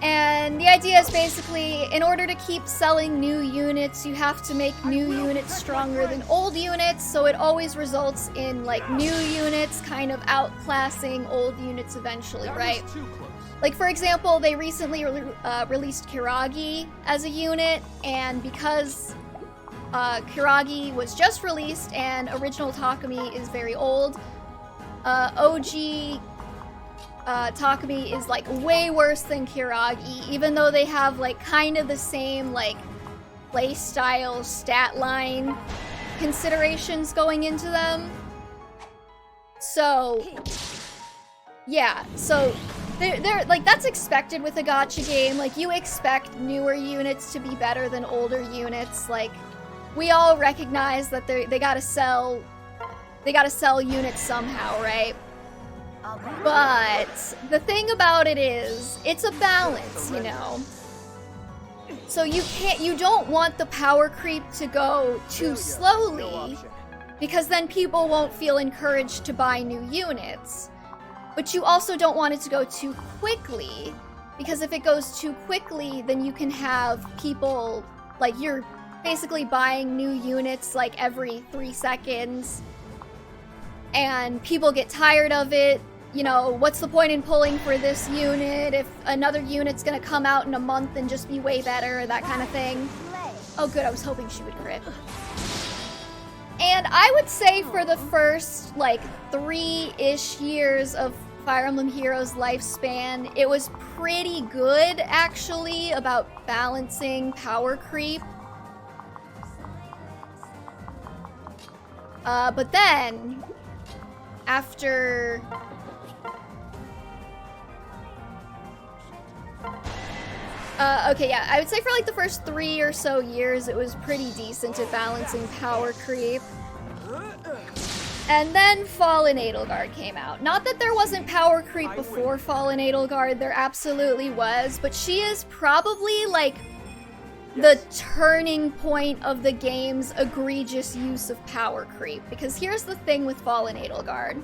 And the idea is basically, in order to keep selling new units, you have to make new units stronger than old units, so it always results in, like, new units kind of outclassing old units eventually, right? Like, for example, they recently released Kiragi as a unit, and because Kiragi was just released and original Takumi is very old, OG Takumi is, like, way worse than Kiragi, even though they have, like, kind of the same, like, playstyle, stat line considerations going into them. So, yeah, so they're like, that's expected with a gacha game. Like, you expect newer units to be better than older units. Like, we all recognize that they gotta sell units somehow, right? But the thing about it is, it's a balance, you know? So you don't want the power creep to go too slowly, because then people won't feel encouraged to buy new units. But you also don't want it to go too quickly, Because if it goes too quickly, then you can have people, like, you're basically buying new units, like, every 3 seconds. And people get tired of it. You know, what's the point in pulling for this unit if another unit's gonna come out in a month and just be way better, that kind of thing. Oh good, I was hoping she would crit. And I would say for the first, like, 3-ish years of Fire Emblem Heroes' lifespan, it was pretty good, actually, about balancing power creep. But then, after... okay, yeah, I would say for like the first 3 or so years, it was pretty decent at balancing power creep. And then Fallen Edelgard came out. Not that there wasn't power creep before Fallen Edelgard, there absolutely was, but she is probably like the turning point of the game's egregious use of power creep. Because here's the thing with Fallen Edelgard.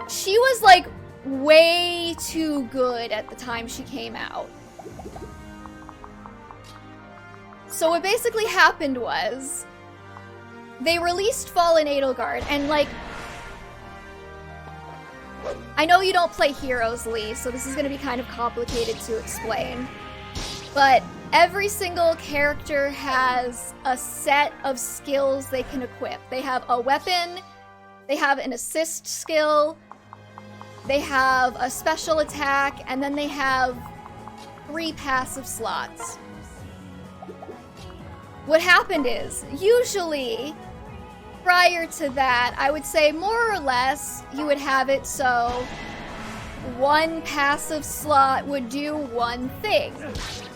She was like way too good at the time she came out. So what basically happened was, they released Fallen Edelgard, and like, I know you don't play Heroes, Lee, so this is gonna be kind of complicated to explain, but every single character has a set of skills they can equip. They have a weapon, they have an assist skill, they have a special attack, and then they have 3 passive slots. What happened is, usually, prior to that, I would say more or less, you would have it so 1 passive slot would do 1 thing.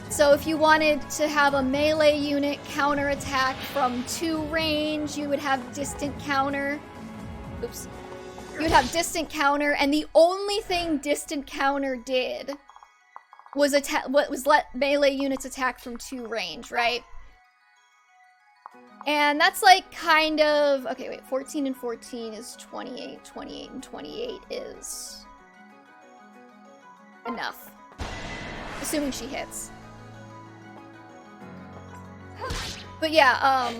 So if you wanted to have a melee unit counterattack from 2 range, you would have distant counter. Oops. You would have distant counter, and the only thing distant counter did was let melee units attack from 2 range, right? And that's like kind of... Okay, wait, 14 and 14 is 28. 28 and 28 is... enough. Assuming she hits. But yeah,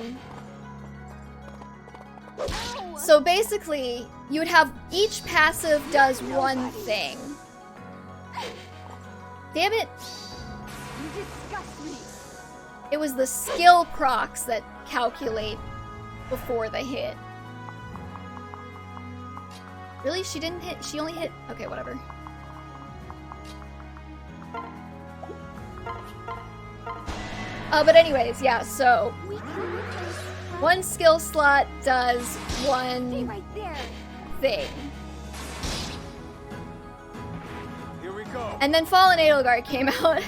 so basically, you would have each passive does 1 thing. Damn it! You disgust me. It was the skill procs that calculate before the hit. Really? She didn't hit? She only hit? Okay, whatever. But anyways, yeah, so 1 skill slot does 1 Right there. thing. Here we go. And then Fallen Edelgard came out.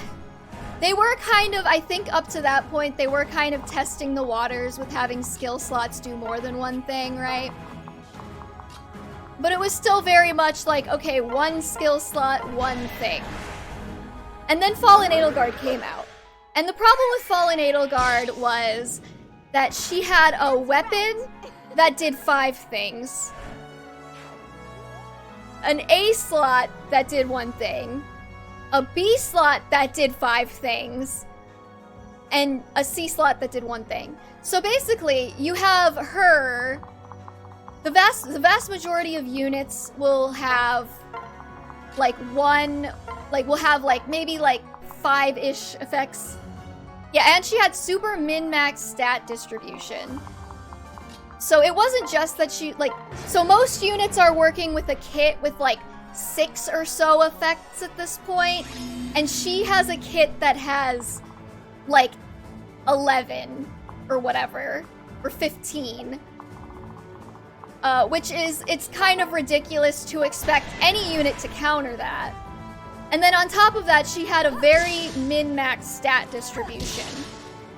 They were kind of, I think up to that point, they were kind of testing the waters with having skill slots do more than 1 thing, right? But it was still very much like, okay, 1 skill slot, 1 thing. And then Fallen Edelgard came out. And the problem with Fallen Edelgard was that she had a weapon that did 5 things. An A slot that did 1 thing. A B slot that did 5 things, and a C slot that did 1 thing. So basically, you have her. The vast majority of units will have like 1, like will have like maybe like 5-ish effects. Yeah, and she had super min-max stat distribution. So it wasn't just that she like. So most units are working with a kit with like 6 or so effects at this point, and she has a kit that has like 11 or whatever, or 15, which is, it's kind of ridiculous to expect any unit to counter that. And then on top of that, she had a very min-max stat distribution.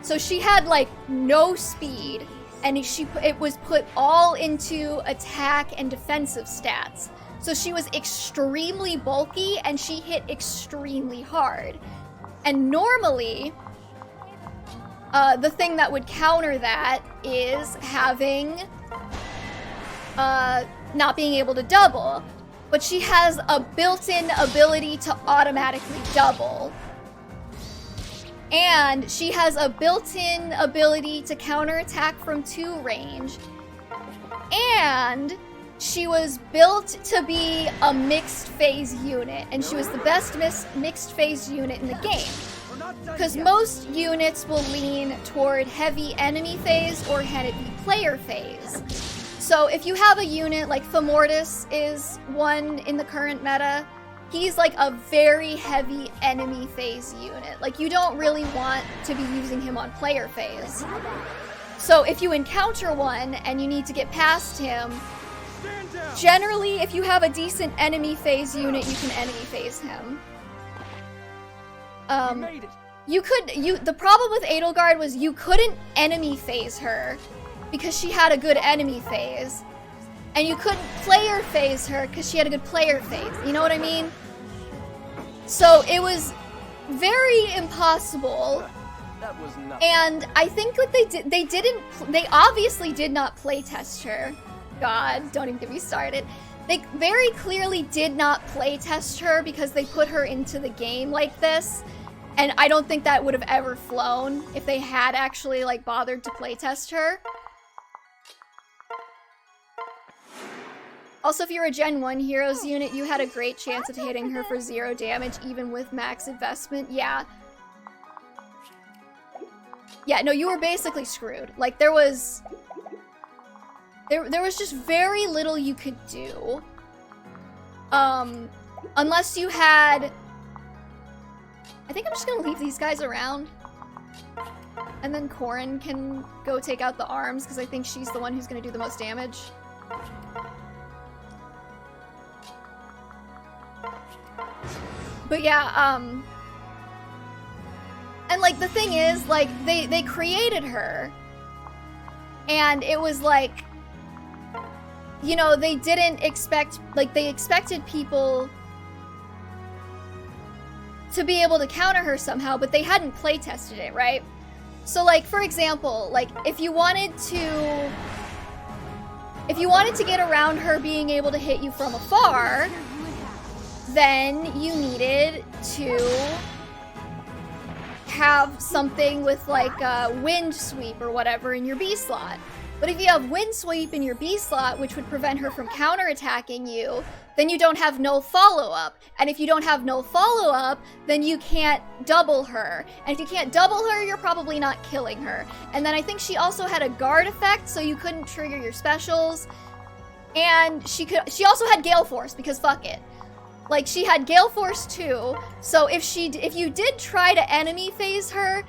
So she had like no speed, and it was put all into attack and defensive stats. So she was extremely bulky, and she hit extremely hard. And normally, the thing that would counter that is having, not being able to double. but she has a built-in ability to automatically double. And she has a built-in ability to counterattack from 2 range. And she was built to be a mixed phase unit, and she was the best mixed phase unit in the game. Because most units will lean toward heavy enemy phase or heavy player phase. So if you have a unit like Famortis is one in the current meta, he's like a very heavy enemy phase unit. Like, you don't really want to be using him on player phase. So if you encounter one and you need to get past him, generally if you have a decent enemy phase unit, you can enemy phase him. The problem with Edelgard was you couldn't enemy phase her because she had a good enemy phase. And you couldn't player phase her because she had a good player phase. You know what I mean? So it was very impossible. That was nothing. And I think what they obviously did not playtest her. God, don't even get me started. They very clearly did not playtest her because they put her into the game like this. And I don't think that would have ever flown if they had actually, like, bothered to playtest her. Also, if you're a Gen 1 Heroes unit, you had a great chance of hitting her for 0 damage, even with max investment. Yeah. Yeah, no, you were basically screwed. Like, there was just very little you could do. Unless you had... I think I'm just gonna leave these guys around. And then Corrin can go take out the arms, because I think she's the one who's gonna do the most damage. But yeah, and like the thing is, like, they created her, and it was like, you know, they didn't expect, like, they expected people to be able to counter her somehow, but they hadn't playtested it, right? So, like, for example, like, if you wanted to get around her being able to hit you from afar, then you needed to have something with, like, wind sweep or whatever in your B slot. But if you have wind sweep in your B slot, which would prevent her from counterattacking you, then you don't have no follow-up. And if you don't have no follow-up, then you can't double her. And if you can't double her, you're probably not killing her. And then I think she also had a guard effect, so you couldn't trigger your specials. And she also had Gale Force, because fuck it. Like, she had Gale Force too, so if you did try to enemy phase her,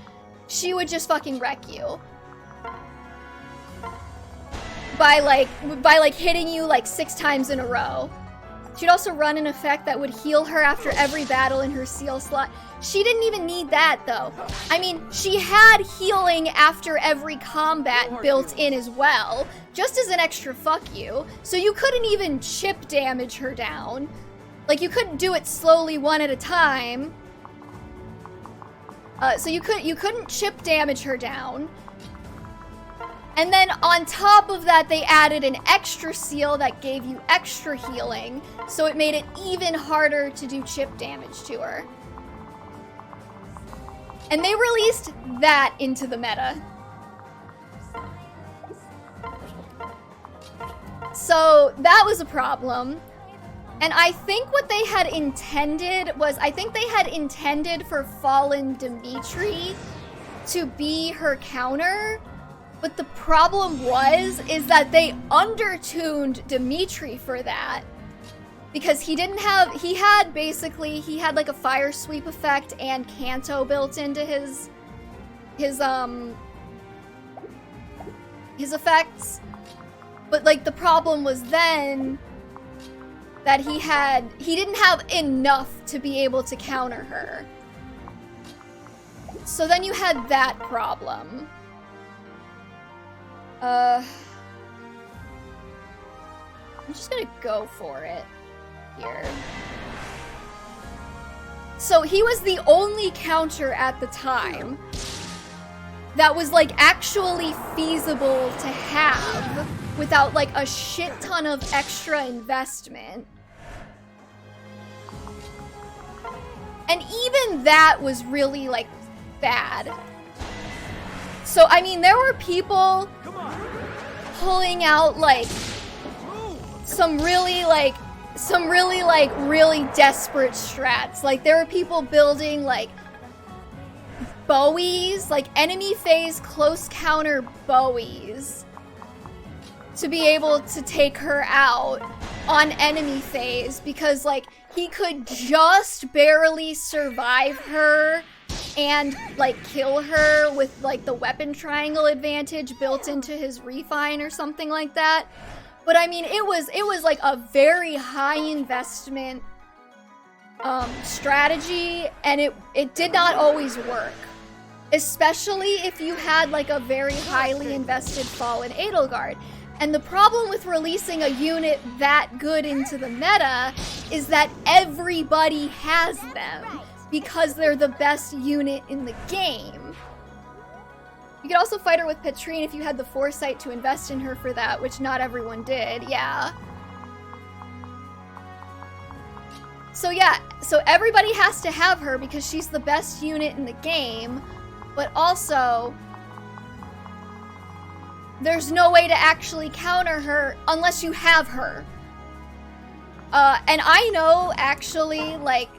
she would just fucking wreck you. By like hitting you like 6 times in a row. She'd also run an effect that would heal her after every battle in her seal slot. She didn't even need that though. I mean, she had healing after every combat built in as well, just as an extra fuck you, so you couldn't even chip damage her down. Like, you couldn't do it slowly one at a time. So you couldn't chip damage her down. And then on top of that, they added an extra seal that gave you extra healing, so it made it even harder to do chip damage to her. And they released that into the meta. So that was a problem. And I think what they had intended was, I think they had intended for Fallen Dimitri to be her counter, but the problem is that they undertuned Dimitri for that. Because he had like a fire sweep effect and Kanto built into his effects. But like the problem was then that he didn't have enough to be able to counter her. So then you had that problem. I'm just gonna go for it here. So he was the only counter at the time that was like actually feasible to have without like a shit ton of extra investment. And even that was really, like, bad. So, I mean, there were people pulling out, like, some really desperate strats. Like, there were people building, like, bowies, like enemy phase close counter bowies, to be able to take her out on enemy phase, because, like, he could just barely survive her and, like, kill her with, like, the weapon triangle advantage built into his refine or something like that. But I mean, it was like a very high investment strategy, and it did not always work. Especially if you had, like, a very highly invested Fallen Edelgard. And the problem with releasing a unit that good into the meta is that everybody has them, because they're the best unit in the game. You could also fight her with Petrine if you had the foresight to invest in her for that, which not everyone did, yeah. So yeah, so everybody has to have her because she's the best unit in the game, but also there's no way to actually counter her unless you have her. And I know, actually, like,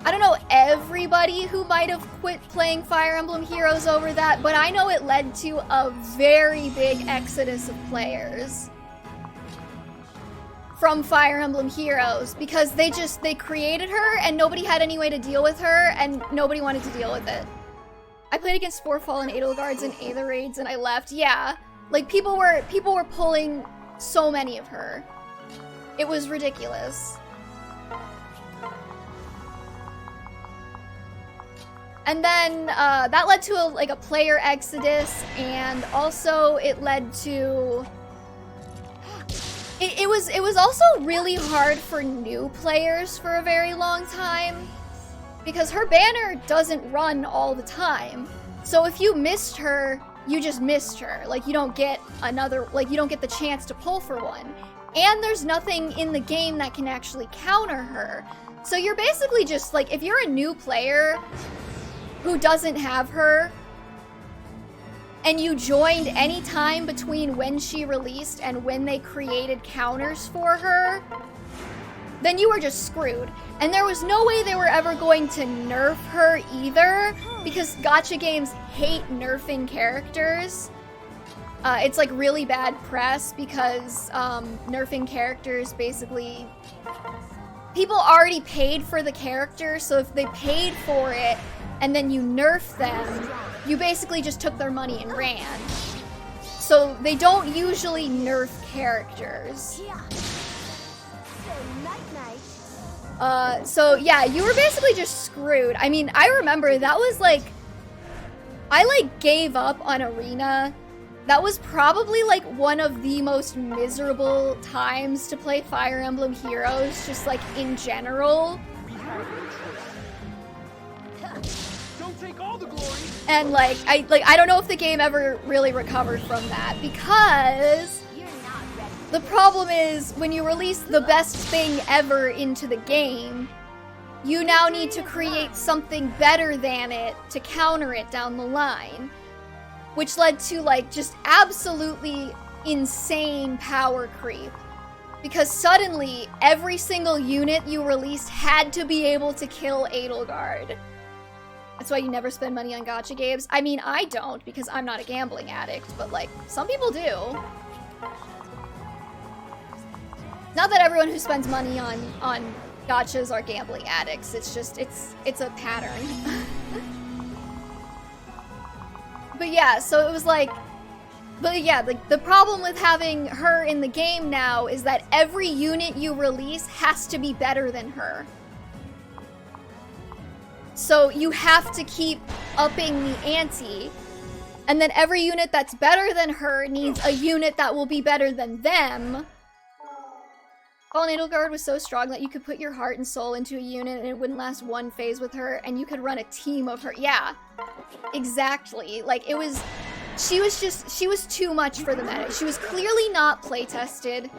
I don't know everybody who might have quit playing Fire Emblem Heroes over that, but I know it led to a very big exodus of players from Fire Emblem Heroes, because they created her and nobody had any way to deal with her, and nobody wanted to deal with it. I played against 4 Fallen Edelgards in Aether raids and I left. Yeah, like, people were pulling so many of her. It was ridiculous. And then that led to a player exodus, and also it led to it was also really hard for new players for a very long time, because her banner doesn't run all the time. So if you missed her, you just missed her. Like, you don't get another, like, you don't get the chance to pull for one. And there's nothing in the game that can actually counter her. So you're basically just, like, if you're a new player who doesn't have her, and you joined any time between when she released and when they created counters for her, then you were just screwed. And there was no way they were ever going to nerf her either, because gacha games hate nerfing characters. It's like really bad press, because nerfing characters basically... people already paid for the character, so if they paid for it and then you nerf them, you basically just took their money and ran. So they don't usually nerf characters. So yeah, you were basically just screwed. I mean, I remember that was like... I like gave up on Arena. That was probably like one of the most miserable times to play Fire Emblem Heroes, just like in general. Don't take all the glory. And I don't know if the game ever really recovered from that, because the problem is when you release the best thing ever into the game, you now need to create something better than it to counter it down the line. Which led to, like, just absolutely insane power creep. Because suddenly, every single unit you released had to be able to kill Edelgard. That's why you never spend money on gacha games. I mean, I don't, because I'm not a gambling addict, but, like, some people do. Not that everyone who spends money on gachas are gambling addicts. It's just, it's a pattern. But yeah, so it was like... But yeah, the problem with having her in the game now is that every unit you release has to be better than her. So you have to keep upping the ante. And then every unit that's better than her needs a unit that will be better than them. Fallen Edelgard was so strong that you could put your heart and soul into a unit and it wouldn't last one phase with her, and you could run a team of her. Yeah, exactly. Like, it was... She was too much for the meta. She was clearly not play-tested.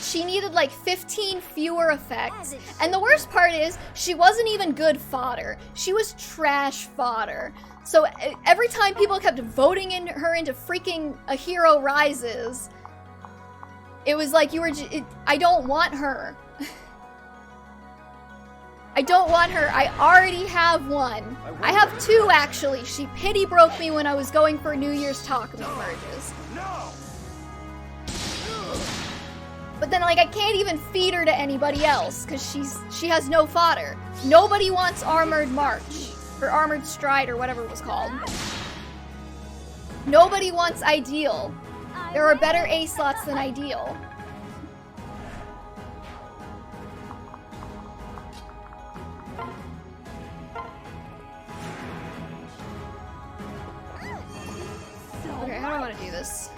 she needed like 15 fewer effects. And the worst part is, she wasn't even good fodder. She was trash fodder. So every time people kept voting her into freaking A Hero Rises, it was like you were I don't want her. I don't want her. I already have one. I have two, actually. She pity broke me when I was going for New Year's Takumi merges. No! But then, like, I can't even feed her to anybody else, because she has no fodder. Nobody wants Armored March, or Armored Stride, or whatever it was called. Nobody wants Ideal. There are better A slots than Ideal. Okay, how do I want to do this?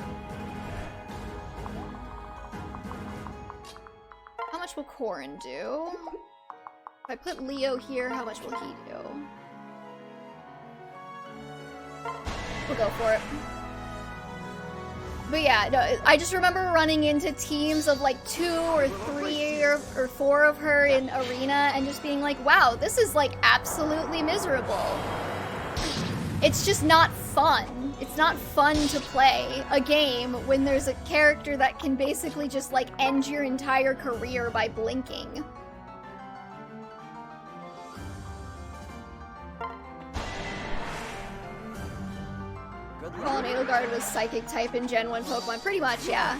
How much will Corrin do? If I put Leo here, how much will he do? We'll go for it. But yeah, no, I just remember running into teams of like 2 or 3 or 4 of her in Arena and just being like, wow, this is like absolutely miserable. It's just not fun. It's not fun to play a game when there's a character that can basically just like end your entire career by blinking. Fallen Edelgard was Psychic type in Gen 1 Pokemon. Pretty much, yeah.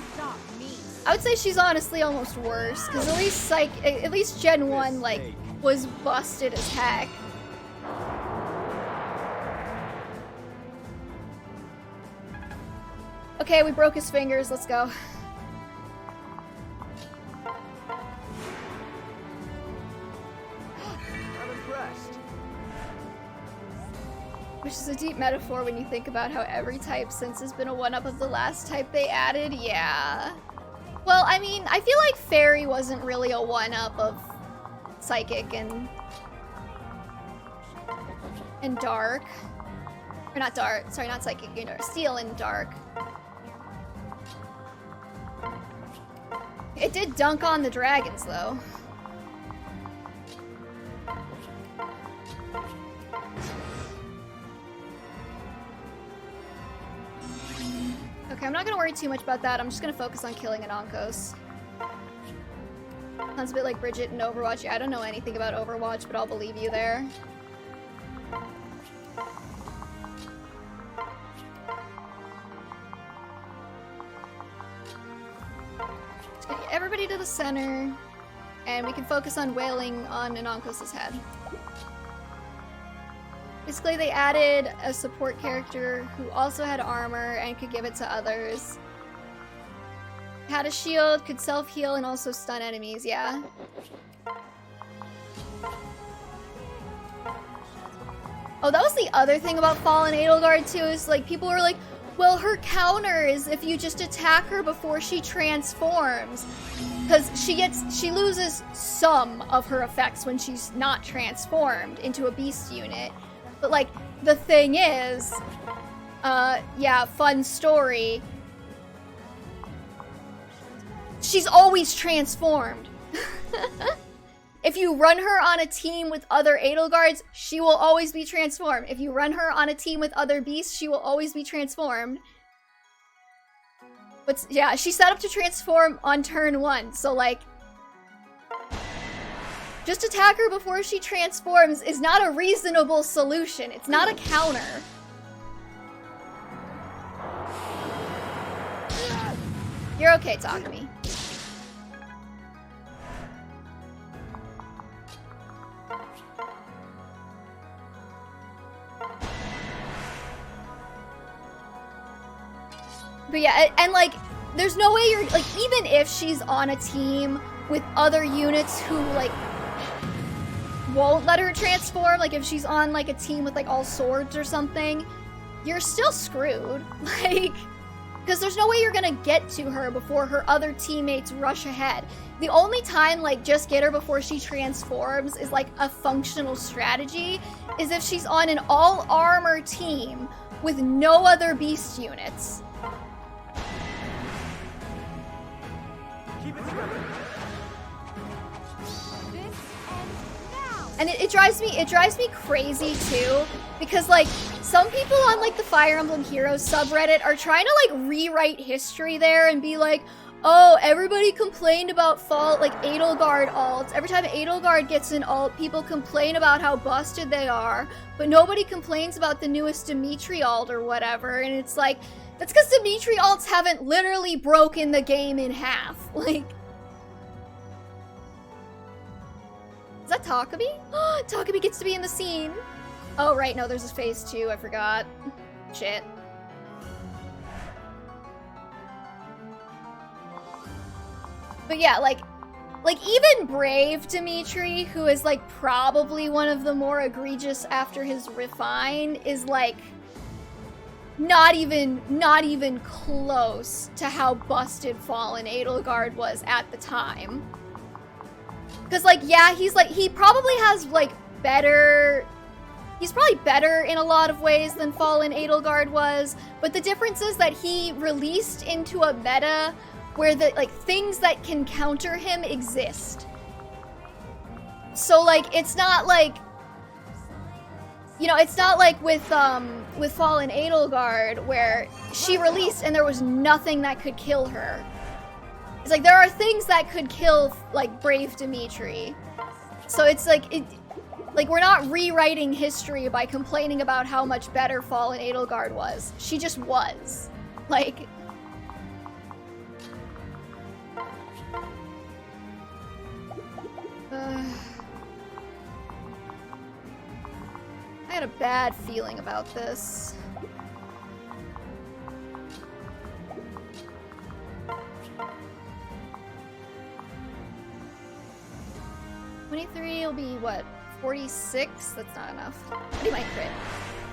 I would say she's honestly almost worse, because at least Gen 1, like, was busted as heck. Okay, we broke his fingers, let's go. I'm impressed. Which is a deep metaphor when you think about how every type since has been a one-up of the last type they added, yeah. Well, I mean, I feel like Fairy wasn't really a one-up of Psychic and Dark. Or not Dark, sorry, not Psychic, you know, Steel and Dark. It did dunk on the dragons, though. Okay, I'm not gonna worry too much about that. I'm just gonna focus on killing an Onkos. Sounds a bit like Bridget in Overwatch. Yeah, I don't know anything about Overwatch, but I'll believe you there. Just gonna get everybody to the center, and we can focus on wailing on Anonkos' head. Basically, they added a support character who also had armor and could give it to others. Had a shield, could self-heal, and also stun enemies, yeah. Oh, that was the other thing about Fallen Edelgard, too, is like, people were like, well, her counter is if you just attack her before she transforms. Because she loses some of her effects when she's not transformed into a beast unit. But, like, the thing is, yeah, fun story. She's always transformed. If you run her on a team with other Edelgards, she will always be transformed. If you run her on a team with other beasts, she will always be transformed. But, yeah, she's set up to transform on turn 1, so, like, just attack her before she transforms is not a reasonable solution. It's not a counter. You're okay, Takumi. But yeah, and like, there's no way you're, like, even if she's on a team with other units who, like, won't let her transform, like if she's on like a team with like all swords or something, you're still screwed. Like, because there's no way you're gonna get to her before her other teammates rush ahead. The only time, like, just get her before she transforms is like a functional strategy, is if she's on an all armor team with no other beast units. Keep it And it drives me crazy too, because like some people on like the Fire Emblem Heroes subreddit are trying to like rewrite history there and be like, oh, everybody complained about like Edelgard alts. Every time Edelgard gets an alt, people complain about how busted they are, but nobody complains about the newest Dimitri alt or whatever. And it's like, that's because Dimitri alts haven't literally broken the game in half. Like, is that Takumi? Takumi gets to be in the scene. Oh, right, no, there's a phase 2, I forgot. Shit. But yeah, like even Brave Dimitri, who is like probably one of the more egregious after his refine, is like not even close to how busted Fallen Edelgard was at the time. Cause like, yeah, he probably has like he's probably better in a lot of ways than Fallen Edelgard was, but the difference is that he released into a meta where the like things that can counter him exist. So like it's not like, you know, it's not like with Fallen Edelgard where she released and there was nothing that could kill her. It's like there are things that could kill like Brave Dimitri. So it's like like we're not rewriting history by complaining about how much better Fallen Edelgard was. She just was. Like I had a bad feeling about this. $23 will be what? 46? That's not enough. But he might crit.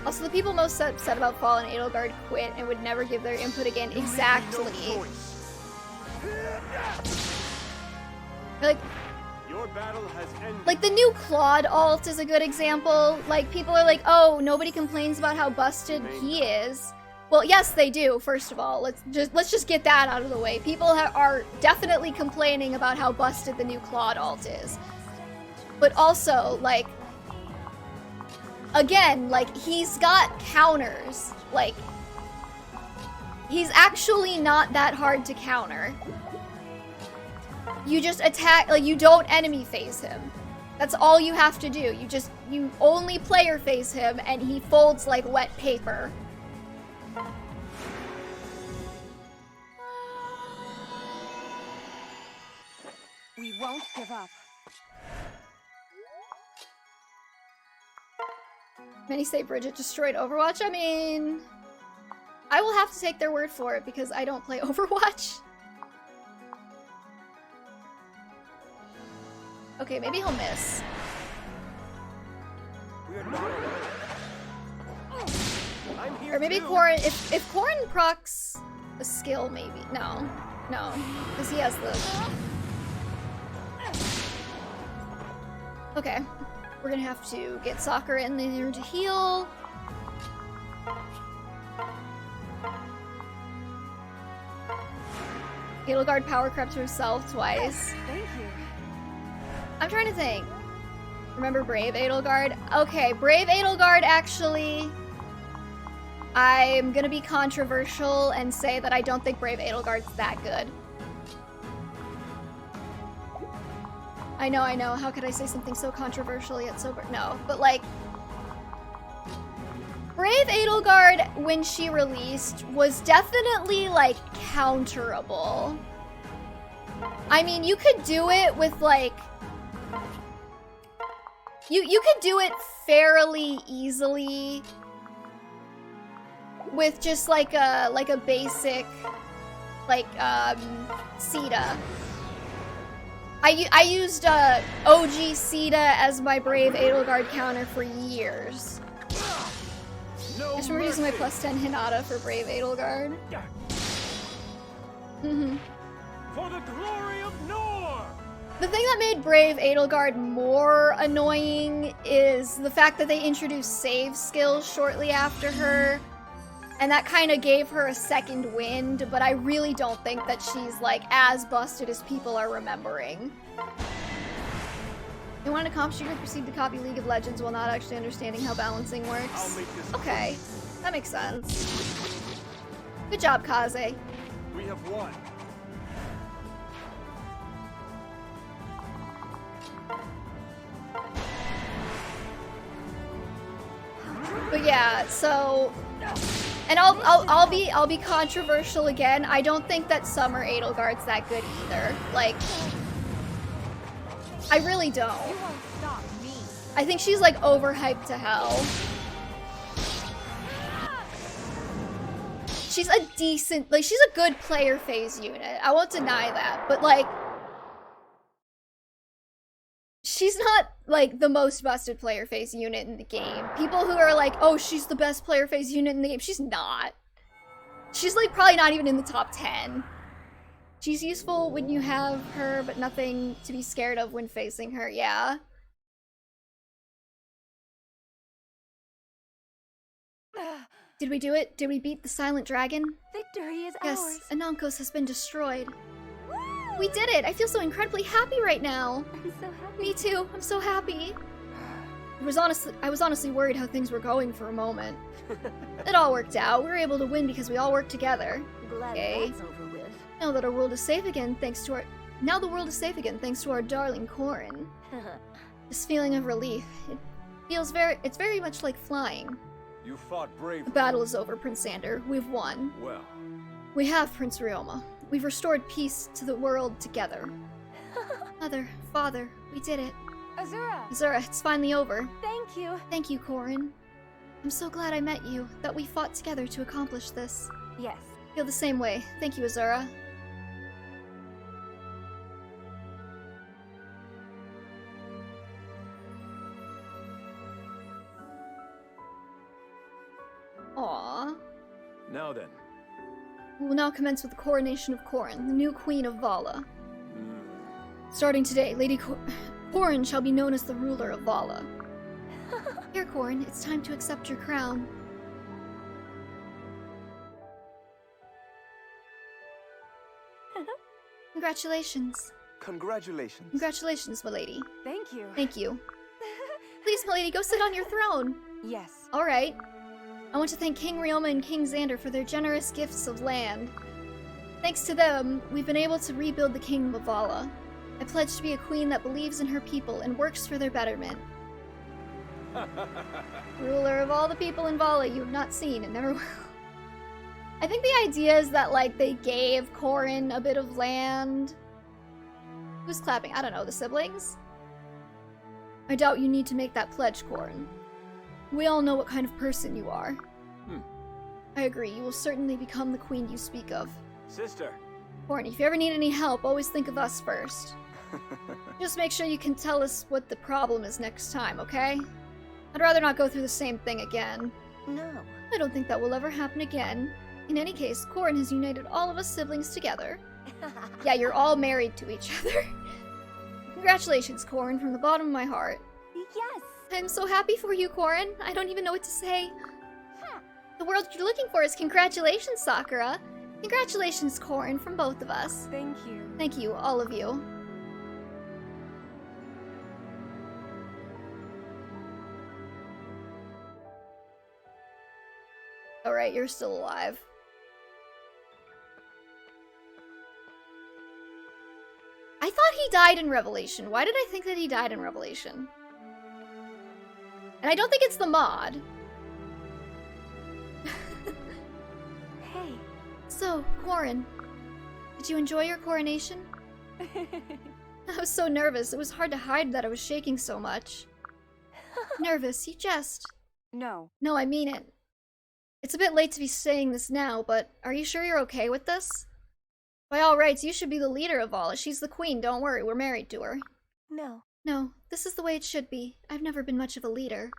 Also, the people most upset about Fallen Edelgard quit and would never give their input again. Exactly. Like, your battle has ended. Like the new Claude alt is a good example. Like people are like, oh, nobody complains about how busted he is. Well, yes, they do. First of all, let's just get that out of the way. People are definitely complaining about how busted the new Claude alt is. But also, like, again, like he's got counters. Like, he's actually not that hard to counter. You just attack, like, you don't enemy phase him. That's all you have to do. You only player phase him and he folds like wet paper. We won't give up. Many say Bridget destroyed Overwatch. I mean, I will have to take their word for it because I don't play Overwatch. Okay, maybe he'll miss. We are not alone. I'm here Or maybe too. Corrin, if Corrin procs a skill, maybe. No, because he has the... Okay, we're gonna have to get Soccer in there to heal. Edelgard power crept herself twice. Thank you. I'm trying to think. Remember Brave Edelgard? Okay, Brave Edelgard actually... I'm gonna be controversial and say that I don't think Brave Edelgard's that good. I know. How could I say something so controversial yet so... No, but like... Brave Edelgard, when she released, was definitely, like, counterable. I mean, you could do it with, like... You could do it fairly easily with just, like a basic, like, Sita. I used OG Sita as my Brave Edelgard counter for years. No I just remember using my mercy. plus 10 Hinata for Brave Edelgard. For the glory of Nohr! The thing that made Brave Edelgard more annoying is the fact that they introduced save skills shortly after her. And that kind of gave her a second wind, but I really don't think that she's like as busted as people are remembering. You want to comp shooter proceed to copy League of Legends while not actually understanding how balancing I'll works? make this Okay, that makes sense. Good job, Kaze. We have won. But yeah, so, and I'll be controversial again. I don't think that Summer Edelgard's that good either. Like, I really don't. I think she's like overhyped to hell. She's a decent, like she's a good player phase unit. I won't deny that, but like, she's not like the most busted player phase unit in the game. People who are like, oh, she's the best player phase unit in the game, she's not. She's like probably not even in the top 10. She's useful when you have her, but nothing to be scared of when facing her, yeah. Did we do it? Did we beat the Silent Dragon? Victory is Yes, ours. Anonkos has been destroyed. We did it! I feel so incredibly happy right now. I'm so happy. Me too. I'm so happy. I was honestly worried how things were going for a moment. It all worked out. We were able to win because we all worked together. Glad Okay. that's over with. Now that our world is safe again, thanks to our thanks to our darling Corin. This feeling of relief. It's very much like flying. You fought bravely. The battle is over, Prince Sander. We've won. Well, We have, Prince Ryoma. We've restored peace to the world together. Mother, father, we did it. Azura, Azura, it's finally over. thank you. Thank you, Corin. I'm so glad I met you, that we fought together to accomplish this. Yes. Feel the same way. Thank you, Azura. Aww. now then. We will now commence with the coronation of Corin, the new queen of Vala. Starting today, Corin shall be known as the ruler of Vala. Here, Corin, it's time to accept your crown. Congratulations. Congratulations. Congratulations, milady. Thank you. Thank you. Please, milady, go sit on your throne. Yes. Alright. I want to thank King Ryoma and King Xander for their generous gifts of land. Thanks to them, we've been able to rebuild the kingdom of Vala. I pledge to be a queen that believes in her people and works for their betterment. Ruler of all the people in Vala you have not seen and never will. I think the idea is that, like, they gave Corin a bit of land. Who's clapping? I don't know, the siblings? I doubt you need to make that pledge, Corin. We all know what kind of person you are. I agree, you will certainly become the queen you speak of. Sister. Corin, if you ever need any help, always think of us first. Just make sure you can tell us what the problem is next time, okay? I'd rather not go through the same thing again. No. I don't think that will ever happen again. In any case, Corin has united all of us siblings together. Yeah, you're all married to each other. Congratulations, Corin, from the bottom of my heart. Yes. I'm so happy for you, Corin. I don't even know what to say. The word you're looking for is congratulations, Sakura. Congratulations, Corin, from both of us. Thank you. Thank you, all of you. Alright, you're still alive. I thought he died in Revelation. Why did I think that he died in Revelation? And I don't think it's the mod. Hey. So, Corin, did you enjoy your coronation? I was so nervous. It was hard to hide that I was shaking so much. Nervous, you jest. No. No, I mean it. It's a bit late to be saying this now, but are you sure you're okay with this? By all rights, you should be the leader of Vala. She's the queen, don't worry, we're married to her. No. No, this is the way it should be. I've never been much of a leader.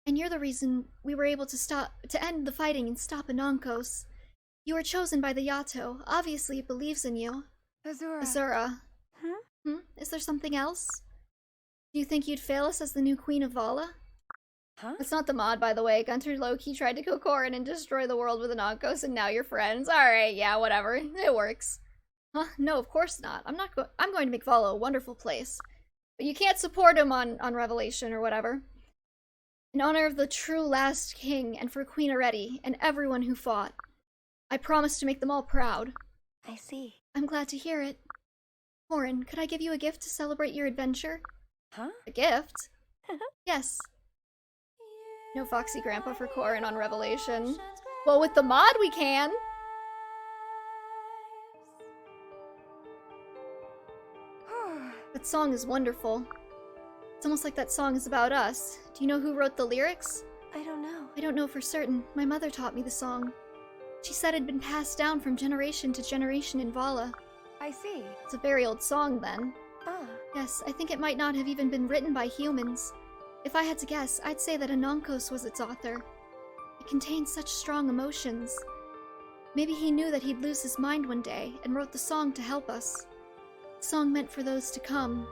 And you're the reason we were able to end the fighting and stop Anonkos. You were chosen by the Yato. Obviously it believes in you. Azura. Azura. Is there something else? Do you think you'd fail us as the new queen of Vala? Huh? That's not the mod, by the way. Gunter low-key tried to kill Korin and destroy the world with an Onkos, and now you're friends. Alright, yeah, whatever. It works. Huh? No, of course not. I'm going to make Valo a wonderful place. But you can't support him on Revelation or whatever. In honor of the true last king, and for Queen Areti, and everyone who fought, I promise to make them all proud. I see. I'm glad to hear it. Korin, could I give you a gift to celebrate your adventure? Huh? A gift? Yes. No Foxy Grandpa for Korin on Revelation. Well, with the mod we can! That song is wonderful. It's almost like that song is about us. Do you know who wrote the lyrics? I don't know. I don't know for certain. My mother taught me the song. She said it had been passed down from generation to generation in Vala. I see. It's a very old song, then. Ah. Yes, I think it might not have even been written by humans. If I had to guess, I'd say that Anonkos was its author. It contains such strong emotions. Maybe he knew that he'd lose his mind one day and wrote the song to help us. The song meant for those to come,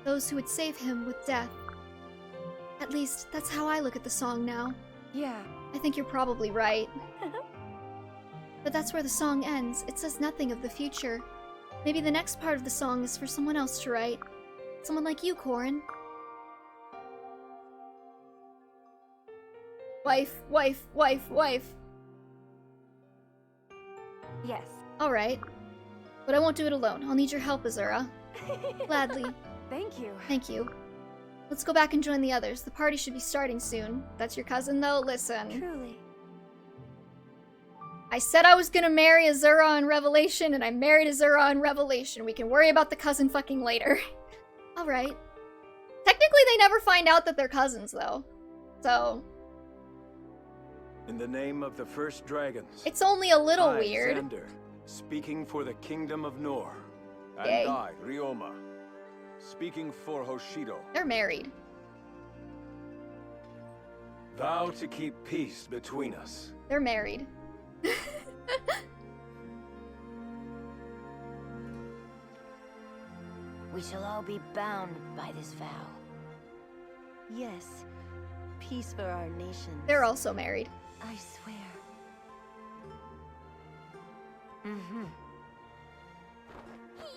those who would save him with death. At least, that's how I look at the song now. Yeah. I think you're probably right. But that's where the song ends. It says nothing of the future. Maybe the next part of the song is for someone else to write. Someone like you, Korin. Wife, wife, wife, wife. Yes. Alright. But I won't do it alone. I'll need your help, Azura. Gladly. Thank you. Thank you. Let's go back and join the others. The party should be starting soon. That's your cousin, though? Listen. Truly. I said I was gonna marry Azura in Revelation, and I married Azura in Revelation. We can worry about the cousin fucking later. Alright. Technically, they never find out that they're cousins, though. So... In the name of the first dragons. it's only a little I, weird. Xander, speaking for the kingdom of Nohr. And Yay. I, Ryoma, speaking for Hoshido. They're married. Vow to keep peace between us. They're married. We shall all be bound by this vow. Yes. Peace for our nation. They're also married. I swear. Mm-hmm.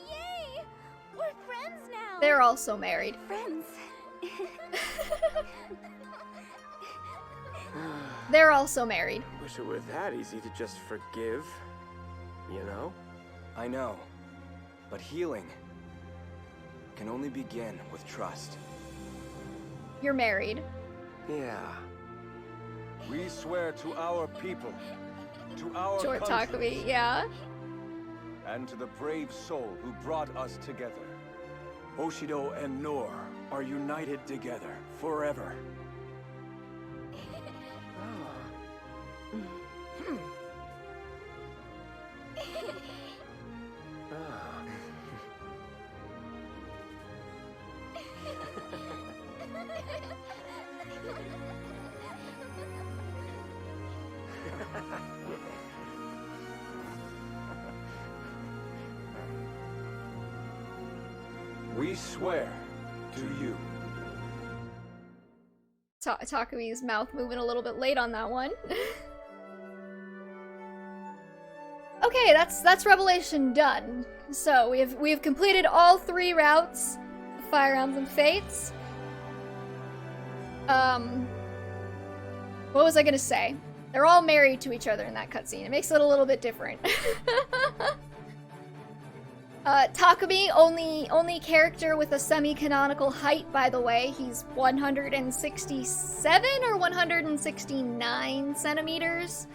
Yay! We're friends now! They're also married. friends. They're also married. Wish it were that easy to just forgive. You know? I know, but healing can only begin with trust. You're married. Yeah. We swear to our people, to our Short country, Takumi, yeah. and to the brave soul who brought us together. Hoshido and Nohr are united together forever. We swear to you. Takumi's mouth moving a little bit late on that one. Okay, that's Revelation done. So we have completed all 3 routes of Fire Emblem Fates. What was I gonna say? They're all married to each other in that cutscene. It makes it a little bit different. Takumi, only character with a semi-canonical height, by the way. He's 167 or 169 centimeters.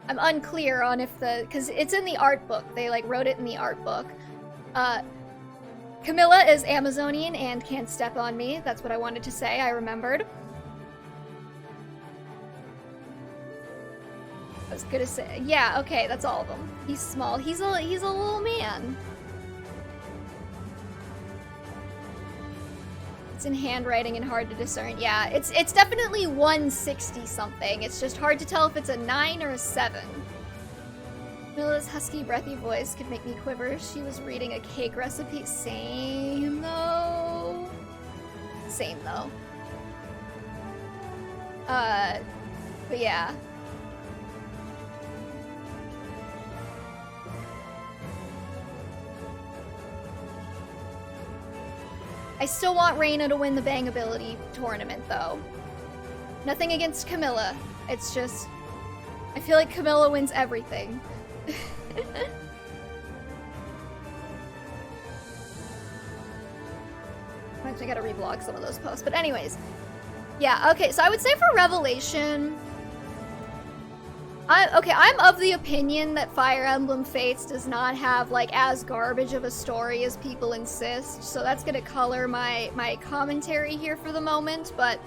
I'm unclear on if because it's in the art book. They, like, wrote it in the art book. Camilla is Amazonian and can't step on me. That's what I wanted to say, I remembered. I was gonna say, yeah, okay, that's all of them. He's small. He's a little man. It's in handwriting and hard to discern. Yeah, it's definitely 160 something. It's just hard to tell if it's a 9 or a 7. Milla's husky, breathy voice could make me quiver if she was reading a cake recipe. Same though. Same though. But yeah. I still want Reina to win the Bangability tournament, though. Nothing against Camilla. It's just... I feel like Camilla wins everything. I gotta reblog some of those posts. But anyways. Yeah, okay, so I would say for Revelation... I'm of the opinion that Fire Emblem Fates does not have, like, as garbage of a story as people insist, so that's gonna color my commentary here for the moment, but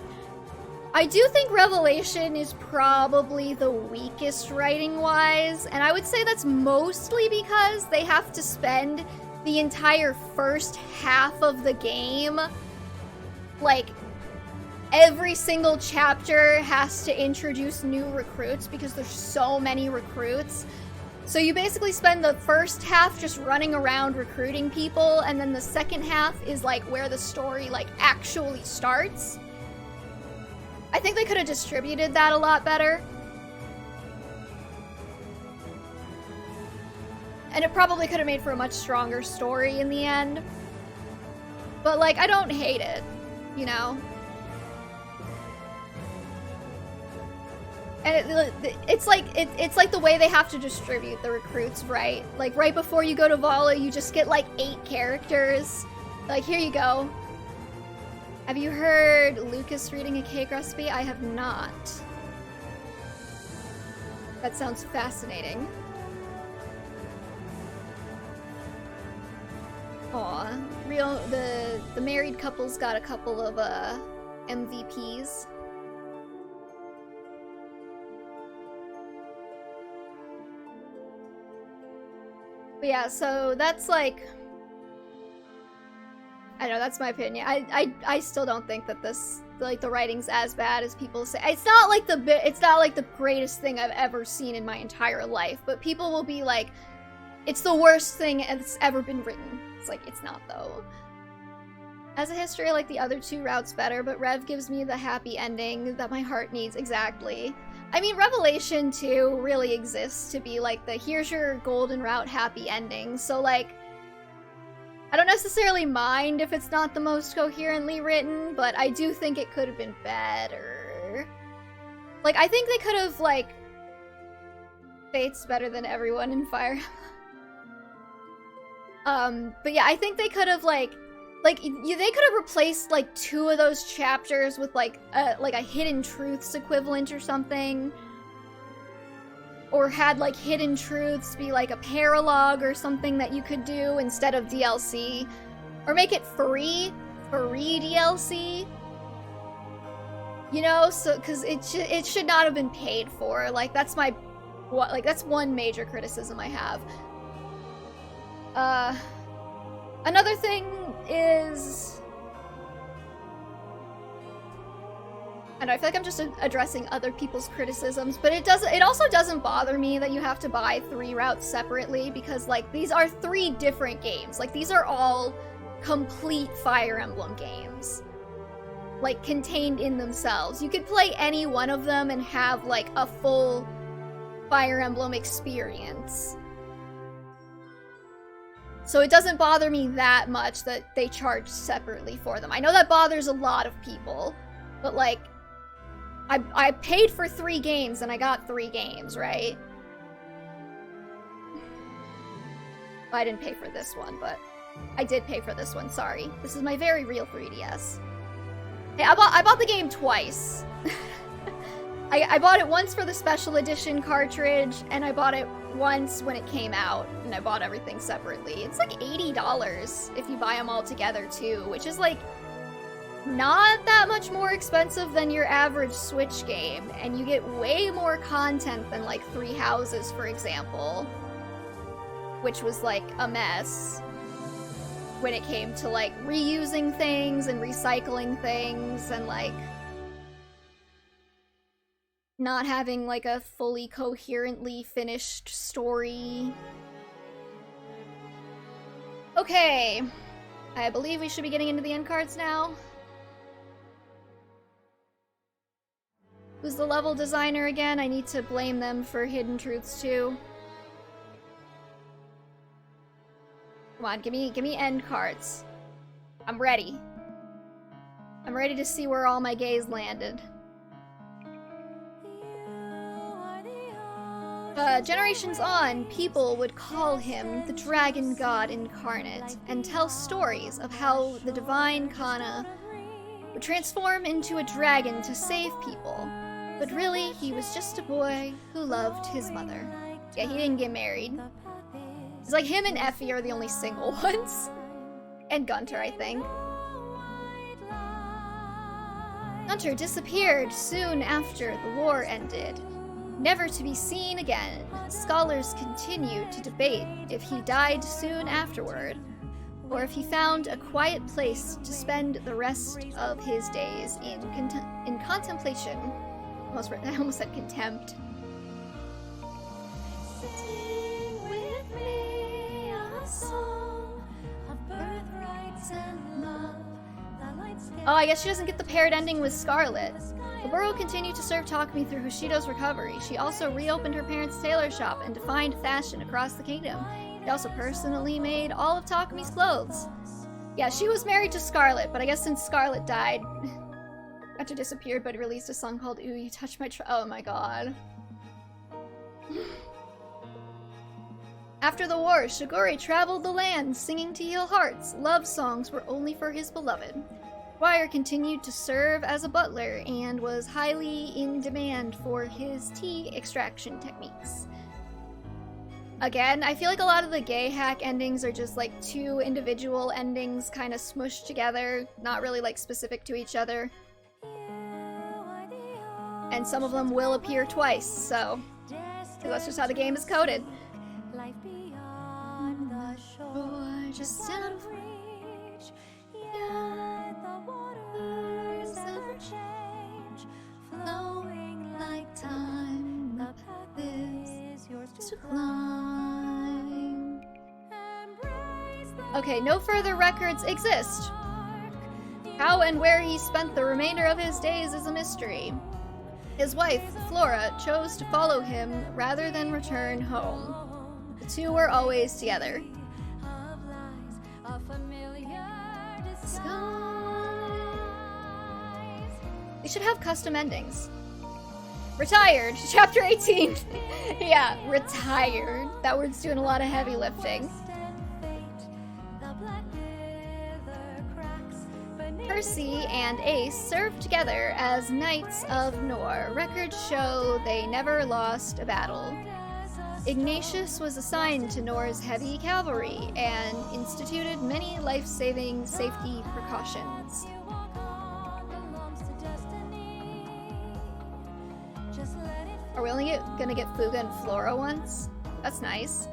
I do think Revelation is probably the weakest writing-wise, and I would say that's mostly because they have to spend the entire first half of the game, like, every single chapter has to introduce new recruits because there's so many recruits. So you basically spend the first half just running around recruiting people, and then the second half is like where the story like actually starts. I think they could have distributed that a lot better. And it probably could have made for a much stronger story in the end. But like, I don't hate it, you know? And it's like the way they have to distribute the recruits, right? Like right before you go to Vala, you just get like 8 characters. Like, here you go. Have you heard Lucas reading a cake recipe? I have not. That sounds fascinating. Aw, the married couple's got a couple of MVPs. But yeah, so that's like, I don't know, that's my opinion. I still don't think that this, like, the writing's as bad as people say. It's not like the greatest thing I've ever seen in my entire life, but people will be like, it's the worst thing that's ever been written. It's like, it's not though. As a history, I like the other 2 routes better, but Rev gives me the happy ending that my heart needs. Exactly. I mean, Revelation 2 really exists to be like the here's your golden route happy ending, so like, I don't necessarily mind if it's not the most coherently written, but I do think it could have been better. Like, I think they could have, like, Fate's better than everyone in Fire. But yeah, I think they could have, they could have replaced, like, 2 of those chapters with, like a Hidden Truths equivalent or something. Or had, like, Hidden Truths be, like, a paralogue or something that you could do instead of DLC. Or make it free DLC. You know, so, because it should not have been paid for. Like, that's that's one major criticism I have. Another thing is... I feel like I'm just addressing other people's criticisms, but it also doesn't bother me that you have to buy 3 routes separately, because, like, these are 3 different games. Like, these are all complete Fire Emblem games. Like, contained in themselves. You could play any one of them and have, like, a full Fire Emblem experience. So it doesn't bother me that much that they charge separately for them. I know that bothers a lot of people, but, like, I paid for 3 games and I got 3 games, right? I didn't pay for this one, but I did pay for this one, sorry. This is my very real 3DS. Hey, I bought the game twice. I bought it once for the special edition cartridge, and I bought it once when it came out, and I bought everything separately. It's like $80 if you buy them all together too, which is like not that much more expensive than your average Switch game, and you get way more content than like 3 Houses, for example, which was like a mess when it came to like reusing things and recycling things and like not having like a fully coherently finished story. Okay, I believe we should be getting into the end cards now. Who's the level designer again? I need to blame them for Hidden Truths too. Come on, give me end cards. I'm ready. I'm ready to see where all my gaze landed. Generations on, people would call him the Dragon God Incarnate and tell stories of how the divine Kana would transform into a dragon to save people. But really, he was just a boy who loved his mother. Yeah, he didn't get married. It's like him and Effie are the only single ones. And Gunter, I think. Gunter disappeared soon after the war ended, never to be seen again. Scholars continue to debate if he died soon afterward, or if he found a quiet place to spend the rest of his days in contemplation. I almost said contempt. Sing with me a song of birthrights and love. Oh, I guess she doesn't get the paired ending with Scarlet. The borough continued to serve Takumi through Hoshido's recovery. She also reopened her parents' tailor shop and defined fashion across the kingdom. She also personally made all of Takumi's clothes. Yeah, she was married to Scarlet, but I guess since Scarlet died, after disappeared, but released a song called Ooh, You Touch My Oh my god. After the war, Shigure traveled the land, singing to heal hearts. Love songs were only for his beloved. Dwyer continued to serve as a butler and was highly in demand for his tea extraction techniques. Again, I feel like a lot of the gay hack endings are just like two individual endings kind of smushed together, not really like specific to each other. And some of them will appear twice, so that's just how the game is coded. Life beyond the shore, just out of reach, yet the waters ever change, flowing like time, the path is yours to climb. Okay, no further records exist. How and where he spent the remainder of his days is a mystery. His wife, Flora, chose to follow him rather than return home. The two were always together. They should have custom endings. Retired, chapter 18. Yeah, retired. That word's doing a lot of heavy lifting. Percy and Ace served together as Knights of Nohr. Records show they never lost a battle. Ignatius was assigned to Nohr's heavy cavalry and instituted many life-saving safety precautions. Are we only gonna get Fuga and Flora once? That's nice.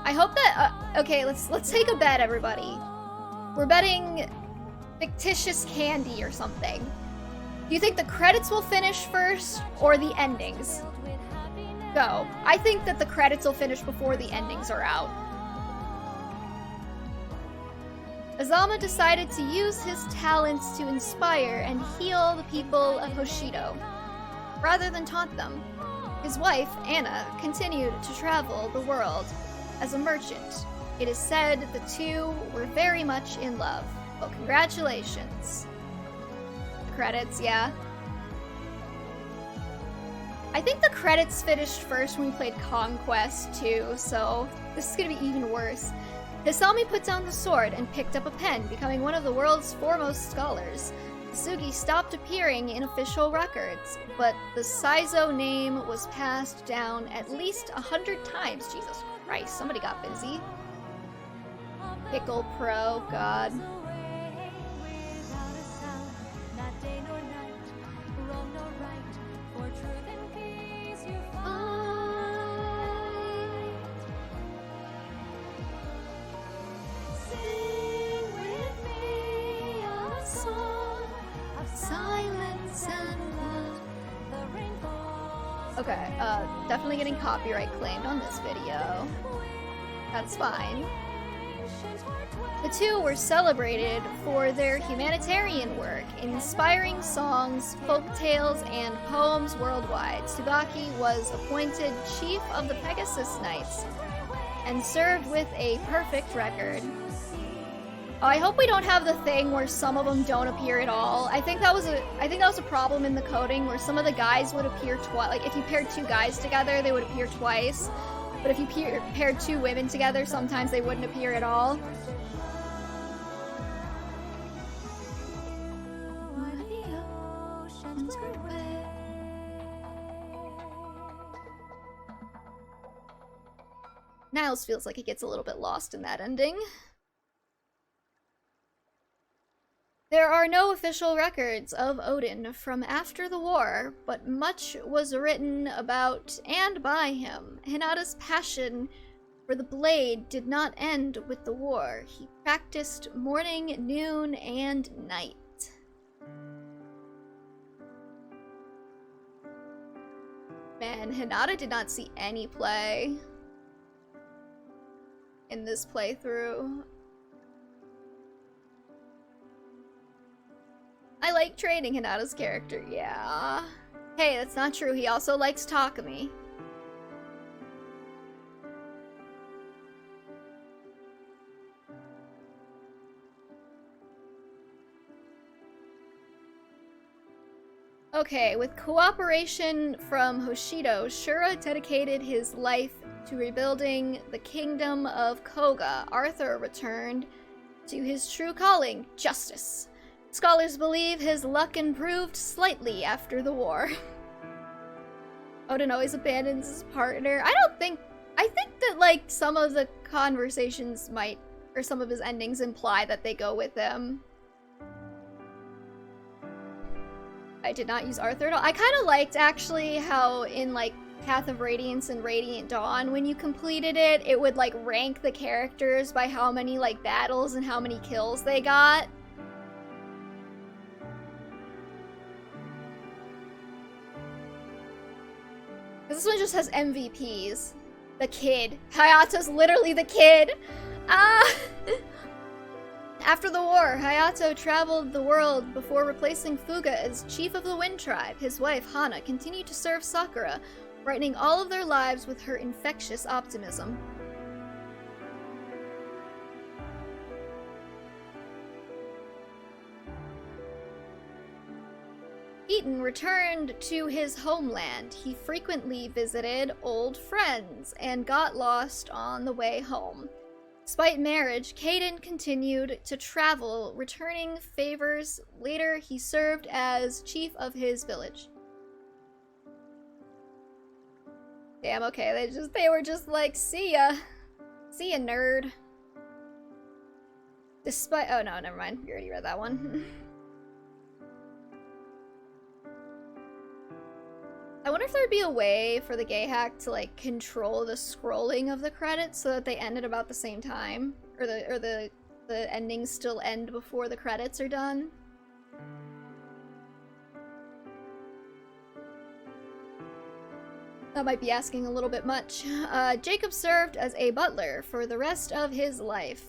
I hope that, okay, let's take a bet, everybody. We're betting fictitious candy or something. Do you think the credits will finish first, or the endings? Go. I think that the credits will finish before the endings are out. Azama decided to use his talents to inspire and heal the people of Hoshido, rather than taunt them. His wife, Anna, continued to travel the world as a merchant. It is said the two were very much in love. Well, congratulations. The credits, yeah. I think the credits finished first when we played Conquest 2, so this is gonna be even worse. Hisami put down the sword and picked up a pen, becoming one of the world's foremost scholars. Sugi stopped appearing in official records, but the Saizo name was passed down at least 100 times. Jesus Christ, somebody got busy. Pickle Pro, God. Okay, definitely getting copyright claimed on this video. That's fine. The two were celebrated for their humanitarian work, inspiring songs, folk tales, and poems worldwide. Tsubaki was appointed chief of the Pegasus Knights and served with a perfect record. Oh, I hope we don't have the thing where some of them don't appear at all. I think that was a problem in the coding where some of the guys would appear twice. Like if you paired two guys together, they would appear twice. But if you paired two women together, sometimes they wouldn't appear at all. Niles feels like he gets a little bit lost in that ending. There are no official records of Odin from after the war, but much was written about and by him. Hinata's passion for the blade did not end with the war. He practiced morning, noon, and night. Man, Hinata did not see any play in this playthrough. I like training Hinata's character, yeah. Hey, that's not true. He also likes Takumi. Okay, with cooperation from Hoshido, Shura dedicated his life to rebuilding the kingdom of Koga. Arthur returned to his true calling, justice. Scholars believe his luck improved slightly after the war. Odin always abandons his partner. I think that, like, some of the conversations might, or some of his endings imply that they go with him. I did not use Arthur at all. I kind of liked, actually, how in, like, Path of Radiance and Radiant Dawn, when you completed it, it would, like, rank the characters by how many, like, battles and how many kills they got. This one just has MVPs. The kid. Hayato's literally the kid. After the war, Hayato traveled the world before replacing Fuga as chief of the Wind Tribe. His wife, Hana, continued to serve Sakura, brightening all of their lives with her infectious optimism. Eaton returned to his homeland. He frequently visited old friends and got lost on the way home. Despite marriage, Caden continued to travel, returning favors. Later, he served as chief of his village. Damn, okay, they were just like, see ya. See ya, nerd. Despite- oh no, never mind. We already read that one. I wonder if there'd be a way for the gay hack to, like, control the scrolling of the credits so that they end at about the same time, or the endings still end before the credits are done. That might be asking a little bit much. Jacob served as a butler for the rest of his life,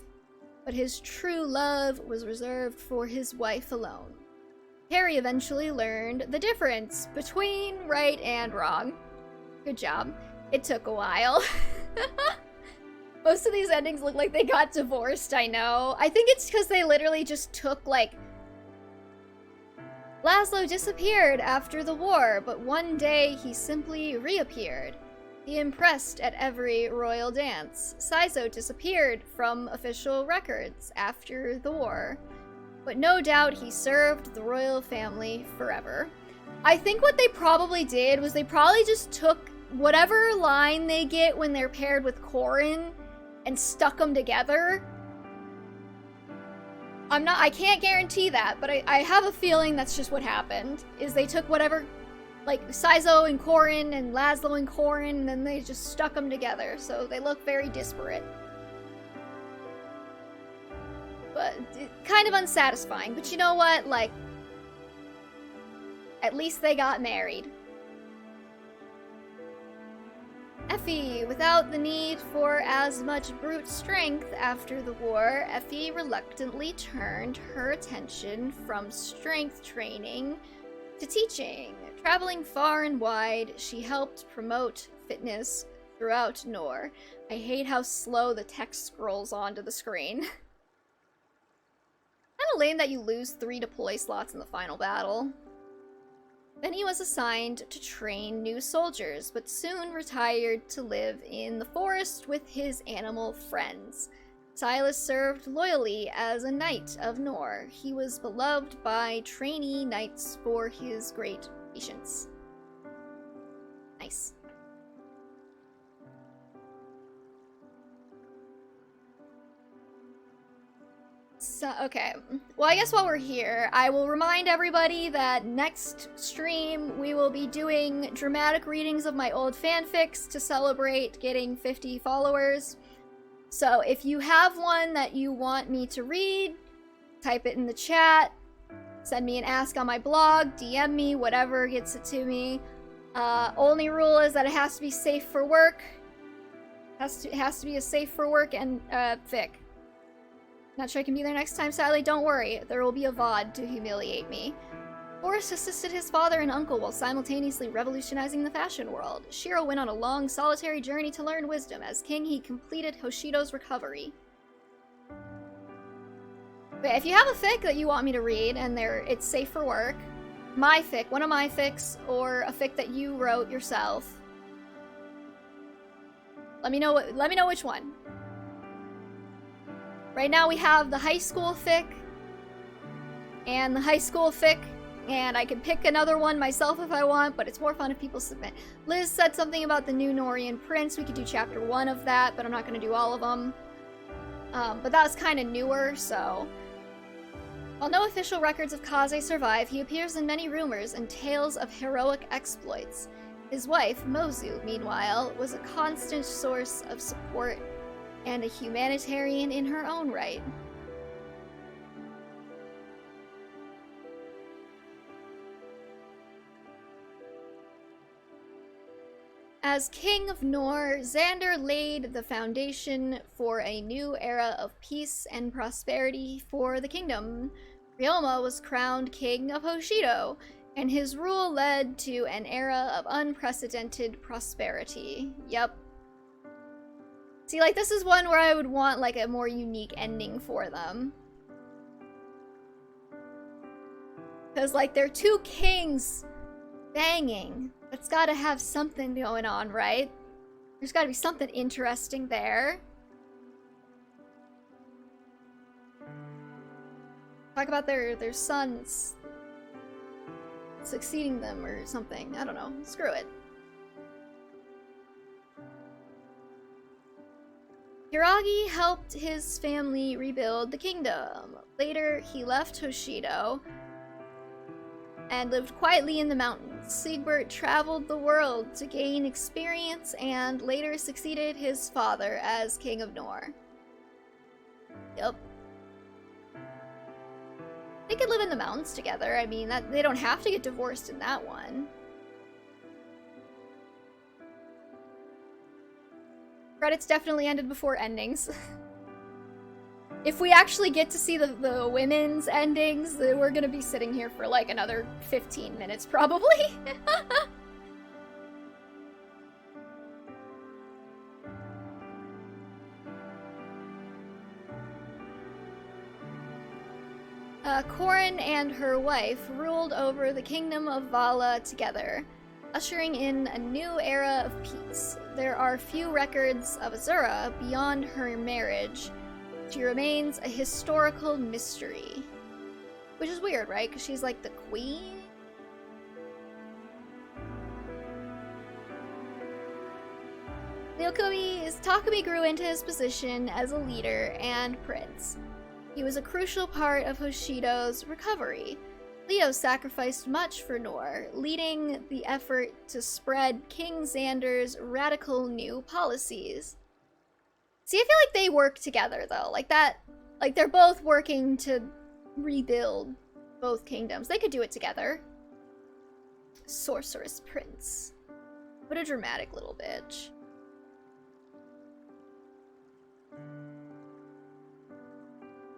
but his true love was reserved for his wife alone. Harry eventually learned the difference between right and wrong. Good job. It took a while. Most of these endings look like they got divorced, I know. I think it's because they literally just took, like... Laszlo disappeared after the war, but one day he simply reappeared. He impressed at every royal dance. Saizo disappeared from official records after the war. But no doubt he served the royal family forever. I think what they probably did was they probably just took whatever line they get when they're paired with Corrin and stuck them together. I can't guarantee that, but I have a feeling that's just what happened. Is they took whatever, like, Saizo and Corrin and Laszlo and Corrin, and then they just stuck them together, so they look very disparate. But kind of unsatisfying. But you know what? Like, at least they got married. Effie, without the need for as much brute strength after the war, Effie reluctantly turned her attention from strength training to teaching. Traveling far and wide, she helped promote fitness throughout Nohr. I hate how slow the text scrolls onto the screen. Kinda lame that you lose 3 deploy slots in the final battle. Then he was assigned to train new soldiers, but soon retired to live in the forest with his animal friends. Silas served loyally as a knight of Nohr. He was beloved by trainee knights for his great patience. Nice. So, okay. Well, I guess while we're here, I will remind everybody that next stream we will be doing dramatic readings of my old fanfics to celebrate getting 50 followers. So if you have one that you want me to read, type it in the chat, send me an ask on my blog, DM me, whatever gets it to me. Only rule is that it has to be safe for work. It has to be a safe for work and fic. Not sure I can be there next time, sadly. Don't worry, there will be a VOD to humiliate me. Forrest assisted his father and uncle while simultaneously revolutionizing the fashion world. Shiro went on a long, solitary journey to learn wisdom. As king, he completed Hoshido's recovery. But if you have a fic that you want me to read and it's safe for work, my fic, one of my fics, or a fic that you wrote yourself, let me know which one. Right now we have the high school fic and the high school fic, and I can pick another one myself if I want, but it's more fun if people submit. Liz said something about the new Nohrian prince. We could do chapter 1 of that, but I'm not going to do all of them. But that was kind of newer, so... While no official records of Kaze survive, he appears in many rumors and tales of heroic exploits. His wife, Mozu, meanwhile, was a constant source of support and a humanitarian in her own right. As King of Nohr, Xander laid the foundation for a new era of peace and prosperity for the kingdom. Ryoma was crowned King of Hoshido, and his rule led to an era of unprecedented prosperity. Yep. See, like, this is one where I would want, like, a more unique ending for them. Because, like, they're two kings banging. That's gotta have something going on, right? There's gotta be something interesting there. Talk about their sons succeeding them or something. I don't know. Screw it. Hiragi helped his family rebuild the kingdom. Later, he left Hoshido and lived quietly in the mountains. Siegbert traveled the world to gain experience and later succeeded his father as King of Nohr. Yep. They could live in the mountains together. I mean, they don't have to get divorced in that one. Credits definitely ended before endings. If we actually get to see the women's endings, we're gonna be sitting here for like another 15 minutes, probably. Corrin and her wife ruled over the kingdom of Vala together, ushering in a new era of peace. There are few records of Azura beyond her marriage. She remains a historical mystery. Which is weird, right? Because she's like the queen? Takumi grew into his position as a leader and prince. He was a crucial part of Hoshido's recovery. Leo sacrificed much for Nohr, leading the effort to spread King Xander's radical new policies. See, I feel like they work together, though. Like, they're both working to rebuild both kingdoms. They could do it together. Sorceress Prince. What a dramatic little bitch.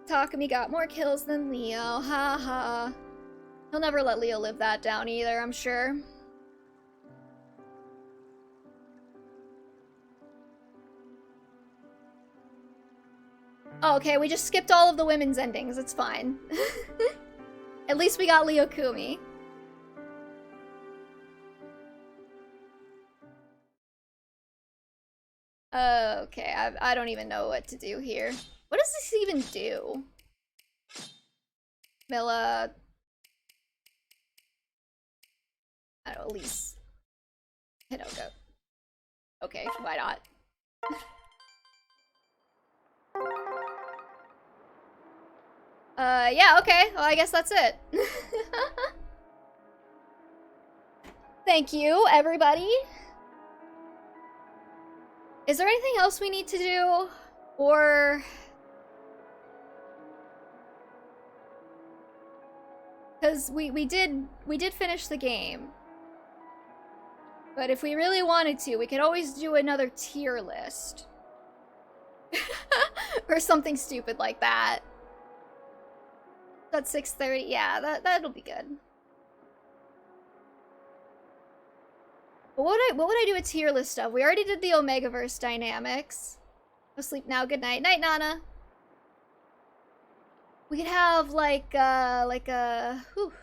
Takumi got more kills than Leo, haha. He'll never let Leo live that down either, I'm sure. Oh, okay, we just skipped all of the women's endings, it's fine. At least we got Leokumi. Okay, I don't even know what to do here. What does this even do? Milla... I don't know, at least... Hinoka. Okay, why not? Yeah, okay. Well, I guess that's it. Thank you, everybody. Is there anything else we need to do? Or... Because we did finish the game. But if we really wanted to, we could always do another tier list. Or something stupid like that. That's 6:30. Yeah, that'll be good. But what would I do a tier list of? We already did the Omegaverse dynamics. Go sleep now. Good night. Night, Nana. We could have like a whew.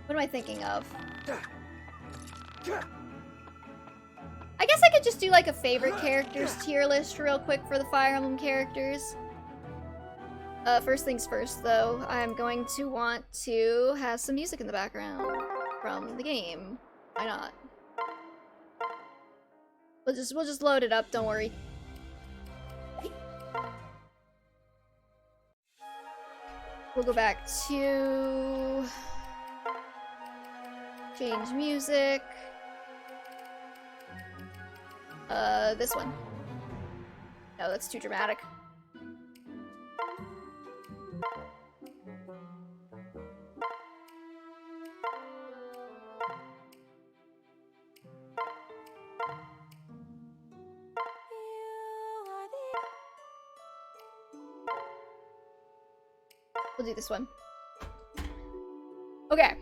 What am I thinking of? I guess I could just do like a favorite characters tier list real quick for the Fire Emblem characters. First things first though, I'm going to want to have some music in the background from the game. Why not? We'll just load it up, don't worry. We'll go back to change music. This one. No, that's too dramatic. We'll do this one. Okay.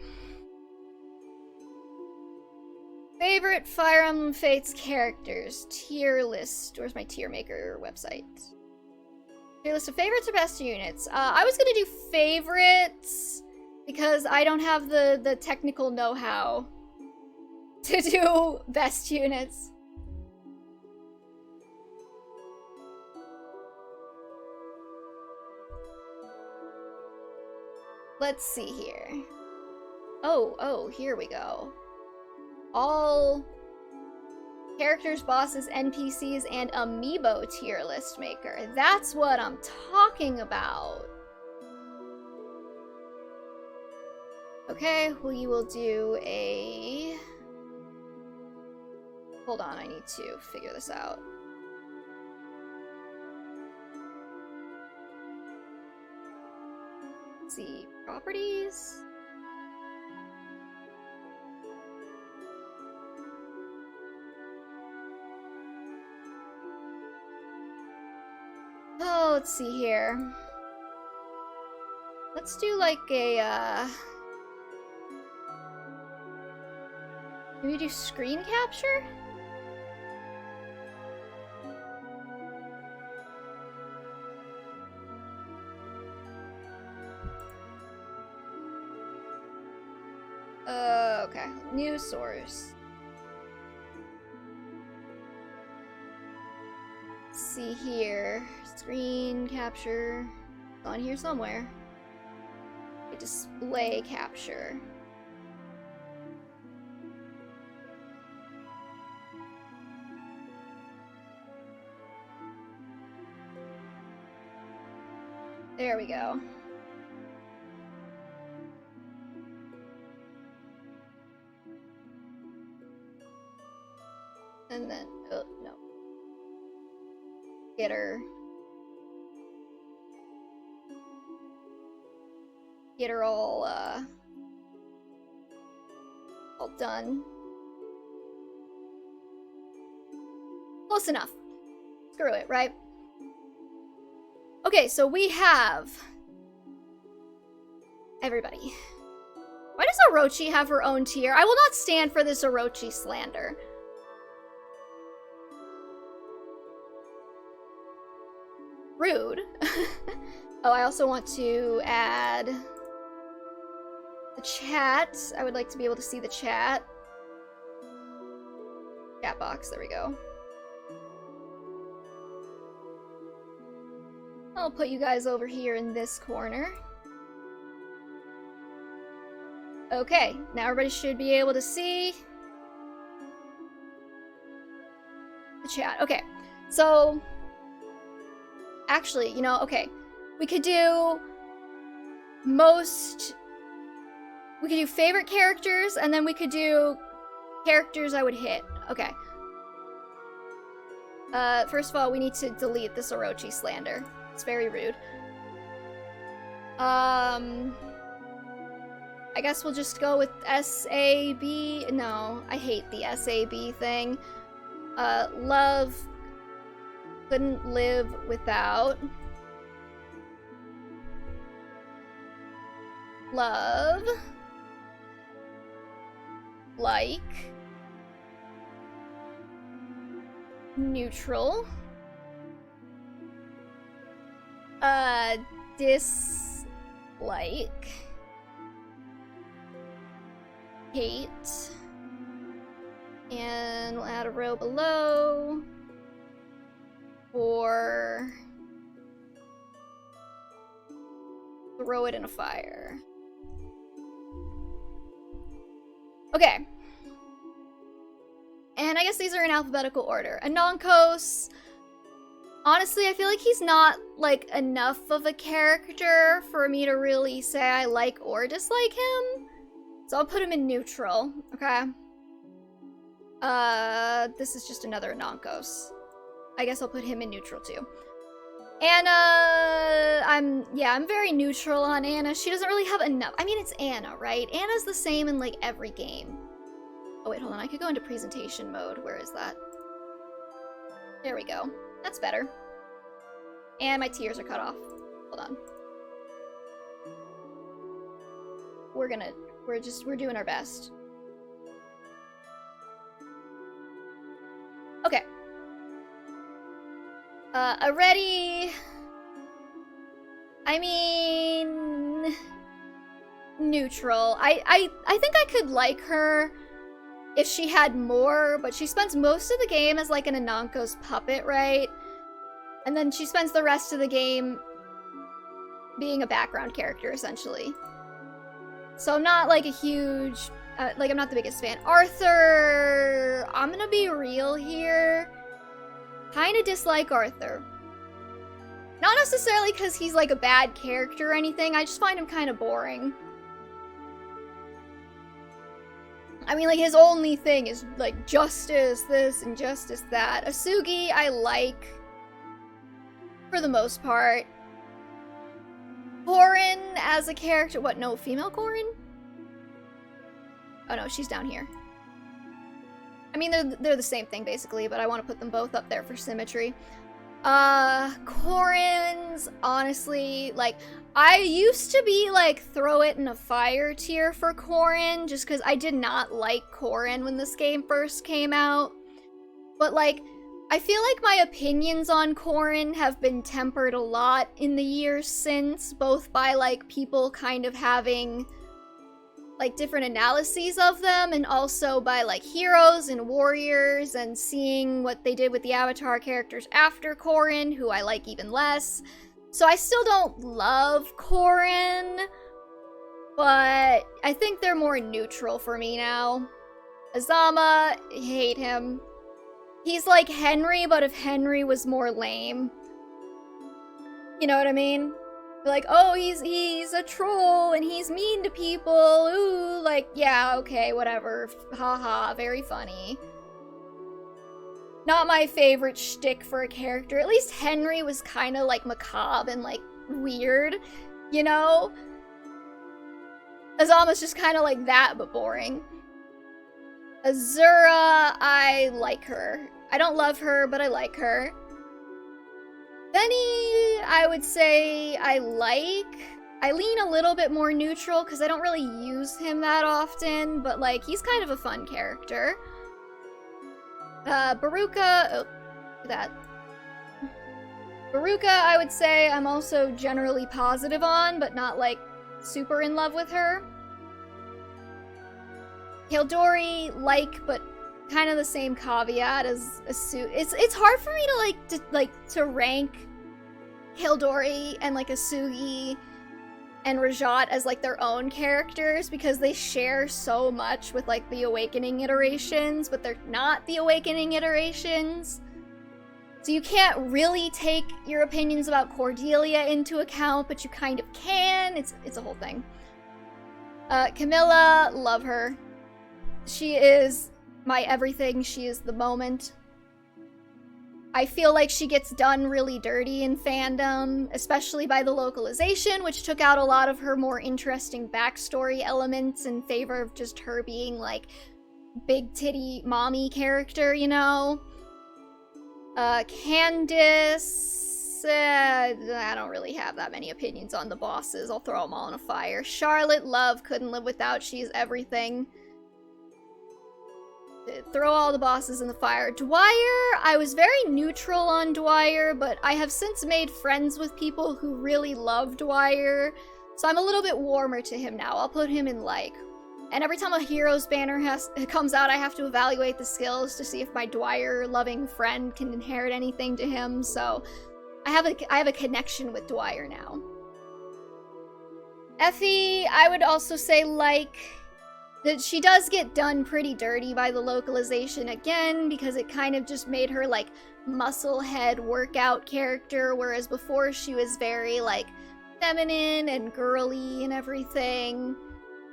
Favorite Fire Emblem Fates characters. Tier list. Where's my tier maker website? Tier list of favorites or best units? I was gonna do favorites because I don't have the technical know-how to do best units. Let's see here. Oh, here we go. All characters, bosses, NPCs, and amiibo tier list maker. That's what I'm talking about. Okay, we will do a... Hold on, I need to figure this out. Let's see, properties? Oh, let's see here. Let's do like a, Can we do screen capture? Okay. News source. See here, screen capture, it's on here somewhere. Okay, display capture. There we go. And then, oh, no. Get her all done. Close enough. screw it, right? Okay, so we have everybody. Why does Orochi have her own tier? I will not stand for this Orochi slander. Rude. Oh, I also want to add the chat. I would like to be able to see the chat. Chat box, there we go. I'll put you guys over here in this corner. Okay, now everybody should be able to see the chat. Okay, so actually, you know, okay, we could do favorite characters, and then we could do characters I would hit. Okay. First of all, we need to delete this Orochi slander. It's very rude. I guess we'll just go with S-A-B. No, I hate the S-A-B thing. Love. Couldn't live without. Love. Like. Neutral. Dislike. Hate. And we'll add a row below for throw it in a fire. Okay. And I guess these are in alphabetical order. Anonkos. Honestly, I feel like he's not, like, enough of a character for me to really say I like or dislike him. So I'll put him in neutral, okay? This is just another Anonkos. I guess I'll put him in neutral too. Anna, I'm very neutral on Anna. She doesn't really have enough. I mean, it's Anna, right? Anna's the same in, like, every game. Oh, wait, hold on. I could go into presentation mode. Where is that? There we go. That's better. And my tiers are cut off. Hold on. We're doing our best. Okay. Already. I mean, neutral. I think I could like her if she had more, but she spends most of the game as like an Anonko's puppet, right? And then she spends the rest of the game being a background character, essentially. So I'm not like a huge, I'm not the biggest fan. Arthur, I'm gonna be real here. Kinda dislike Arthur. Not necessarily because he's like a bad character or anything, I just find him kind of boring. I mean, like, his only thing is, like, justice this and justice that. Asugi, I like. For the most part. Korin as a character. What, no, female Korin? Oh no, she's down here. I mean, they're the same thing, basically, but I want to put them both up there for symmetry. Korin's, honestly, like, I used to be, like, throw it in a fire tier for Korin, just because I did not like Korin when this game first came out. But, like, I feel like my opinions on Korin have been tempered a lot in the years since, both by, like, people kind of having, like, different analyses of them, and also by, like, heroes and warriors, and seeing what they did with the Avatar characters after Korin, who I like even less. So I still don't love Korin, but I think they're more neutral for me now. Azama, hate him. He's like Henry, but if Henry was more lame. You know what I mean? Like, oh, he's a troll and he's mean to people. Ooh, like, yeah, okay, whatever. Haha, very funny. Not my favorite shtick for a character. At least Henry was kind of like macabre and like weird, you know? Azama's just kind of like that, but boring. Azura, I like her. I don't love her, but I like her. Benny, I would say I lean a little bit more neutral because I don't really use him that often, but like he's kind of a fun character. Baruka, oh, look at that. Baruka, I would say I'm also generally positive on, but not like super in love with her. Hildori, but kind of the same caveat as Asugi. It's hard for me to rank Hildori and like Asugi and Rajat as like their own characters because they share so much with like the Awakening iterations, but they're not the Awakening iterations. So you can't really take your opinions about Cordelia into account, but you kind of can. It's a whole thing. Camilla, love her. She is my everything. She is the moment. I feel like she gets done really dirty in fandom, especially by the localization, which took out a lot of her more interesting backstory elements in favor of just her being like big titty mommy character, you know? Candace, I don't really have that many opinions on the bosses. I'll throw them all in a fire. Charlotte, love, couldn't live without. She's everything. Throw all the bosses in the fire. Dwyer, I was very neutral on Dwyer, but I have since made friends with people who really love Dwyer, so I'm a little bit warmer to him now. I'll put him in like. And every time a hero's banner comes out, I have to evaluate the skills to see if my Dwyer-loving friend can inherit anything to him, so I have a connection with Dwyer now. Effie, I would also say like. That she does get done pretty dirty by the localization again, because it kind of just made her like musclehead workout character, whereas before she was very like feminine and girly and everything.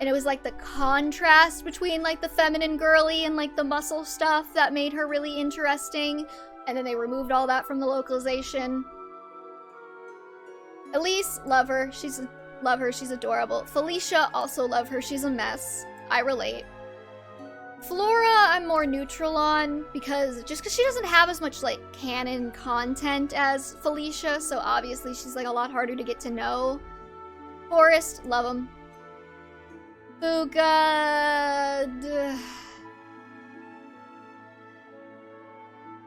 And it was like the contrast between like the feminine girly and like the muscle stuff that made her really interesting. And then they removed all that from the localization. Elise, love her. She's adorable. Felicia, also love her. She's a mess. I relate. Flora, I'm more neutral on because she doesn't have as much like canon content as Felicia, so obviously she's like a lot harder to get to know. Forrest, love him. Fuga,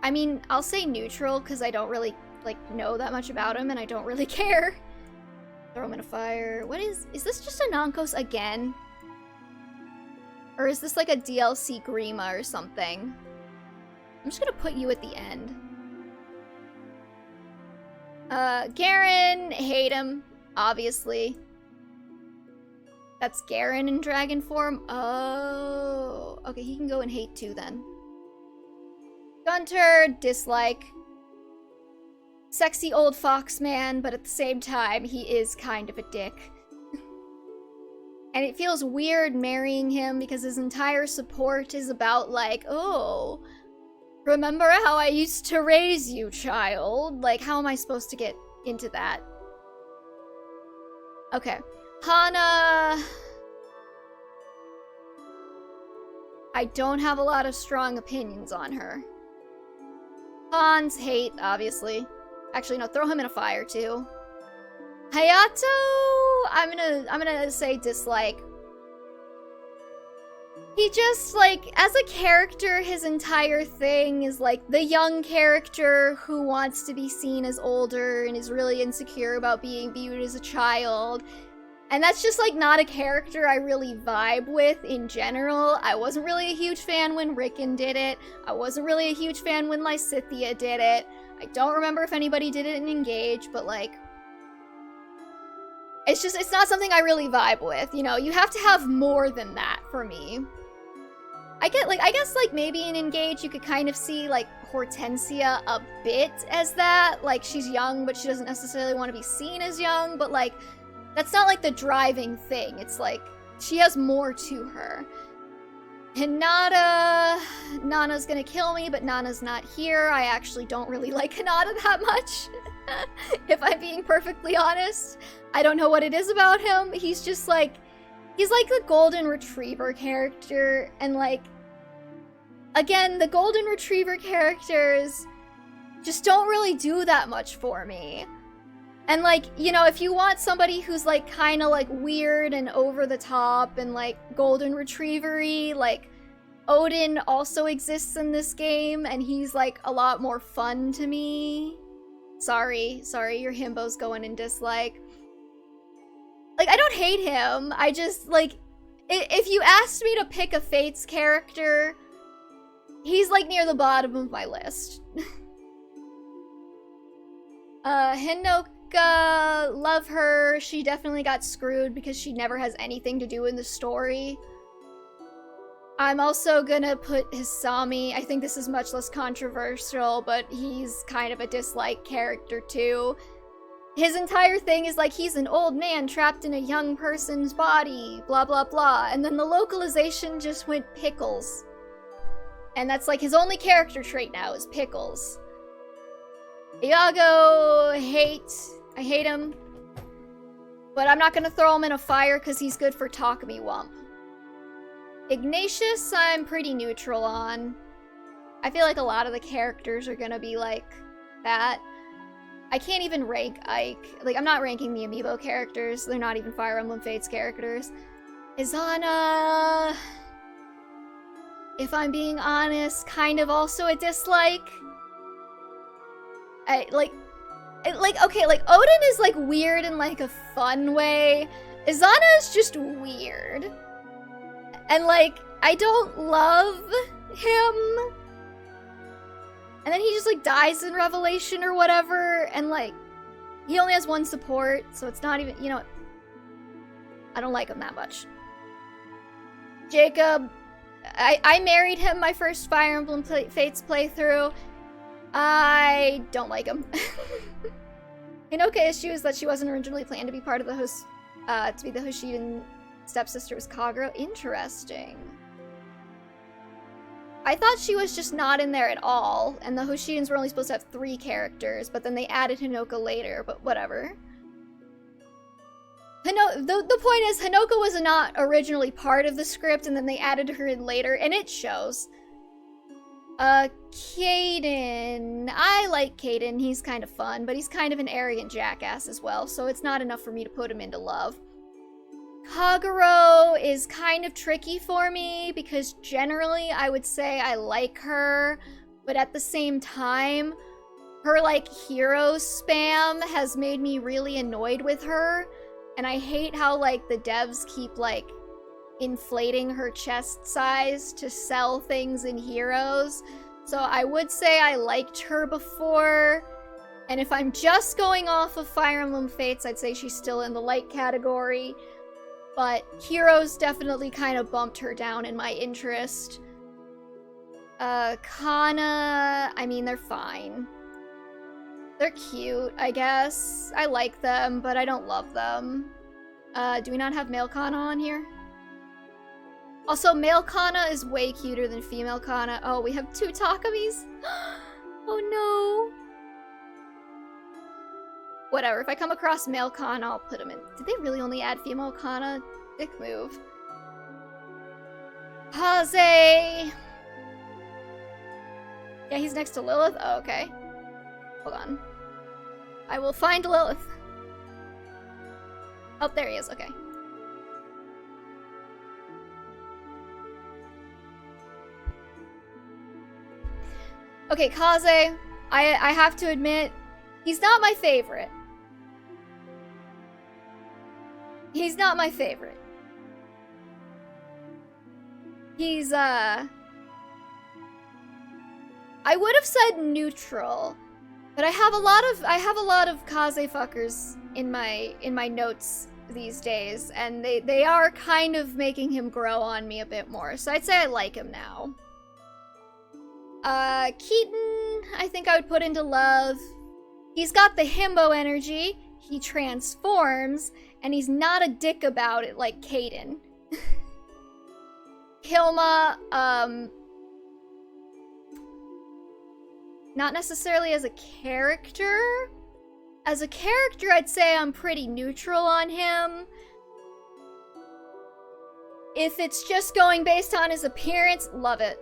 I mean, I'll say neutral because I don't really like know that much about him and I don't really care. Throw him in a fire. What is this just a Nankos again? Or is this like a DLC Grima or something? I'm just gonna put you at the end. Garen, hate him, obviously. That's Garen in dragon form? Oh, okay, he can go in hate too then. Gunter, dislike. Sexy old fox man, but at the same time, he is kind of a dick. And it feels weird marrying him because his entire support is about like, oh, remember how I used to raise you, child? Like, how am I supposed to get into that? Okay. Hana. I don't have a lot of strong opinions on her. Hans, hate, obviously. Actually, no, throw him in a fire too. Hayato, I'm gonna say dislike. He just, like, as a character, his entire thing is, like, the young character who wants to be seen as older and is really insecure about being viewed as a child. And that's just, like, not a character I really vibe with in general. I wasn't really a huge fan when Rickon did it. I wasn't really a huge fan when Lysithea did it. I don't remember if anybody did it in Engage, but, like, it's not something I really vibe with, you know? You have to have more than that for me. I guess, like, maybe in Engage you could kind of see, like, Hortensia a bit as that. Like, she's young, but she doesn't necessarily want to be seen as young, but, like, that's not, like, the driving thing. It's, like, she has more to her. Hinata... Nana's gonna kill me, but Nana's not here. I actually don't really like Hinata that much. If I'm being perfectly honest. I don't know what it is about him. He's just, like... He's like the Golden Retriever character, and, like... Again, the Golden Retriever characters... just don't really do that much for me. And like, you know, if you want somebody who's like kind of like weird and over the top and like golden retriever-y, like Odin also exists in this game and he's like a lot more fun to me. Sorry, your himbo's going in dislike. Like, I don't hate him. I just like, if you asked me to pick a Fates character, he's like near the bottom of my list. Hinoka, love her. She definitely got screwed because she never has anything to do in the story. I'm also gonna put Hisami. I think this is much less controversial, but he's kind of a dislike character too. His entire thing is like he's an old man trapped in a young person's body, blah blah blah, and then the localization just went pickles. And that's like his only character trait now is pickles. Iago, I hate him. But I'm not gonna throw him in a fire because he's good for Takumi Wump. Ignatius, I'm pretty neutral on. I feel like a lot of the characters are gonna be like that. I can't even rank Ike. Like, I'm not ranking the amiibo characters. They're not even Fire Emblem Fates characters. Izana, if I'm being honest, kind of also a dislike. Okay, like Odin is like weird in like a fun way. Izana is just weird. And like, I don't love him. And then he just like dies in Revelation or whatever, and like, he only has one support, so it's not even, you know, I don't like him that much. Jacob, I married him my first Fire Emblem Fates playthrough. I don't like him. Hinoka issue is that she wasn't originally planned to be part of the to be the Hoshiden stepsister was Kagura. Interesting. I thought she was just not in there at all, and the Hoshidans were only supposed to have 3 characters, but then they added Hinoka later, but whatever. The point is, Hinoka was not originally part of the script, and then they added her in later, and it shows. Kaden. I like Kaden, he's kind of fun, but he's kind of an arrogant jackass as well, so it's not enough for me to put him into love. Kaguro is kind of tricky for me because generally I would say I like her, but at the same time, her like hero spam has made me really annoyed with her, and I hate how like the devs keep like inflating her chest size to sell things in heroes. So I would say I liked her before, and if I'm just going off of Fire Emblem Fates, I'd say she's still in the light category. But Heroes definitely kind of bumped her down in my interest. Kana, I mean, they're fine. They're cute, I guess. I like them, but I don't love them. Do we not have male Kana on here? Also, male Kana is way cuter than female Kana. Oh, we have 2 Takumis? Oh no. Whatever, if I come across male Kana, I'll put him in. Did they really only add female Kana? Dick move. Haze! Yeah, he's next to Lilith? Oh, okay. Hold on. I will find Lilith. Oh, there he is, okay. Okay, Kaze, I have to admit, he's not my favorite. He's not my favorite. He's, I would have said neutral, but I have a lot of Kaze fuckers in my notes these days, and they are kind of making him grow on me a bit more, so I'd say I like him now. Keaton, I think I would put into love. He's got the himbo energy, he transforms, and he's not a dick about it like Kaden. Hilma, not necessarily as a character. As a character, I'd say I'm pretty neutral on him. If it's just going based on his appearance, love it.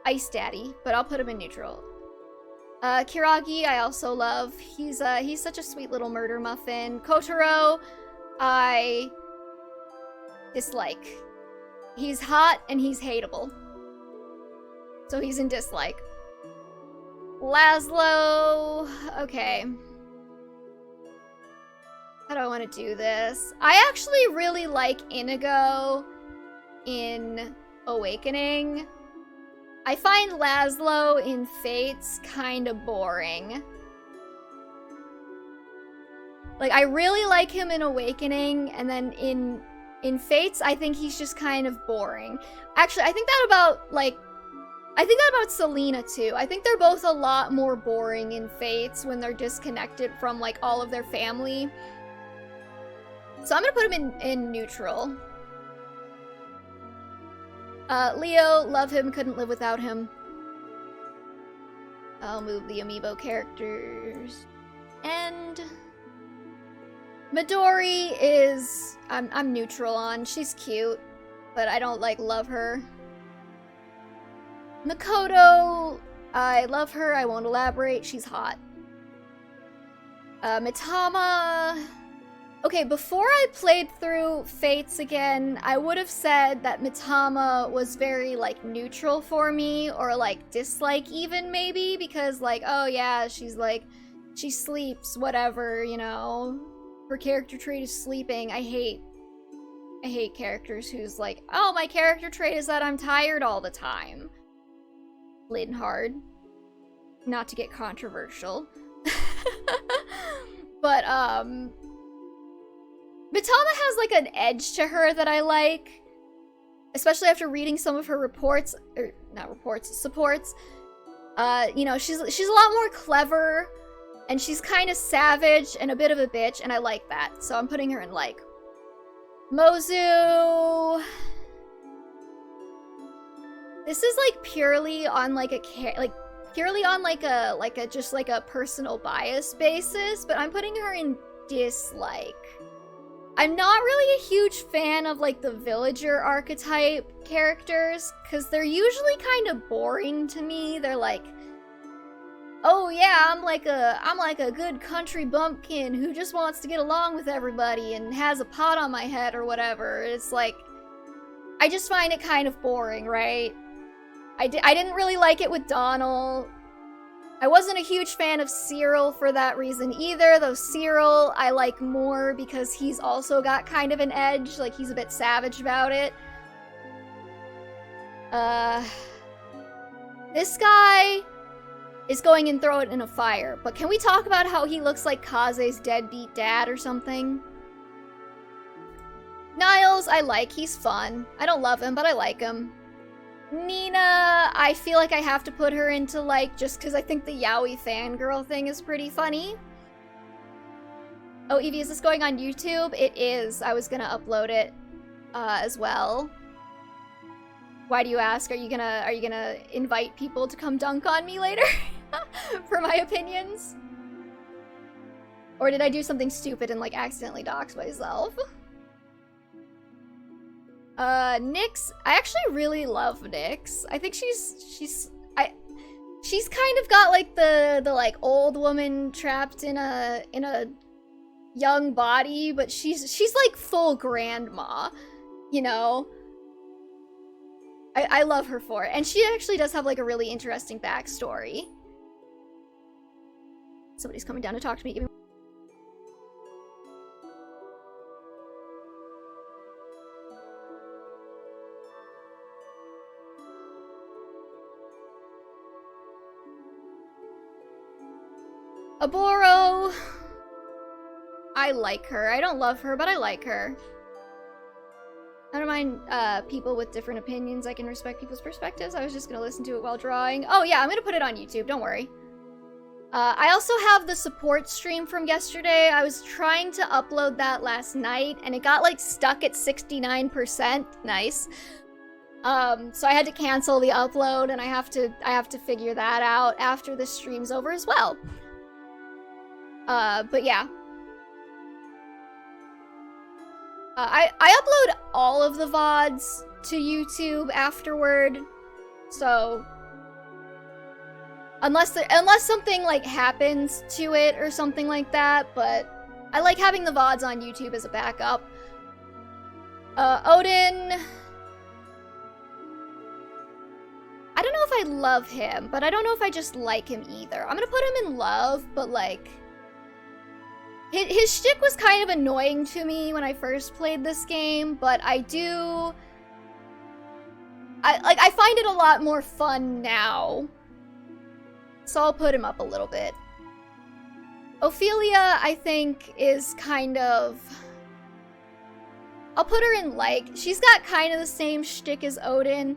Ice Daddy, but I'll put him in neutral. Kiragi, I also love. He's such a sweet little murder muffin. Kotaro, I dislike. He's hot and he's hateable. So he's in dislike. Laszlo, okay. How do I want to do this? I actually really like Inigo in Awakening. I find Laszlo in Fates kind of boring. Like, I really like him in Awakening, and then in Fates, I think he's just kind of boring. Actually, I think that about Selena, too. I think they're both a lot more boring in Fates when they're disconnected from, like, all of their family. So I'm gonna put him in neutral. Leo, love him, couldn't live without him. I'll move the amiibo characters. And Midori is I'm neutral on. She's cute, but I don't like love her. Makoto, I love her, I won't elaborate, she's hot. Mitama. Okay, before I played through Fates again, I would have said that Mitama was very, like, neutral for me, or, like, dislike even, maybe, because, like, oh yeah, she's, like, she sleeps, whatever, you know? Her character trait is sleeping. I hate characters who's like, oh, my character trait is that I'm tired all the time. Linhard. Not to get controversial. But, Mitama has, like, an edge to her that I like. Especially after reading some of her reports, or not reports, supports. You know, she's a lot more clever, and she's kind of savage and a bit of a bitch, and I like that. So I'm putting her in, like, Mozu. This is, like, purely on, like, just, like, a personal bias basis, but I'm putting her in dislike. I'm not really a huge fan of, like, the villager archetype characters, because they're usually kind of boring to me. They're like, oh yeah, I'm like a good country bumpkin who just wants to get along with everybody and has a pot on my head or whatever. It's like, I just find it kind of boring, right? I didn't really like it with Donald. I wasn't a huge fan of Cyril for that reason either, though Cyril I like more because he's also got kind of an edge, like he's a bit savage about it. This guy is going and throw it in a fire, but can we talk about how he looks like Kaze's deadbeat dad or something? Niles, I like, he's fun. I don't love him, but I like him. Nina, I feel like I have to put her into, like, just because I think the yaoi fangirl thing is pretty funny. Oh, Evie, is this going on YouTube? It is. I was gonna upload it, as well. Why do you ask? Are you gonna invite people to come dunk on me later? For my opinions? Or did I do something stupid and, like, accidentally dox myself? Nyx, I actually really love Nyx. I think she's kind of got, like, the like, old woman trapped in a young body, but she's like full grandma, you know? I love her for it. And she actually does have, like, a really interesting backstory. Somebody's coming down to talk to me. Give me Aboro. I like her. I don't love her, but I like her. I don't mind people with different opinions. I can respect people's perspectives. I was just gonna listen to it while drawing. Oh yeah, I'm gonna put it on YouTube, don't worry. I also have the support stream from yesterday. I was trying to upload that last night, and it got, like, stuck at 69%. Nice. So I had to cancel the upload, and I have to figure that out after the stream's over as well. But yeah. I upload all of the VODs to YouTube afterward, so Unless something like happens to it or something like that, but I like having the VODs on YouTube as a backup. Odin. I don't know if I love him, but I don't know if I just like him either. I'm gonna put him in love, but like his shtick was kind of annoying to me when I first played this game, but I find it a lot more fun now. So I'll put him up a little bit. Ophelia, I think, is kind of... I'll put her in like. She's got kind of the same shtick as Odin.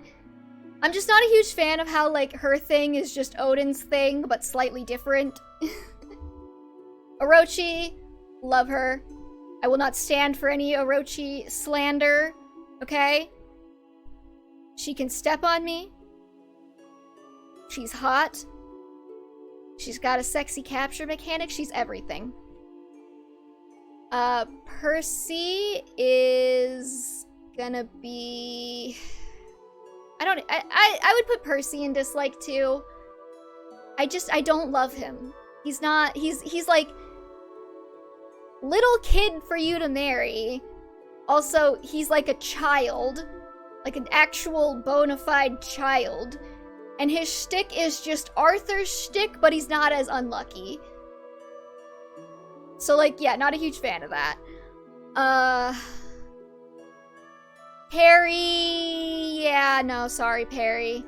I'm just not a huge fan of how, like, her thing is just Odin's thing, but slightly different. Orochi, love her. I will not stand for any Orochi slander, okay? She can step on me. She's hot. She's got a sexy capture mechanic. She's everything. Percy is gonna be... I would put Percy in dislike too. I don't love him. He's not, he's like little kid for you to marry. Also, he's like a child, like an actual bona fide child. And his shtick is just Arthur's shtick, but he's not as unlucky. So like, yeah, not a huge fan of that. Perry, yeah, no, sorry, Perry.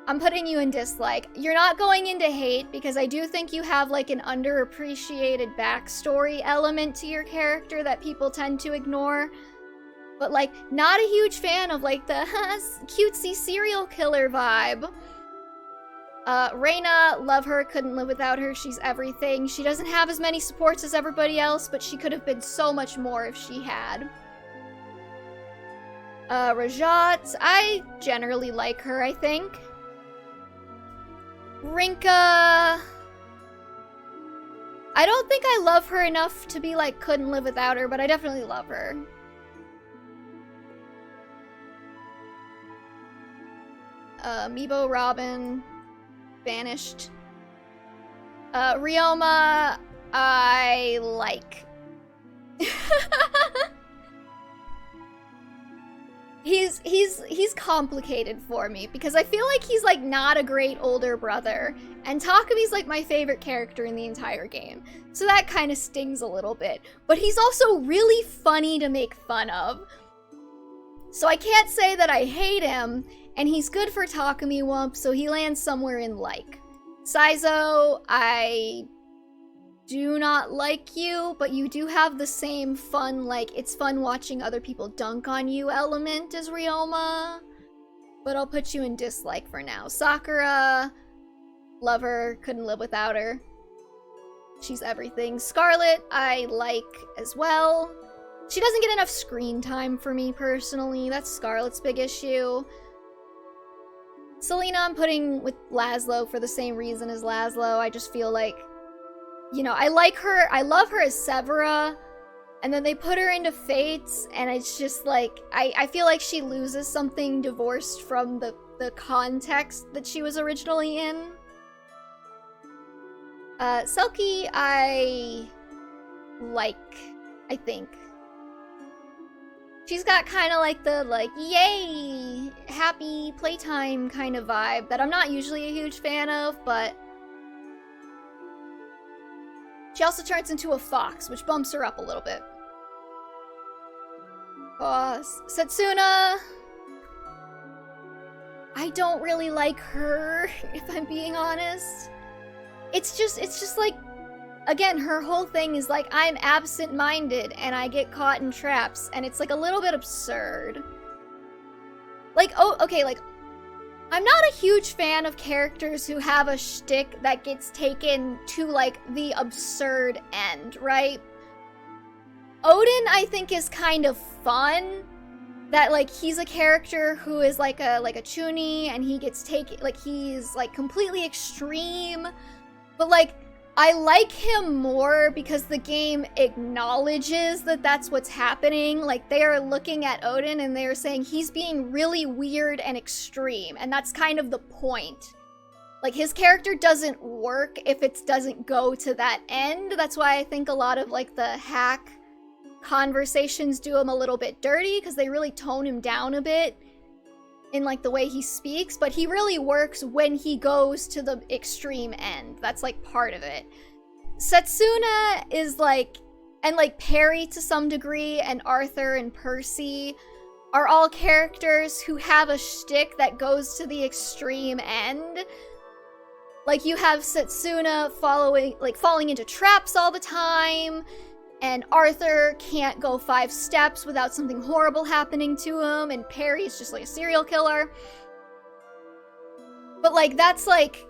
I'm putting you in dislike. You're not going into hate, because I do think you have, like, an underappreciated backstory element to your character that people tend to ignore. But, like, not a huge fan of, like, the cutesy serial killer vibe. Reina, love her, couldn't live without her, she's everything. She doesn't have as many supports as everybody else, but she could have been so much more if she had. Rajat, I generally like her, I think. Rinka... I don't think I love her enough to be like, couldn't live without her, but I definitely love her. Amiibo Robin, banished. Ryoma, I like. He's complicated for me because I feel like he's like not a great older brother, and Takumi's like my favorite character in the entire game, so that kind of stings a little bit. But he's also really funny to make fun of, so I can't say that I hate him, and he's good for Takumi Wump, so he lands somewhere in like. Saizo, I do not like you, but you do have the same fun, like, it's fun watching other people dunk on you element as Ryoma. But I'll put you in dislike for now. Sakura, love her, couldn't live without her. She's everything. Scarlet, I like as well. She doesn't get enough screen time for me personally. That's Scarlet's big issue. Selena, I'm putting with Laszlo for the same reason as Laszlo. I just feel like, you know, I like her, I love her as Severa, and then they put her into Fates, and it's just like, I feel like she loses something divorced from the context that she was originally in. Selkie, I like, I think. She's got kind of like the, like, yay, happy playtime kind of vibe that I'm not usually a huge fan of, but she also turns into a fox, which bumps her up a little bit. Setsuna, I don't really like her, if I'm being honest. It's just like, again, her whole thing is like, I'm absent-minded and I get caught in traps, and it's like a little bit absurd. Like, oh, okay, like, I'm not a huge fan of characters who have a shtick that gets taken to, like, the absurd end, right? Odin, I think, is kind of fun. That, like, he's a character who is, like a chuny, and he gets taken, like, he's, like, completely extreme. But, like, I like him more because the game acknowledges that that's what's happening. Like, they are looking at Odin and they're saying he's being really weird and extreme, and that's kind of the point. Like, his character doesn't work if it doesn't go to that end. That's why I think a lot of, like, the hack conversations do him a little bit dirty, because they really tone him down a bit in, like, the way he speaks, but he really works when he goes to the extreme end. That's, like, part of it. Setsuna is, like, and, like, Perry to some degree, and Arthur and Percy are all characters who have a shtick that goes to the extreme end. Like, you have Setsuna falling into traps all the time, and Arthur can't go 5 steps without something horrible happening to him, and Perry's just like a serial killer. But, like, that's like...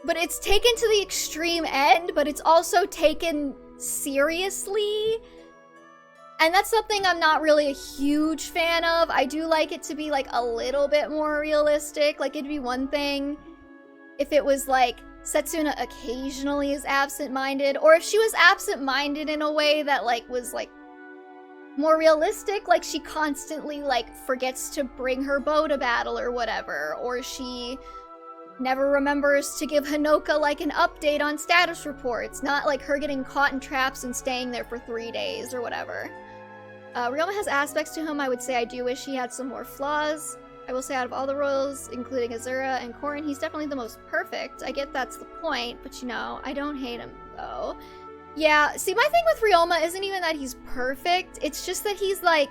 But it's taken to the extreme end, but it's also taken seriously. And that's something I'm not really a huge fan of. I do like it to be, like, a little bit more realistic. Like, it'd be one thing if it was, like, Setsuna occasionally is absent-minded, or if she was absent-minded in a way that, like, was, like, more realistic, like she constantly, like, forgets to bring her bow to battle or whatever, or she never remembers to give Hinoka, like, an update on status reports, not, like, her getting caught in traps and staying there for 3 days or whatever. Ryoma has aspects to him I would say I do wish he had some more flaws. I will say out of all the royals, including Azura and Corrin, he's definitely the most perfect. I get that's the point, but you know, I don't hate him, though. Yeah, see, my thing with Ryoma isn't even that he's perfect, it's just that he's, like...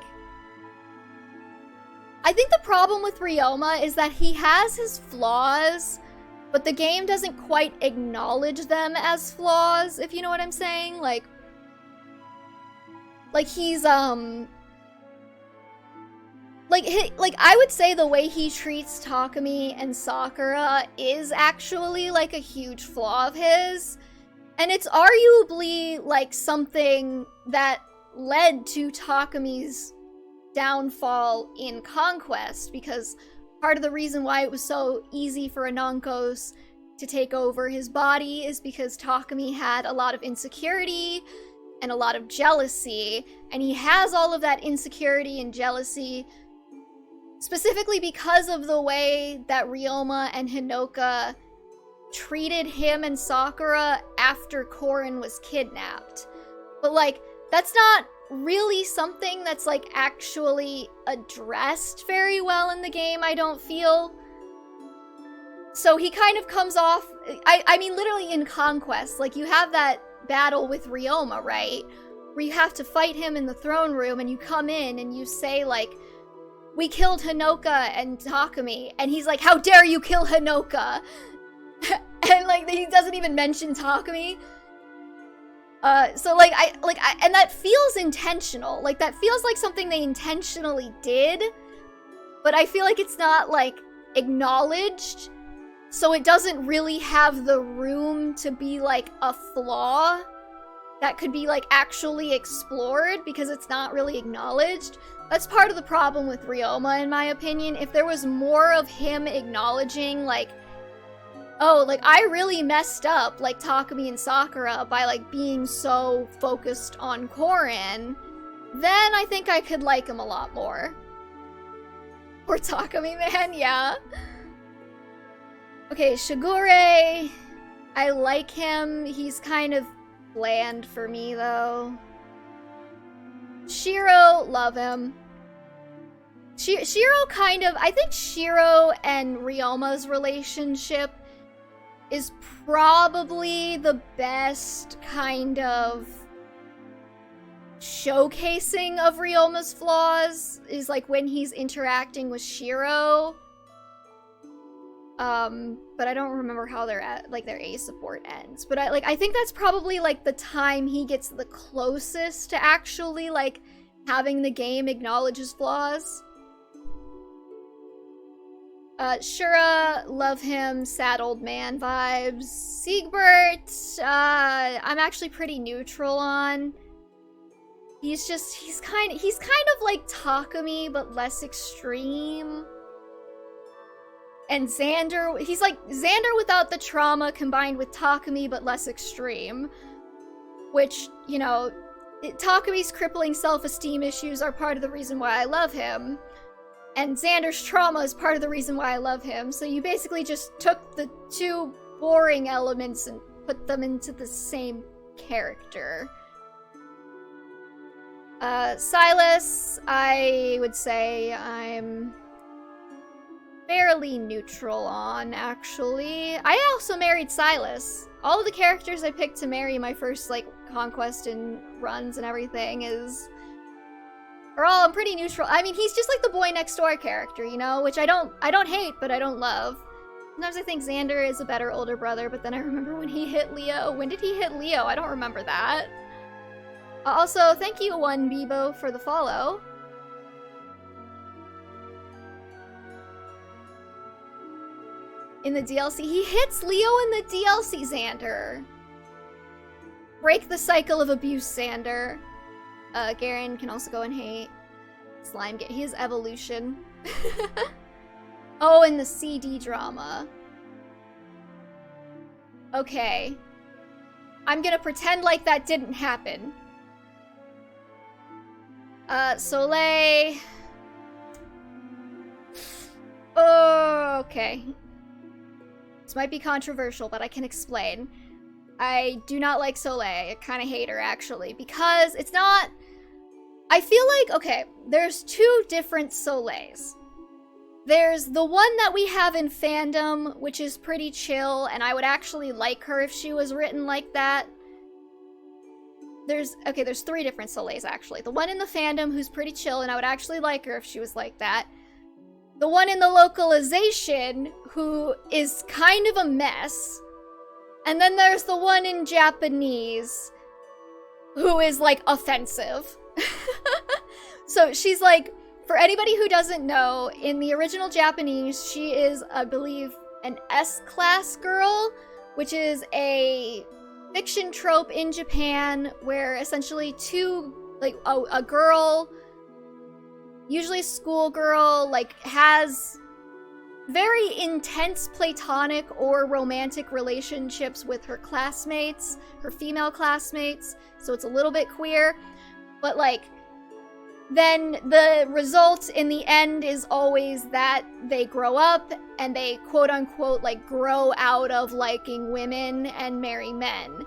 I think the problem with Ryoma is that he has his flaws, but the game doesn't quite acknowledge them as flaws, if you know what I'm saying? Like, he's, Like, I would say the way he treats Takumi and Sakura is actually, like, a huge flaw of his. And it's arguably, like, something that led to Takumi's downfall in Conquest, because part of the reason why it was so easy for Anankos to take over his body is because Takumi had a lot of insecurity and a lot of jealousy, and he has all of that insecurity and jealousy specifically because of the way that Ryoma and Hinoka treated him and Sakura after Corrin was kidnapped. But, like, that's not really something that's, like, actually addressed very well in the game, I don't feel. So he kind of comes off... I mean, literally in Conquest, like, you have that battle with Ryoma, right? Where you have to fight him in the throne room, and you come in and you say, like, we killed Hinoka and Takumi, and he's like, how dare you kill Hinoka? And, like, he doesn't even mention Takumi. So, like, and that feels intentional. Like, that feels like something they intentionally did, but I feel like it's not, like, acknowledged, so it doesn't really have the room to be, like, a flaw that could be, like, actually explored, because it's not really acknowledged. That's part of the problem with Ryoma, in my opinion. If there was more of him acknowledging, like, oh, like, I really messed up, like, Takumi and Sakura by, like, being so focused on Corrin, then I think I could like him a lot more. Poor Takumi, man, yeah. Okay, Shigure, I like him. He's kind of bland for me, though. Shiro, love him. Shiro kind of... I think Shiro and Ryoma's relationship is probably the best kind of showcasing of Ryoma's flaws, is, like, when he's interacting with Shiro. But I don't remember how their A support ends. But I think that's probably, like, the time he gets the closest to actually, like, having the game acknowledge his flaws. Shura, love him, sad old man vibes. Siegbert, I'm actually pretty neutral on. He's kind of like Takumi, but less extreme. And Xander, he's like Xander without the trauma combined with Takumi, but less extreme. Which, you know, Takumi's crippling self-esteem issues are part of the reason why I love him. And Xander's trauma is part of the reason why I love him. So you basically just took the two boring elements and put them into the same character. Silas, I would say I'm fairly neutral on, actually. I also married Silas. All of the characters I picked to marry my first, like, conquest and runs and everything are all pretty neutral. I mean, he's just like the boy next door character, you know, which I don't hate, but I don't love. Sometimes I think Xander is a better older brother, but then I remember when he hit Leo. When did he hit Leo? I don't remember that. Also, thank you, One Bebo, for the follow. In the DLC, he hits Leo in the DLC, Xander. Break the cycle of abuse, Xander. Garen can also go and hate. Slime get his evolution. Oh, and the CD drama. Okay. I'm gonna pretend like that didn't happen. Soleil. Oh, okay. This might be controversial, but I can explain. I do not like Soleil. I kind of hate her, actually, because it's not... I feel like, okay, there's two different Soleils. There's the one that we have in fandom, which is pretty chill, and I would actually like her if she was written like that. There's three different Soleils, actually. The one in the fandom who's pretty chill, and I would actually like her if she was like that. The one in the localization who is kind of a mess. And then there's the one in Japanese who is, like, offensive. So she's, like, for anybody who doesn't know, in the original Japanese, she is, I believe, an S-class girl, which is a fiction trope in Japan where essentially a girl, usually a schoolgirl, like, has very intense platonic or romantic relationships with her classmates, her female classmates, so it's a little bit queer, but, like, then the result in the end is always that they grow up and they quote-unquote, like, grow out of liking women and marry men.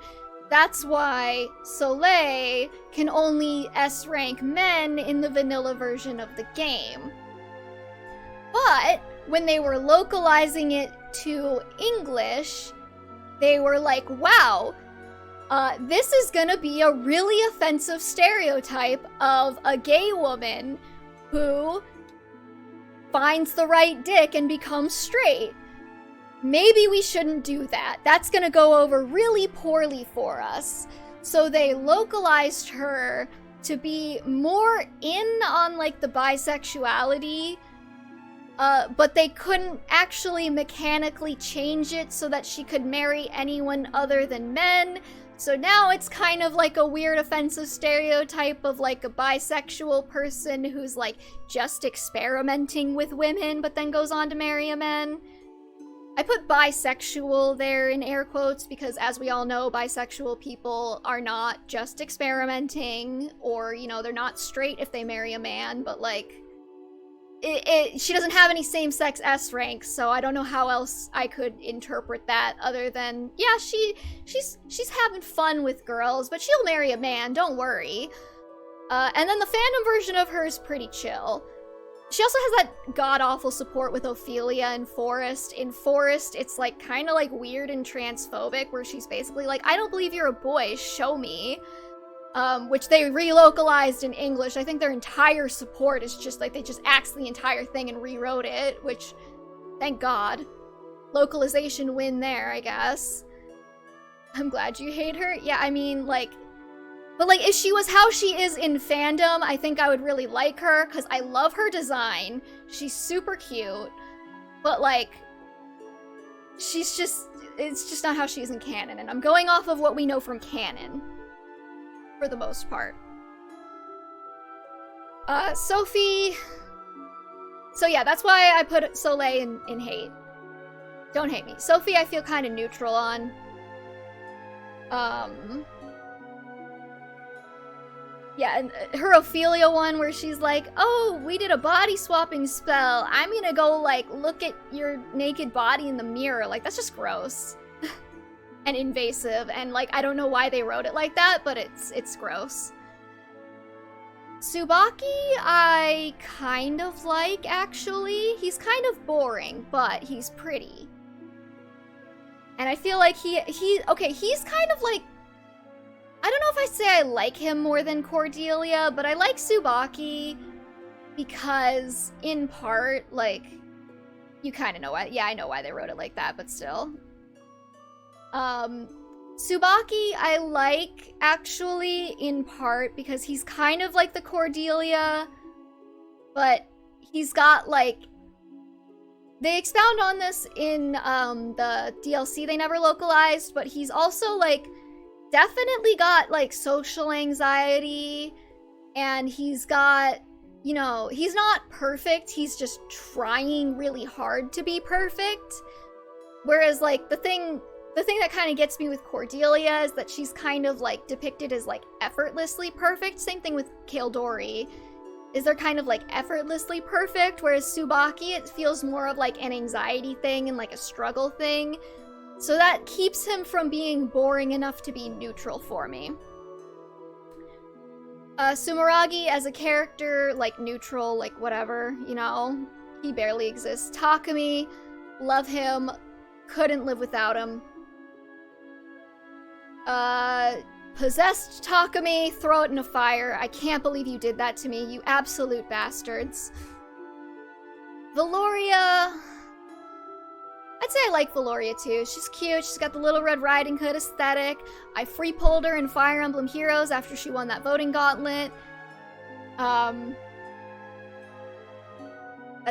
That's why Soleil can only S-rank men in the vanilla version of the game. But when they were localizing it to English, they were like, wow, this is gonna be a really offensive stereotype of a gay woman who finds the right dick and becomes straight. Maybe we shouldn't do that. That's gonna go over really poorly for us. So they localized her to be more in on, like, the bisexuality, but they couldn't actually mechanically change it so that she could marry anyone other than men. So now it's kind of like a weird offensive stereotype of, like, a bisexual person who's, like, just experimenting with women but then goes on to marry a man. I put bisexual there in air quotes because, as we all know, bisexual people are not just experimenting, or, you know, they're not straight if they marry a man, but, like, she doesn't have any same-sex S ranks, so I don't know how else I could interpret that other than, yeah, she's having fun with girls, but she'll marry a man, don't worry. And then the fandom version of her is pretty chill. She also has that god-awful support with Ophelia in Forest. In Forest, it's, like, kind of, like, weird and transphobic, where she's basically like, I don't believe you're a boy, show me. Which they relocalized in English. I think their entire support is just, like, they just axed the entire thing and rewrote it, which, thank God. Localization win there, I guess. I'm glad you hate her. Yeah, I mean, like, but, like, if she was how she is in fandom, I think I would really like her, because I love her design. She's super cute. But, like, it's just not how she is in canon, and I'm going off of what we know from canon. For the most part. Sophie... So yeah, that's why I put Soleil in hate. Don't hate me. Sophie I feel kind of neutral on. Yeah, and her Ophelia one where she's like, oh, we did a body swapping spell. I'm gonna go, like, look at your naked body in the mirror. Like, that's just gross. And invasive, and, like, I don't know why they wrote it like that, but it's gross. Tsubaki, I kind of like, actually. He's kind of boring, but he's pretty. And I feel like he's kind of like, I don't know if I say I like him more than Cordelia, but I like Tsubaki because, in part, like, you kind of know why. Yeah, I know why they wrote it like that, but still. Tsubaki I like, actually, in part, because he's kind of like the Cordelia, but he's got, like... They expound on this in, the DLC they never localized, but he's also, like, definitely got, like, social anxiety, and he's got, you know, he's not perfect, he's just trying really hard to be perfect. Whereas, like, the thing that kind of gets me with Cordelia is that she's kind of, like, depicted as, like, effortlessly perfect. Same thing with Kaldori, is they're kind of, like, effortlessly perfect, whereas Tsubaki, it feels more of, like, an anxiety thing and, like, a struggle thing. So that keeps him from being boring enough to be neutral for me. Sumeragi as a character, like, neutral, like, whatever, you know? He barely exists. Takumi, love him, couldn't live without him. Possessed Takumi, throw it in a fire. I can't believe you did that to me, you absolute bastards. Valoria... I'd say I like Valoria too. She's cute, she's got the Little Red Riding Hood aesthetic. I free pulled her in Fire Emblem Heroes after she won that voting gauntlet. That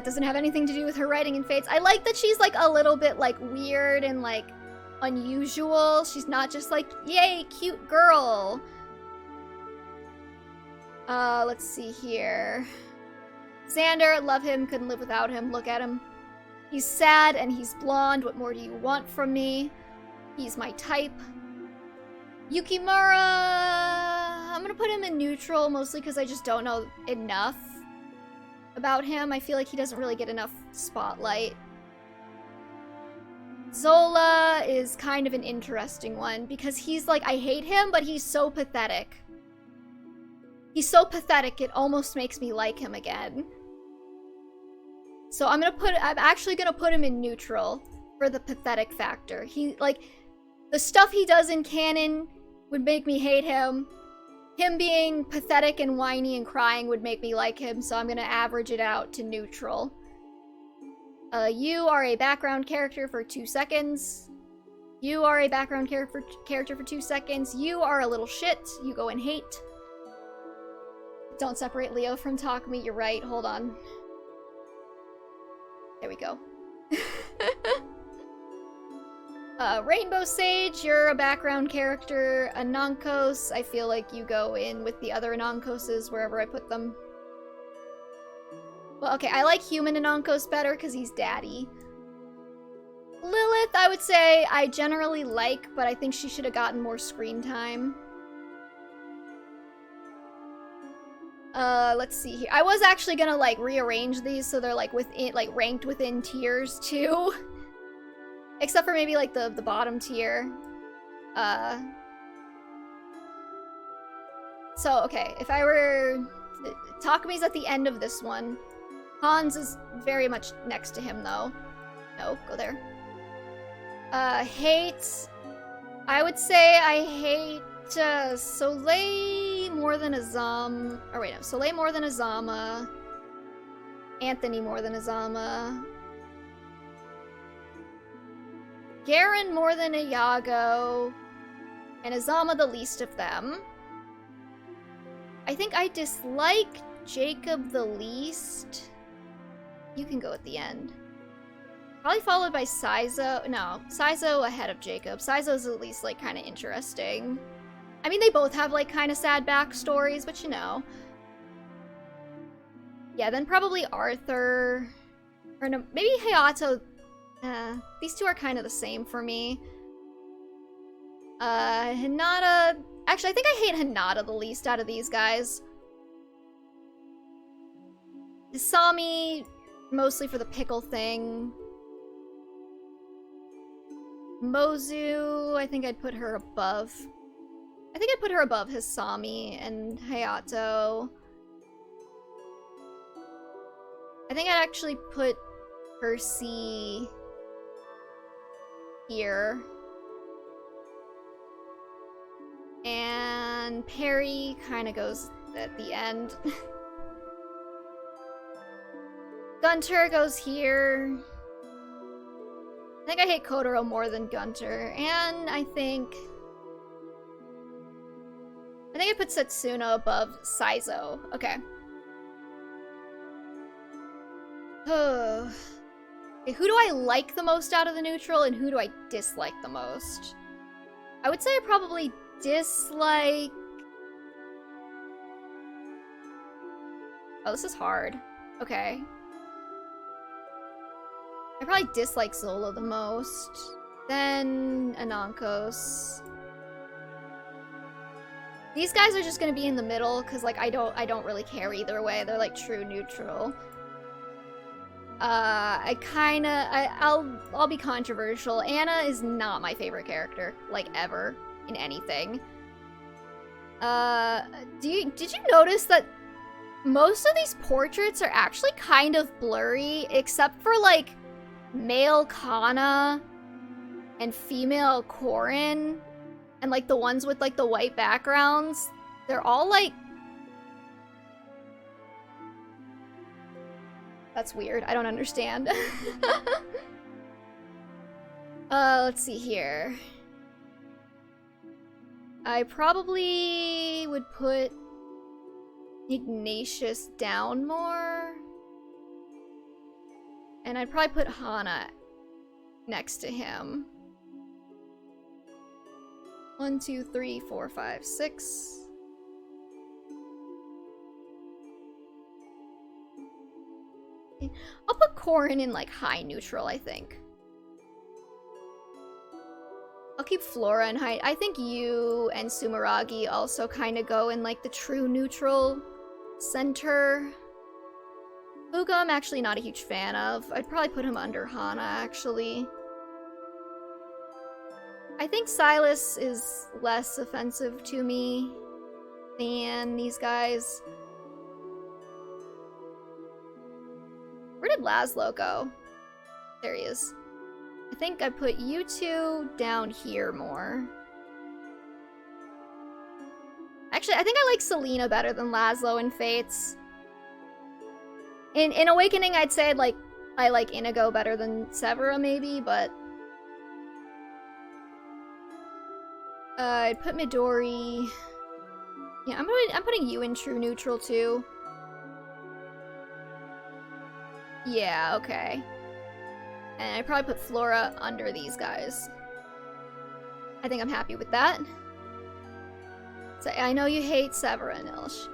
doesn't have anything to do with her writing in Fates. I like that she's like a little bit like weird and like unusual. She's not just like, yay, cute girl. Let's see here. Xander, love him, couldn't live without him. Look at him. He's sad and he's blonde. What more do you want from me? He's my type. Yukimura... I'm gonna put him in neutral, mostly because I just don't know enough about him. I feel like he doesn't really get enough spotlight. Zola is kind of an interesting one, because he's like, I hate him, but he's so pathetic. He's so pathetic, it almost makes me like him again. So I'm actually gonna put him in neutral for the pathetic factor. He, like, the stuff he does in canon would make me hate him. Him being pathetic and whiny and crying would make me like him, so I'm gonna average it out to neutral. You are a background character for 2 seconds. You are a background character for 2 seconds. You are a little shit. You go in hate. Don't separate Leo from Takumi, you're right. Hold on. There we go. Rainbow Sage, you're a background character. Anankos, I feel like you go in with the other Anankoses wherever I put them. Well, okay, I like human Anankos better because he's daddy. Lilith, I would say I generally like, but I think she should have gotten more screen time. Let's see here. I was actually gonna, like, rearrange these so they're, like, within, like, ranked within tiers, too. Except for maybe, like, the bottom tier. So, okay, if I were... Takumi's at the end of this one. Hans is very much next to him, though. No, go there. Hate... I would say I hate... Soleil more than Azama. Or wait, no. Soleil more than Azama. Anthony more than Azama. Garen more than Iago. And Azama the least of them. I think I dislike Jacob the least. You can go at the end. Probably followed by Saizo. No, Saizo ahead of Jacob. Saizo's at least, like, kind of interesting. I mean, they both have, like, kind of sad backstories, but you know. Yeah, then probably Arthur. Or no, maybe Hayato. These two are kind of the same for me. Hinata... Actually, I think I hate Hinata the least out of these guys. Isami, mostly for the pickle thing. Mozu, I think I'd put her above. I think I'd put her above Hisami and Hayato. I think I'd actually put Percy here. And Perry kind of goes at the end. Gunter goes here. I think I hate Kotaro more than Gunter. And I think I put Setsuna above Saizo. Okay. Okay, who do I like the most out of the neutral, and who do I dislike the most? I would say I probably dislike... Oh, this is hard. Okay. I probably dislike Zolo the most. Then Anankos. These guys are just gonna be in the middle, because like I don't really care either way. They're like true neutral. I'll be controversial. Anna is not my favorite character, like ever, in anything. Did you notice that most of these portraits are actually kind of blurry, except for like male Kana and female Korin, and like the ones with like the white backgrounds? They're all like... That's weird. I don't understand. Let's see here. I probably would put Ignatius down more. And I'd probably put Hana next to him. 1, 2, 3, 4, 5, 6. I'll put Korin in like high neutral, I think. I'll keep Flora in high. I think you and Sumeragi also kind of go in like the true neutral center. Fuga I'm actually not a huge fan of. I'd probably put him under Hana, actually. I think Silas is less offensive to me than these guys. Where did Laszlo go? There he is. I think I put you two down here more. Actually, I think I like Selena better than Laszlo in Fates. In Awakening, I'd say I like Inigo better than Severa, maybe, but... I'd put Midori... Yeah, I'm putting you in true neutral, too. Yeah, okay. And I'd probably put Flora under these guys. I think I'm happy with that. So I know you hate Severa, Nilsh.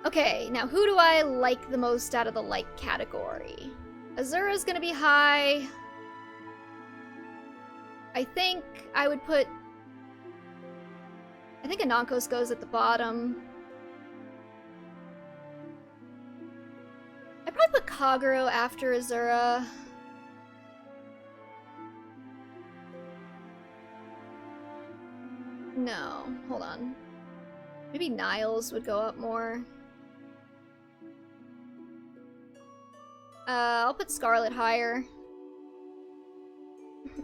Okay, now who do I like the most out of the like category? Azura's gonna be high. I think I would put... I think Anankos goes at the bottom. I'd probably put Kagero after Azura. No, hold on. Maybe Niles would go up more. I'll put Scarlet higher.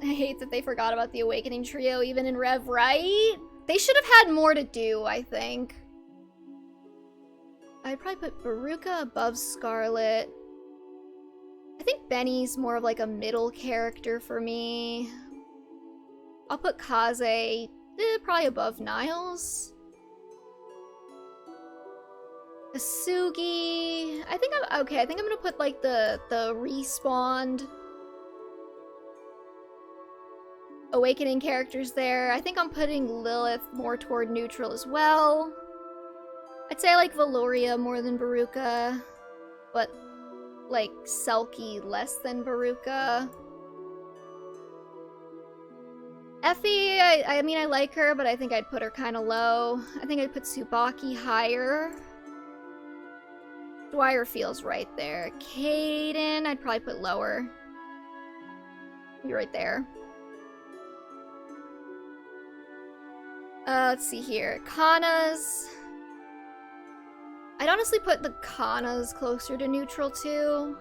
I hate that they forgot about the Awakening trio even in Rev, right? They should have had more to do, I think. I'd probably put Baruka above Scarlet. I think Benny's more of like a middle character for me. I'll put Kaze probably above Niles. Asugi, I think I'm gonna put like the respawned Awakening characters there. I think I'm putting Lilith more toward neutral as well. I'd say I like Valoria more than Baruka, but like Selkie less than Baruka. Effie, I mean, I like her, but I think I'd put her kind of low. I think I'd put Tsubaki higher. Dwyer feels right there. Kaden, I'd probably put lower. You're right there. Let's see here. Kana's. I'd honestly put the Kana's closer to neutral too.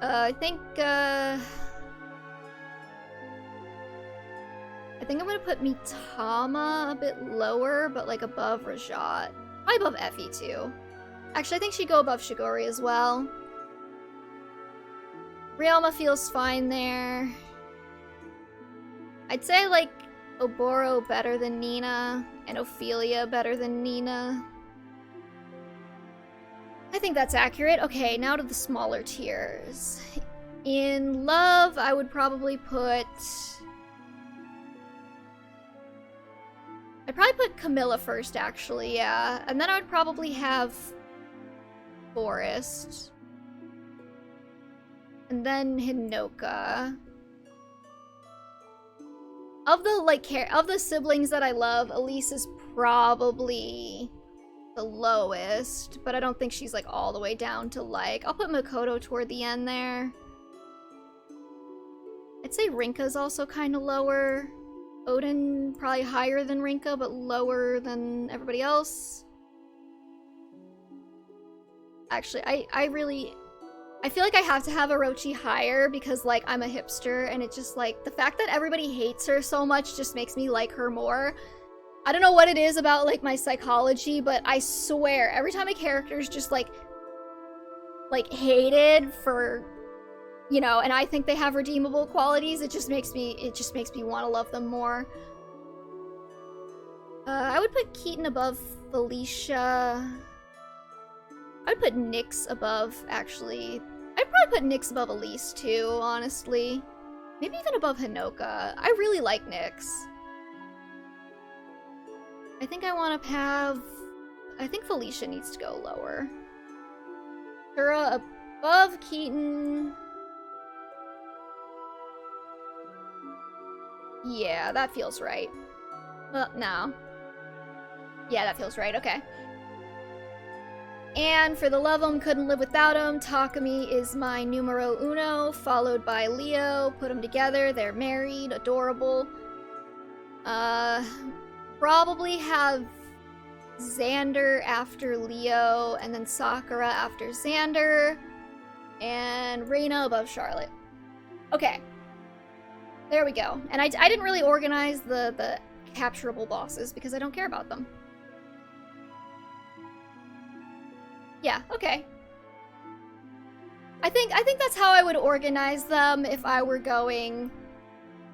I think I'm gonna put Mitama a bit lower, but like above Rajat. Probably above Effie too. Actually, I think she'd go above Shigori as well. Ryoma feels fine there. I'd say I like Oboro better than Nina, and Ophelia better than Nina. I think that's accurate. Okay, now to the smaller tiers. In love, I would probably put... I'd probably put Camilla first, actually, yeah. And then I would probably have Forrest. And then Hinoka. Of the siblings that I love, Elise is probably the lowest, but I don't think she's like all the way down to like. I'll put Makoto toward the end there. I'd say Rinka's also kind of lower. Odin probably higher than Rinka, but lower than everybody else. Actually, I feel like I have to have Orochi higher because, like, I'm a hipster, and it's just, like, the fact that everybody hates her so much just makes me like her more. I don't know what it is about, like, my psychology, but I swear, every time a character's just, like, hated for, you know, and I think they have redeemable qualities, it just makes me want to love them more. I would put Keaton above Felicia. I would put Nyx above, actually. I'd probably put Nyx above Elise, too, honestly. Maybe even above Hinoka. I really like Nyx. I think I want to have... I think Felicia needs to go lower. Shura above Keaton. Yeah, that feels right. No. Yeah, that feels right, okay. And for the love 'em, couldn't live without 'em, Takumi is my numero uno, followed by Leo. Put them together, they're married, adorable. Probably have Xander after Leo, and then Sakura after Xander, and Reina above Charlotte. Okay. There we go. And I didn't really organize the capturable bosses because I don't care about them. Yeah, okay. I think that's how I would organize them if I were going,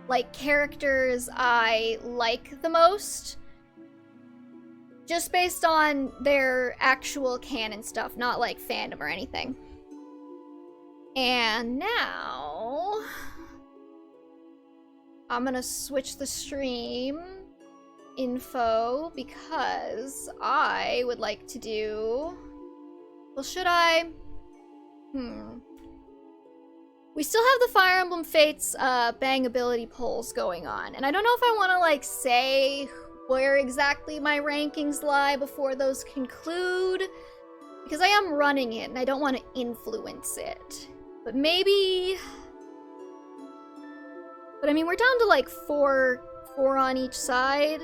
like, characters I like the most. Just based on their actual canon stuff, not like fandom or anything. And now... I'm gonna switch the stream info because I would like to do... Well, should I? We still have the Fire Emblem Fates bang ability polls going on, and I don't know if I want to, like, say where exactly my rankings lie before those conclude, because I am running it, and I don't want to influence it. But maybe... But I mean, we're down to, like, four on each side.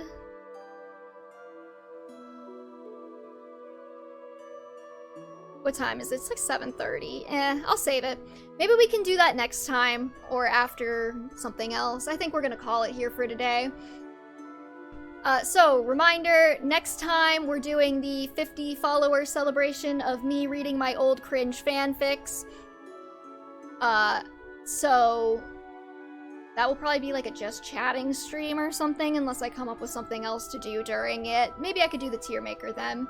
What time is it? It's like 7:30. I'll save it. Maybe we can do that next time, or after something else. I think we're gonna call it here for today. So, reminder, next time we're doing the 50 follower celebration of me reading my old cringe fanfics. So... That will probably be like a just chatting stream or something, unless I come up with something else to do during it. Maybe I could do the tier maker then.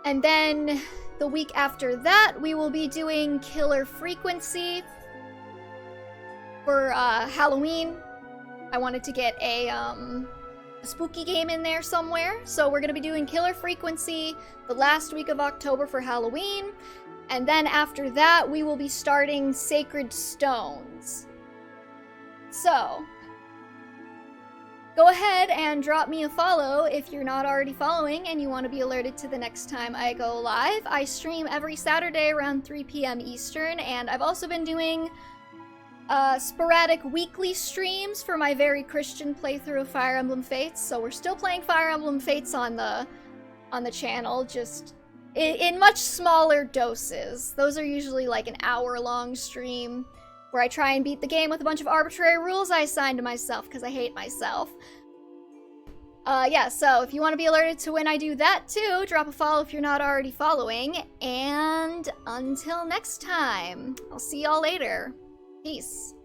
And then the week after that, we will be doing Killer Frequency for Halloween. I wanted to get a spooky game in there somewhere, so we're gonna be doing Killer Frequency the last week of October for Halloween. And then after that, we will be starting Sacred Stones. So, go ahead and drop me a follow if you're not already following and you want to be alerted to the next time I go live. I stream every Saturday around 3 p.m. Eastern, and I've also been doing sporadic weekly streams for my very Christian playthrough of Fire Emblem Fates. So we're still playing Fire Emblem Fates on the channel, just in much smaller doses. Those are usually like an hour-long stream where I try and beat the game with a bunch of arbitrary rules I assigned to myself because I hate myself. Yeah, so if you want to be alerted to when I do that too, drop a follow if you're not already following. And until next time, I'll see y'all later. Peace.